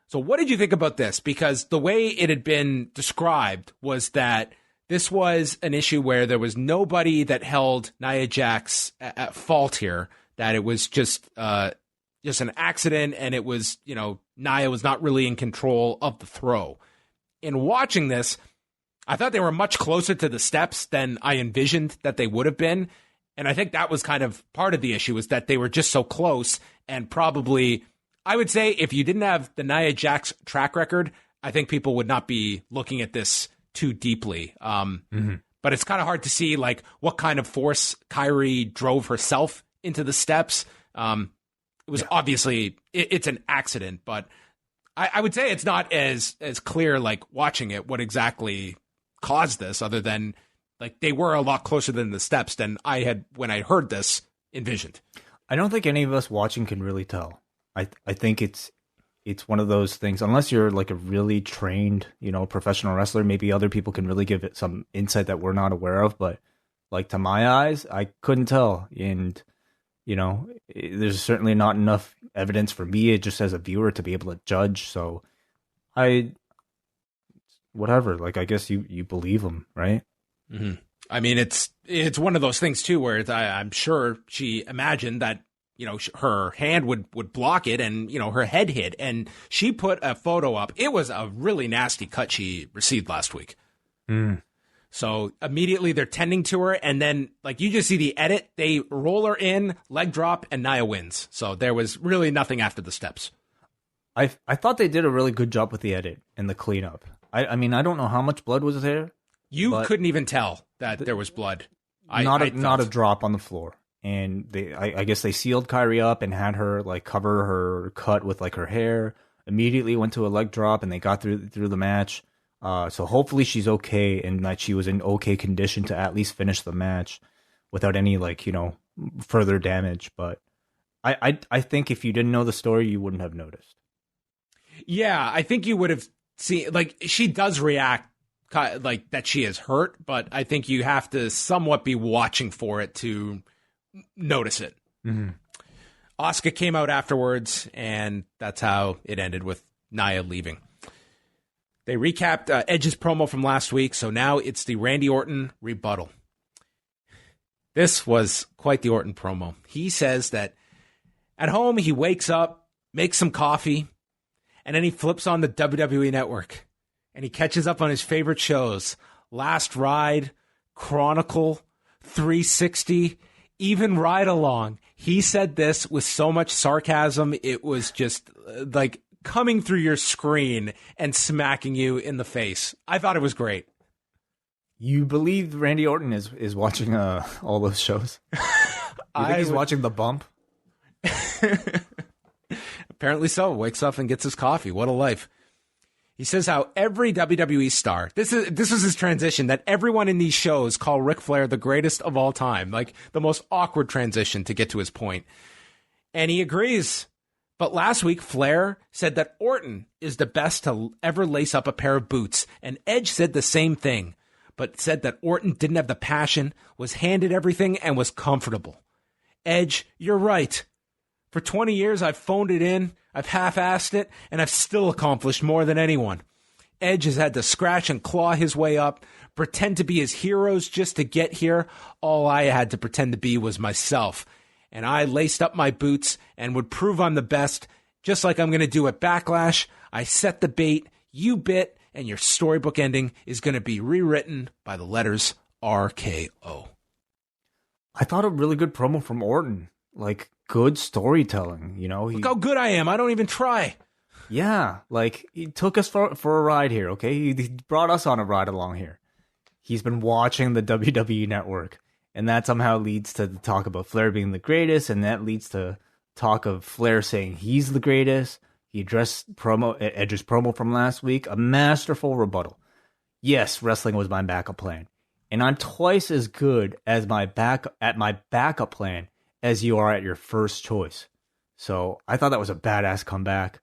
So what did you think about this? Because the way it had been described was that this was an issue where there was nobody that held Nia Jax at fault here, that it was just just an accident, and it was, Nia was not really in control of the throw. In watching this, I thought they were much closer to the steps than I envisioned that they would have been. And I think that was kind of part of the issue, is that they were just so close. And probably, I would say, if you didn't have the Nia Jax track record, I think people would not be looking at this too deeply. But it's kind of hard to see like what kind of force Kyrie drove herself into the steps. It was obviously, it's an accident, but I would say it's not as clear, like watching it, what exactly caused this, other than like they were a lot closer than the steps than I had, when I heard this, envisioned. I don't think any of us watching can really tell. I think it's one of those things, unless you're like a really trained, professional wrestler, maybe other people can really give it some insight that we're not aware of. But like, to my eyes, I couldn't tell. And, there's certainly not enough evidence for me just as a viewer to be able to judge. So whatever, like, I guess you believe them, right? Mm-hmm. I mean, it's one of those things too, where I'm sure she imagined that, her hand would block it, and, her head hit, and she put a photo up. It was a really nasty cut she received last week. So immediately they're tending to her, and then like you just see the edit, they roll her in, leg drop, and Nia wins. So there was really nothing after the steps. I thought they did a really good job with the edit and the cleanup. I mean, I don't know how much blood was there. You couldn't even tell that there was blood. Not a drop on the floor. And I guess they sealed Kyrie up and had her like cover her cut with like her hair. Immediately went to a leg drop, and they got through the match. So hopefully she's okay, and that she was in okay condition to at least finish the match without any like, further damage. But I think if you didn't know the story, you wouldn't have noticed. Yeah, I think you would have seen, like, she does react like that she is hurt, but I think you have to somewhat be watching for it to notice it. Mm-hmm. Asuka came out afterwards, and that's how it ended, with Nia leaving. They recapped Edge's promo from last week, so now it's the Randy Orton rebuttal. This was quite the Orton promo. He says that at home he wakes up, makes some coffee, and then he flips on the WWE Network, and he catches up on his favorite shows: Last Ride, Chronicle, 360, even Ride Along. He said this with so much sarcasm, it was just like coming through your screen and smacking you in the face. I thought it was great. You believe Randy Orton is watching all those shows? You think he's watching The Bump? Apparently so. Wakes up and gets his coffee. What a life. He says how every WWE star, this was his transition, that everyone in these shows call Ric Flair the greatest of all time. Like, the most awkward transition to get to his point. And he agrees. But last week, Flair said that Orton is the best to ever lace up a pair of boots. And Edge said the same thing, but said that Orton didn't have the passion, was handed everything, and was comfortable. Edge, you're right. For 20 years, I've phoned it in, I've half-assed it, and I've still accomplished more than anyone. Edge has had to scratch and claw his way up, pretend to be his heroes just to get here. All I had to pretend to be was myself. And I laced up my boots and would prove I'm the best, just like I'm going to do at Backlash. I set the bait, you bit, and your storybook ending is going to be rewritten by the letters RKO. I thought a really good promo from Orton. Like, good storytelling, Look how good I am. I don't even try. Yeah, like, he took us for a ride here, okay? He brought us on a ride along here. He's been watching the WWE Network. And that somehow leads to the talk about Flair being the greatest, and that leads to talk of Flair saying he's the greatest. He addressed Edge's promo from last week, a masterful rebuttal. Yes, wrestling was my backup plan, and I'm twice as good as my backup plan as you are at your first choice. So I thought that was a badass comeback.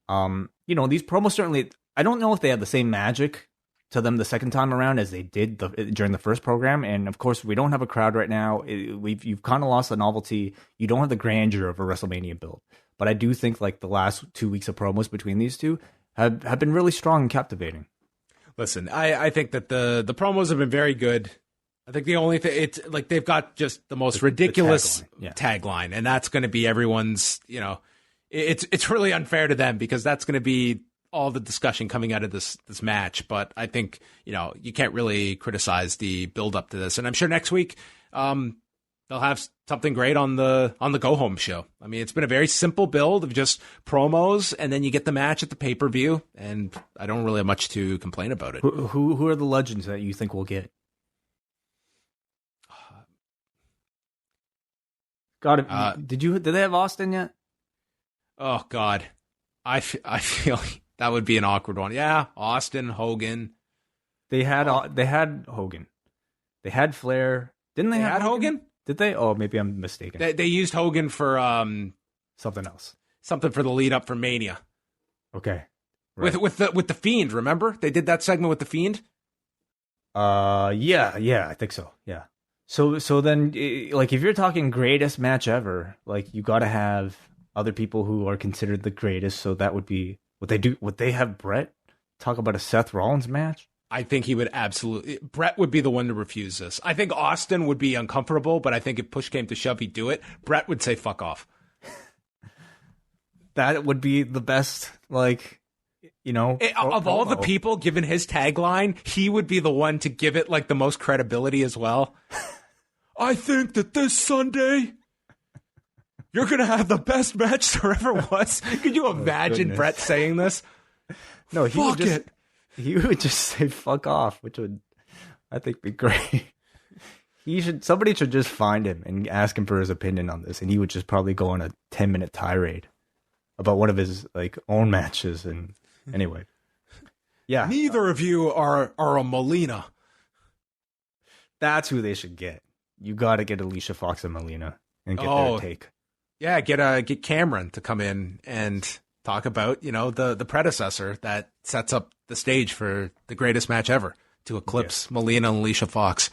These promos certainly, I don't know if they have the same magic to them the second time around as they did during the first program. And of course, we don't have a crowd right now. You've kind of lost the novelty. You don't have the grandeur of a WrestleMania build. But I do think like the last 2 weeks of promos between these two have been really strong and captivating. Listen, I think that the promos have been very good. I think the only thing, it's like they've got just the most ridiculous tagline, and that's going to be everyone's, it's really unfair to them because that's going to be all the discussion coming out of this match. But I think, you can't really criticize the build up to this. And I'm sure next week they'll have something great on the go home show. I mean, it's been a very simple build of just promos, and then you get the match at the pay-per-view, and I don't really have much to complain about it. Who are the legends that you think we'll get? Did they have Austin yet? Oh God, I feel that would be an awkward one. Yeah, Austin, Hogan. They had Hogan. They had Flair. Didn't they have Hogan? Did they? Oh, maybe I'm mistaken. They used Hogan for something else. Something for the lead up for Mania. Okay. Right. With the Fiend, remember? They did that segment with the Fiend? Yeah, I think so. Yeah. So then, like, if you're talking greatest match ever, like, you got to have other people who are considered the greatest. So that would be what they do. Would they have Brett talk about a Seth Rollins match? I think he would absolutely. Brett would be the one to refuse this. I think Austin would be uncomfortable, but I think if push came to shove, he'd do it. Brett would say, fuck off. That would be the best, like, of all the people, given his tagline, he would be the one to give it, like, the most credibility as well. I think that this Sunday, you're going to have the best match there ever was. Could you imagine Brett saying this? No, he would just say fuck off, which would, I think, be great. Somebody should just find him and ask him for his opinion on this, and he would just probably go on a 10-minute tirade about one of his, like, own matches. And anyway, yeah, neither of you are a Molina. That's who they should get. You got to get Alicia Fox and Molina and get their take. Yeah, get Cameron to come in and talk about, the predecessor that sets up the stage for the greatest match ever to eclipse Molina and Alicia Fox.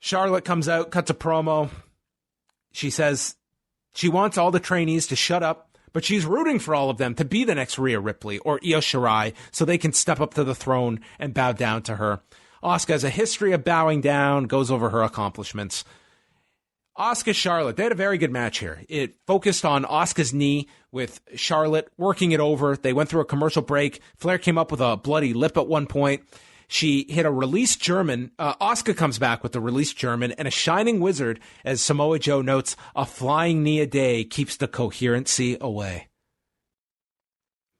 Charlotte comes out, cuts a promo. She says she wants all the trainees to shut up, but she's rooting for all of them to be the next Rhea Ripley or Io Shirai so they can step up to the throne and bow down to her. Asuka has a history of bowing down, goes over her accomplishments. Asuka Charlotte, they had a very good match here. It focused on Asuka's knee with Charlotte working it over. They went through a commercial break. Flair came up with a bloody lip at one point. She hit a release German. Asuka comes back with the release German and a shining wizard, as Samoa Joe notes, a flying knee a day keeps the coherency away.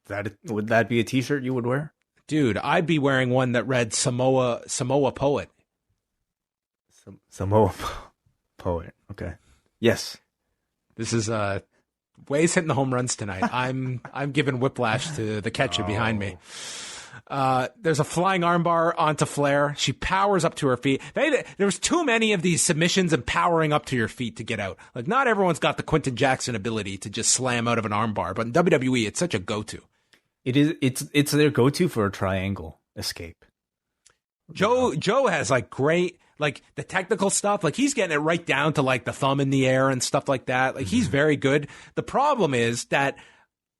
Would that be a t-shirt you would wear? Dude, I'd be wearing one that read Samoa Poet. Samoa Poet. Okay. Yes. This is Wai's hitting the home runs tonight. I'm giving whiplash to the catcher behind me. There's a flying armbar onto Flair. She powers up to her feet. There was too many of these submissions and powering up to your feet to get out. Like, not everyone's got the Quentin Jackson ability to just slam out of an armbar, but in WWE, it's such a go-to. It's their go-to for a triangle escape. Joe has like great, like the technical stuff. Like he's getting it right down to like the thumb in the air and stuff like that. Like he's very good. The problem is that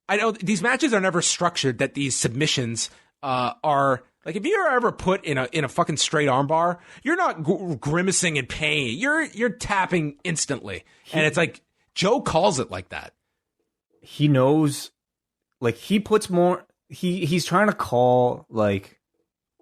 I know these matches are never structured that these submissions are like, if you're ever put in a fucking straight armbar, you're not grimacing in pain. You're tapping instantly. And it's like Joe calls it like that. He knows. Like, he puts more... He's trying to call, like,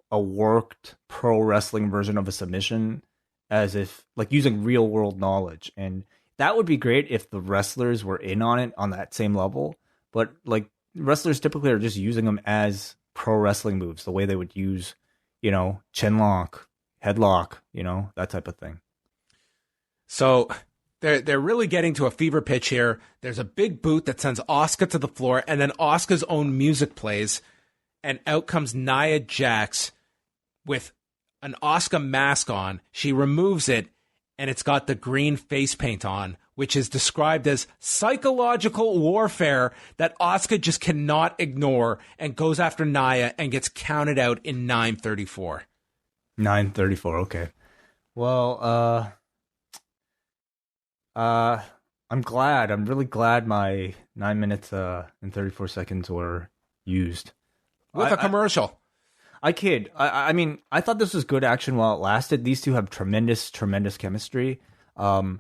a worked pro wrestling version of a submission as if, like, using real-world knowledge. And that would be great if the wrestlers were in on it on that same level. But, like, wrestlers typically are just using them as pro wrestling moves, the way they would use, chin lock, headlock, that type of thing. So... They're really getting to a fever pitch here. There's a big boot that sends Asuka to the floor, and then Asuka's own music plays, and out comes Nia Jax with an Asuka mask on. She removes it, and it's got the green face paint on, which is described as psychological warfare that Asuka just cannot ignore, and goes after Nia and gets counted out in 9:34. 9:34, okay. Well, I'm glad. I'm really glad my 9 minutes and 34 seconds were used. With a commercial. I kid. I mean, I thought this was good action while it lasted. These two have tremendous chemistry. I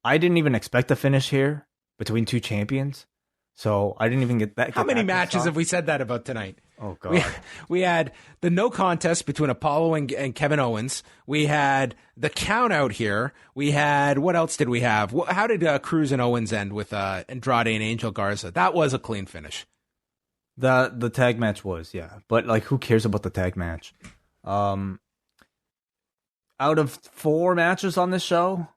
didn't even expect a finish here. between two champions. So I didn't even get that. How many matches have we said that about tonight? Oh, God. We had the no contest between Apollo and Kevin Owens. We had the count out here. We had, what else did we have? How did Cruz and Owens end with Andrade and Angel Garza? That was a clean finish. The tag match was, yeah. But, like, who cares about the tag match? Out of 4 matches on this show,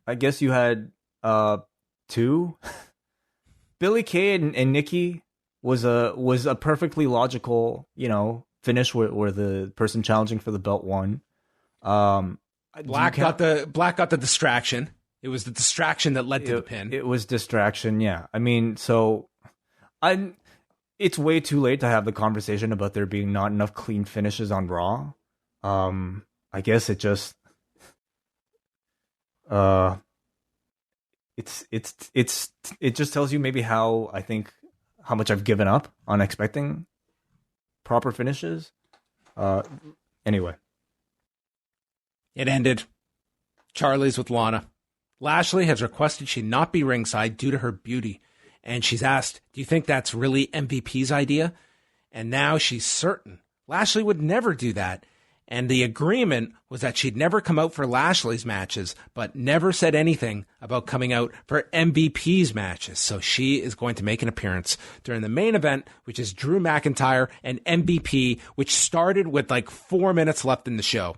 I guess you had 2. Billie Kay and Nikki was a perfectly logical, finish where the person challenging for the belt won. Black got the distraction. It was the distraction that led to the pin. It was distraction, yeah. I mean, so it's way too late to have the conversation about there being not enough clean finishes on Raw. I guess it just it just tells you maybe how much I've given up on expecting proper finishes. Anyway. It ended. Charlie's with Lana. Lashley has requested she not be ringside due to her beauty. And she's asked, do you think that's really MVP's idea? And now she's certain Lashley would never do that. And the agreement was that she'd never come out for Lashley's matches, but never said anything about coming out for MVP's matches. So she is going to make an appearance during the main event, which is Drew McIntyre and MVP, which started with like 4 minutes left in the show.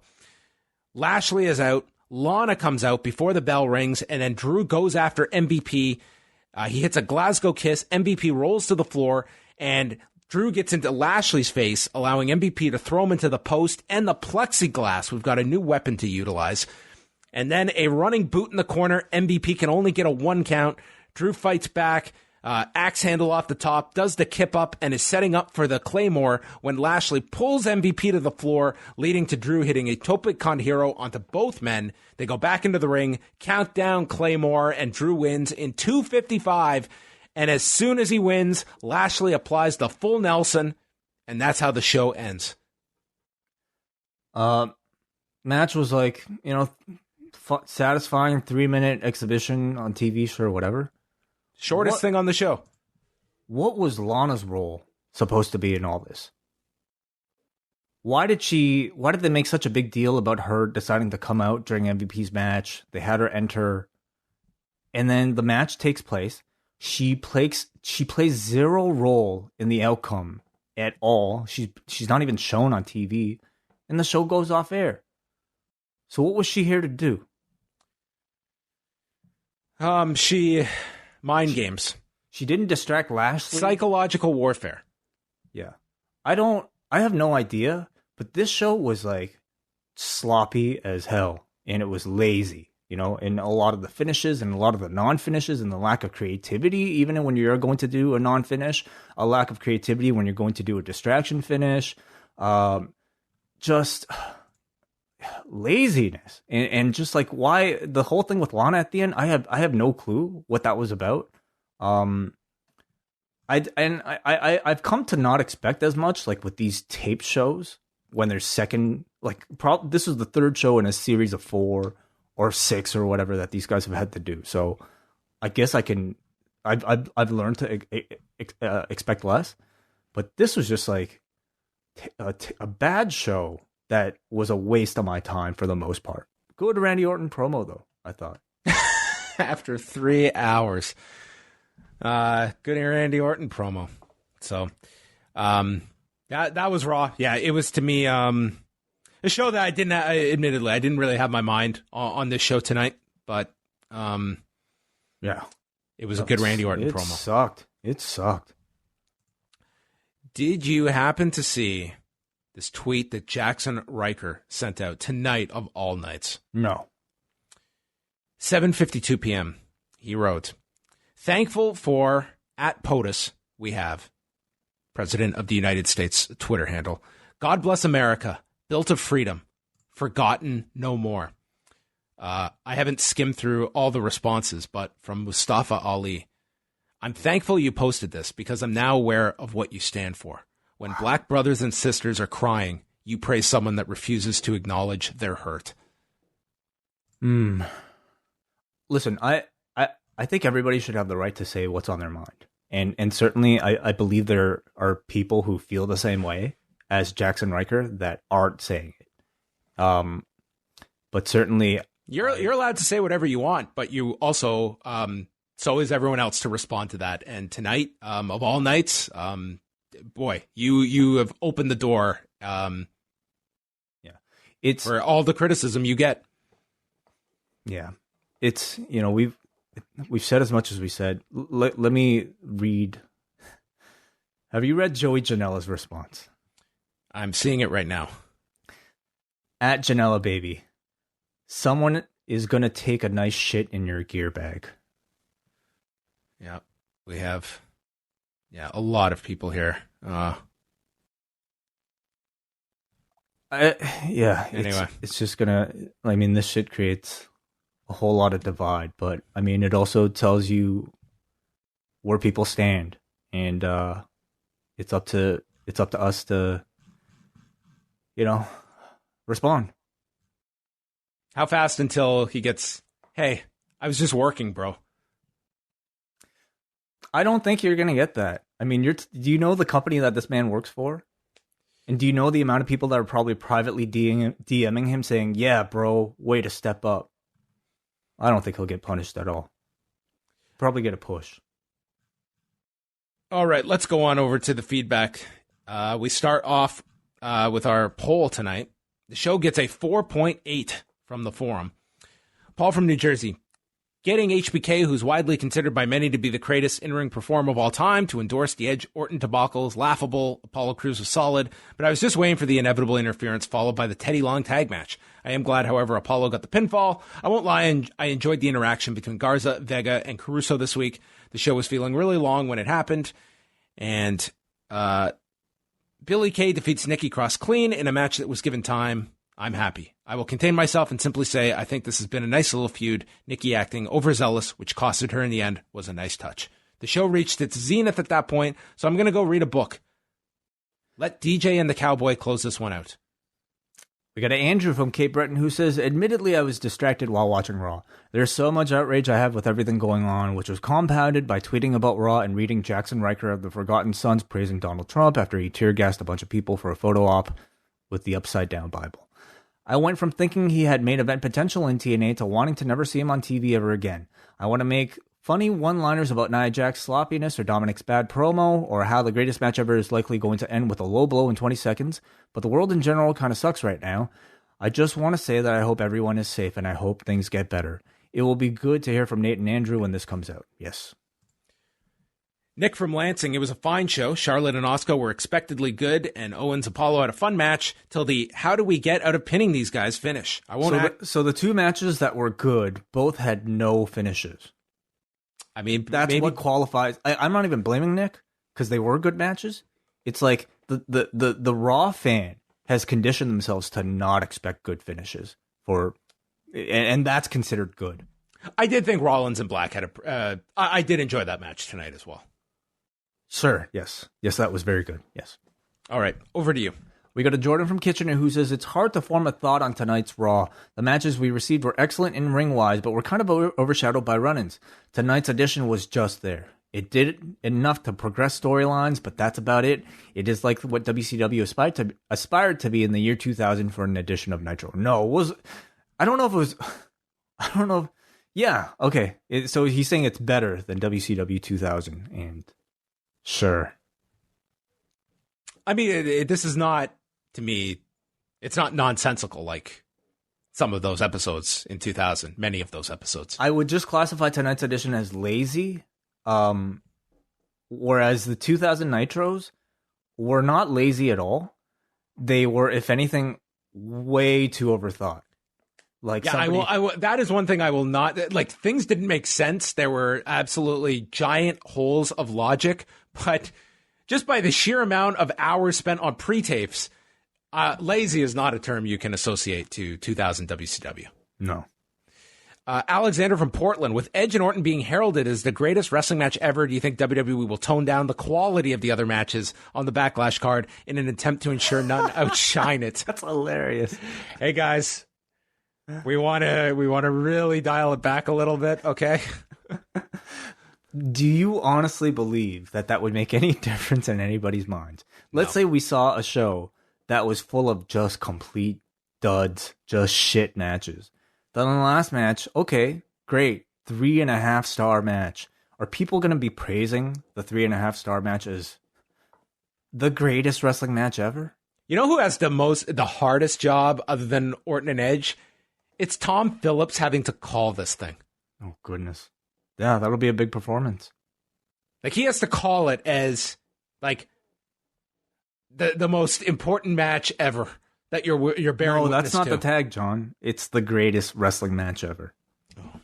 Lashley is out. Lana comes out before the bell rings, and then Drew goes after MVP. He hits a Glasgow kiss. MVP rolls to the floor, and Drew gets into Lashley's face, allowing MVP to throw him into the post and the plexiglass. We've got a new weapon to utilize. And then a running boot in the corner. MVP can only get a 1 count. Drew fights back, axe handle off the top, does the kip up, and is setting up for the Claymore when Lashley pulls MVP to the floor, leading to Drew hitting a Tope Con Hero onto both men. They go back into the ring, countdown Claymore, and Drew wins in 2:55. And as soon as he wins, Lashley applies the full Nelson, and that's how the show ends. Match was like, satisfying 3-minute exhibition on TV, sure, whatever. Shortest thing on the show. What was Lana's role supposed to be in all this? Why did they make such a big deal about her deciding to come out during MVP's match? They had her enter, and then the match takes place. She plays zero role in the outcome at all. She's not even shown on TV, and the show goes off air. So what was she here to do? Mind games. She didn't distract Lashley. Psychological warfare. Yeah. I have no idea, but this show was like sloppy as hell, and it was lazy. In a lot of the finishes and a lot of the non-finishes and the lack of creativity, even when you're going to do a non-finish, a lack of creativity when you're going to do a distraction finish, just laziness. And just like why the whole thing with Lana at the end, I have no clue what that was about. I've come to not expect as much like with these tape shows when there's second, like this was the 3rd show in a series of 4 or 6 or whatever that these guys have had to do. So I guess I've learned to expect less, but this was just like a bad show that was a waste of my time for the most part. Good Randy Orton promo though, I thought. After 3 hours. Good Randy Orton promo. So that was Raw. Yeah, it was to me a show that I didn't really have my mind on this show tonight, but yeah, it was a good Randy Orton promo. It sucked. Did you happen to see this tweet that Jackson Riker sent out tonight of all nights? No. 7:52 p.m. He wrote, "Thankful for @POTUS we have, President of the United States Twitter handle. God bless America. Built of freedom, forgotten no more." I haven't skimmed through all the responses, but from Mustafa Ali, "I'm thankful you posted this because I'm now aware of what you stand for. When black brothers and sisters are crying, you praise someone that refuses to acknowledge their hurt." Listen, I think everybody should have the right to say what's on their mind. And certainly I believe there are people who feel the same way as Jackson Riker that aren't saying it. But certainly you're allowed to say whatever you want, but you also so is everyone else to respond to that. And tonight, of all nights, boy, you have opened the door. It's for all the criticism you get. Yeah, it's we've said as much as we said. Let me read. Have you read Joey Janela's response? I'm seeing it right now. At Janela Baby, someone is going to take a nice shit in your gear bag. Yeah, we have a lot of people here. Anyway, it's just going to, I mean, this shit creates a whole lot of divide, but I mean, it also tells you where people stand, and it's up to us to, respond. How fast until he gets, hey, I was just working, bro? I don't think you're going to get that. I mean, do you know the company that this man works for? And do you know the amount of people that are probably privately DMing him saying, yeah, bro, way to step up? I don't think he'll get punished at all. Probably get a push. All right, let's go on over to the feedback. We start off with our poll tonight. The show gets a 4.8 from the forum. Paul from New Jersey. Getting HBK, who's widely considered by many to be the greatest in-ring performer of all time, to endorse the Edge Orton debacle is laughable. Apollo Crews was solid, but I was just waiting for the inevitable interference followed by the Teddy Long tag match. I am glad, however, Apollo got the pinfall. I won't lie, I enjoyed the interaction between Garza, Vega, and Caruso this week. The show was feeling really long when it happened, and Billy Kay defeats Nikki Cross clean in a match that was given time. I'm happy. I will contain myself and simply say I think this has been a nice little feud. Nikki acting overzealous, which costed her in the end, was a nice touch. The show reached its zenith at that point, so I'm going to go read a book. Let DJ and the Cowboy close this one out. We got Andrew from Cape Breton who says, admittedly, I was distracted while watching Raw. There's so much outrage I have with everything going on, which was compounded by tweeting about Raw and reading Jackson Riker of the Forgotten Sons praising Donald Trump after he tear-gassed a bunch of people for a photo op with the upside-down Bible. I went from thinking he had main event potential in TNA to wanting to never see him on TV ever again. I want to make funny one-liners about Nia Jax's sloppiness or Dominic's bad promo or how the greatest match ever is likely going to end with a low blow in 20 seconds, but the world in general kind of sucks right now. I just want to say that I hope everyone is safe and I hope things get better. It will be good to hear from Nate and Andrew when this comes out. Yes. Nick from Lansing, it was a fine show. Charlotte and Asuka were expectedly good, and Owens Apollo had a fun match till the how do we get out of pinning these guys finish. So the two matches that were good both had no finishes. I mean, that's what qualifies. I'm not even blaming Nick because they were good matches. It's like the Raw fan has conditioned themselves to not expect good finishes and that's considered good. I did think Rollins and Black had I did enjoy that match tonight as well. Sure, yes. Yes, that was very good, yes. All right, over to you. We got a Jordan from Kitchener who says, it's hard to form a thought on tonight's Raw. The matches we received were excellent in ring-wise, but were kind of overshadowed by run-ins. Tonight's edition was just there. It did enough to progress storylines, but that's about it. It is like what WCW aspired to be in the year 2000 for an edition of Nitro. No, it was... I don't know. Yeah, okay. So he's saying it's better than WCW 2000, and... Sure. I mean, this is not, to me, it's not nonsensical like some of those episodes in 2000, many of those episodes. I would just classify tonight's edition as lazy, whereas the 2000 Nitros were not lazy at all. They were, if anything, way too overthought. Like that is one thing I will not, like, things didn't make sense. There were absolutely giant holes of logic, but just by the sheer amount of hours spent on pre-tapes, lazy is not a term you can associate to 2000 WCW. No. Alexander from Portland, with Edge and Orton being heralded as the greatest wrestling match ever, do you think WWE will tone down the quality of the other matches on the Backlash card in an attempt to ensure none outshine it? That's hilarious. Hey guys, we want to really dial it back a little bit, okay? Do you honestly believe that would make any difference in anybody's minds? Let's say we saw a show that was full of just complete duds, just shit matches. Then in the last match, okay, great, 3.5-star match. Are people going to be praising the 3.5-star match as the greatest wrestling match ever? You know who has the hardest job other than Orton and Edge? It's Tom Phillips having to call this thing. Oh, goodness. Yeah, that'll be a big performance. Like, he has to call it as, like, the most important match ever that you're bearing witness to. No, that's not the tag, John. It's the greatest wrestling match ever. Oh.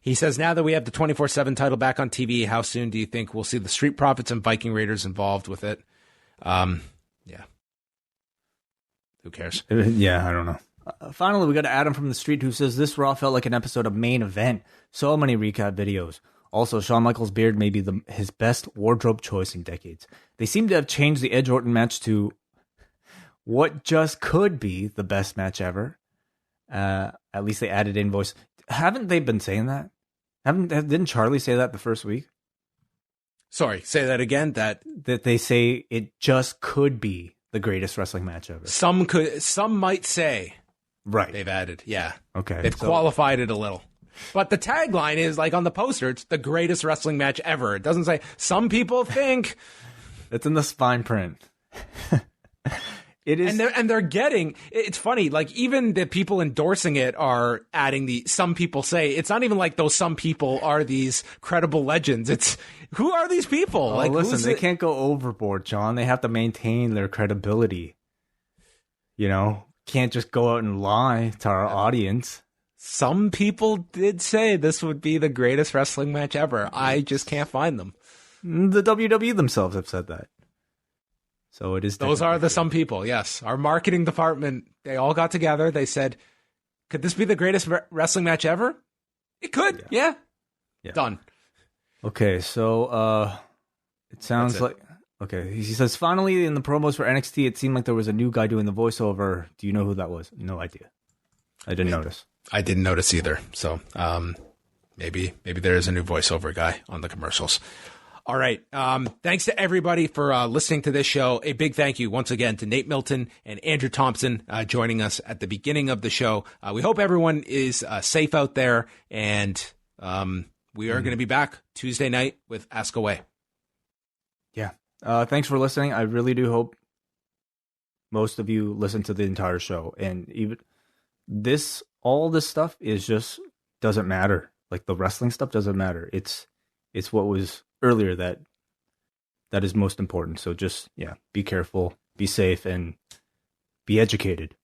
He says, now that we have the 24/7 title back on TV, how soon do you think we'll see the Street Profits and Viking Raiders involved with it? Yeah. Who cares? Yeah, I don't know. Finally, we got Adam from the street who says, this Raw felt like an episode of Main Event. So many recap videos. Also, Shawn Michaels' beard may be his best wardrobe choice in decades. They seem to have changed the Edge Orton match to what just could be the best match ever. At least they added in voice. Haven't they been saying that? Didn't Charlie say that the first week? Sorry, say that again. That they say it just could be the greatest wrestling match ever. Some might say. Right. They've added, yeah. Okay. They've qualified it a little. But the tagline is, like on the poster, it's the greatest wrestling match ever. It doesn't say, some people think. It's in the fine print. It is. And they're getting, it's funny, like even the people endorsing it are adding some people say. It's not even like those some people are these credible legends. It's, who are these people? Like, listen, they can't go overboard, John. They have to maintain their credibility. You know? Can't just go out and lie to our audience. Some people did say this would be the greatest wrestling match ever. I just can't find them. The WWE themselves have said that. So it is. Those are the some people, yes. Our marketing department, they all got together. They said, could this be the greatest wrestling match ever? It could, yeah. Done. Okay, so it sounds like... Okay, he says, finally, in the promos for NXT, it seemed like there was a new guy doing the voiceover. Do you know who that was? No idea. I didn't notice. I didn't notice either. So maybe there is a new voiceover guy on the commercials. All right. Thanks to everybody for listening to this show. A big thank you once again to Nate Milton and Andrew Thompson joining us at the beginning of the show. We hope everyone is safe out there, and we are going to be back Tuesday night with Ask Away. Yeah. Thanks for listening. I really do hope most of you listen to the entire show, and even all this stuff is just doesn't matter. Like the wrestling stuff doesn't matter. It's what was earlier that is most important. So just, be careful, be safe, and be educated.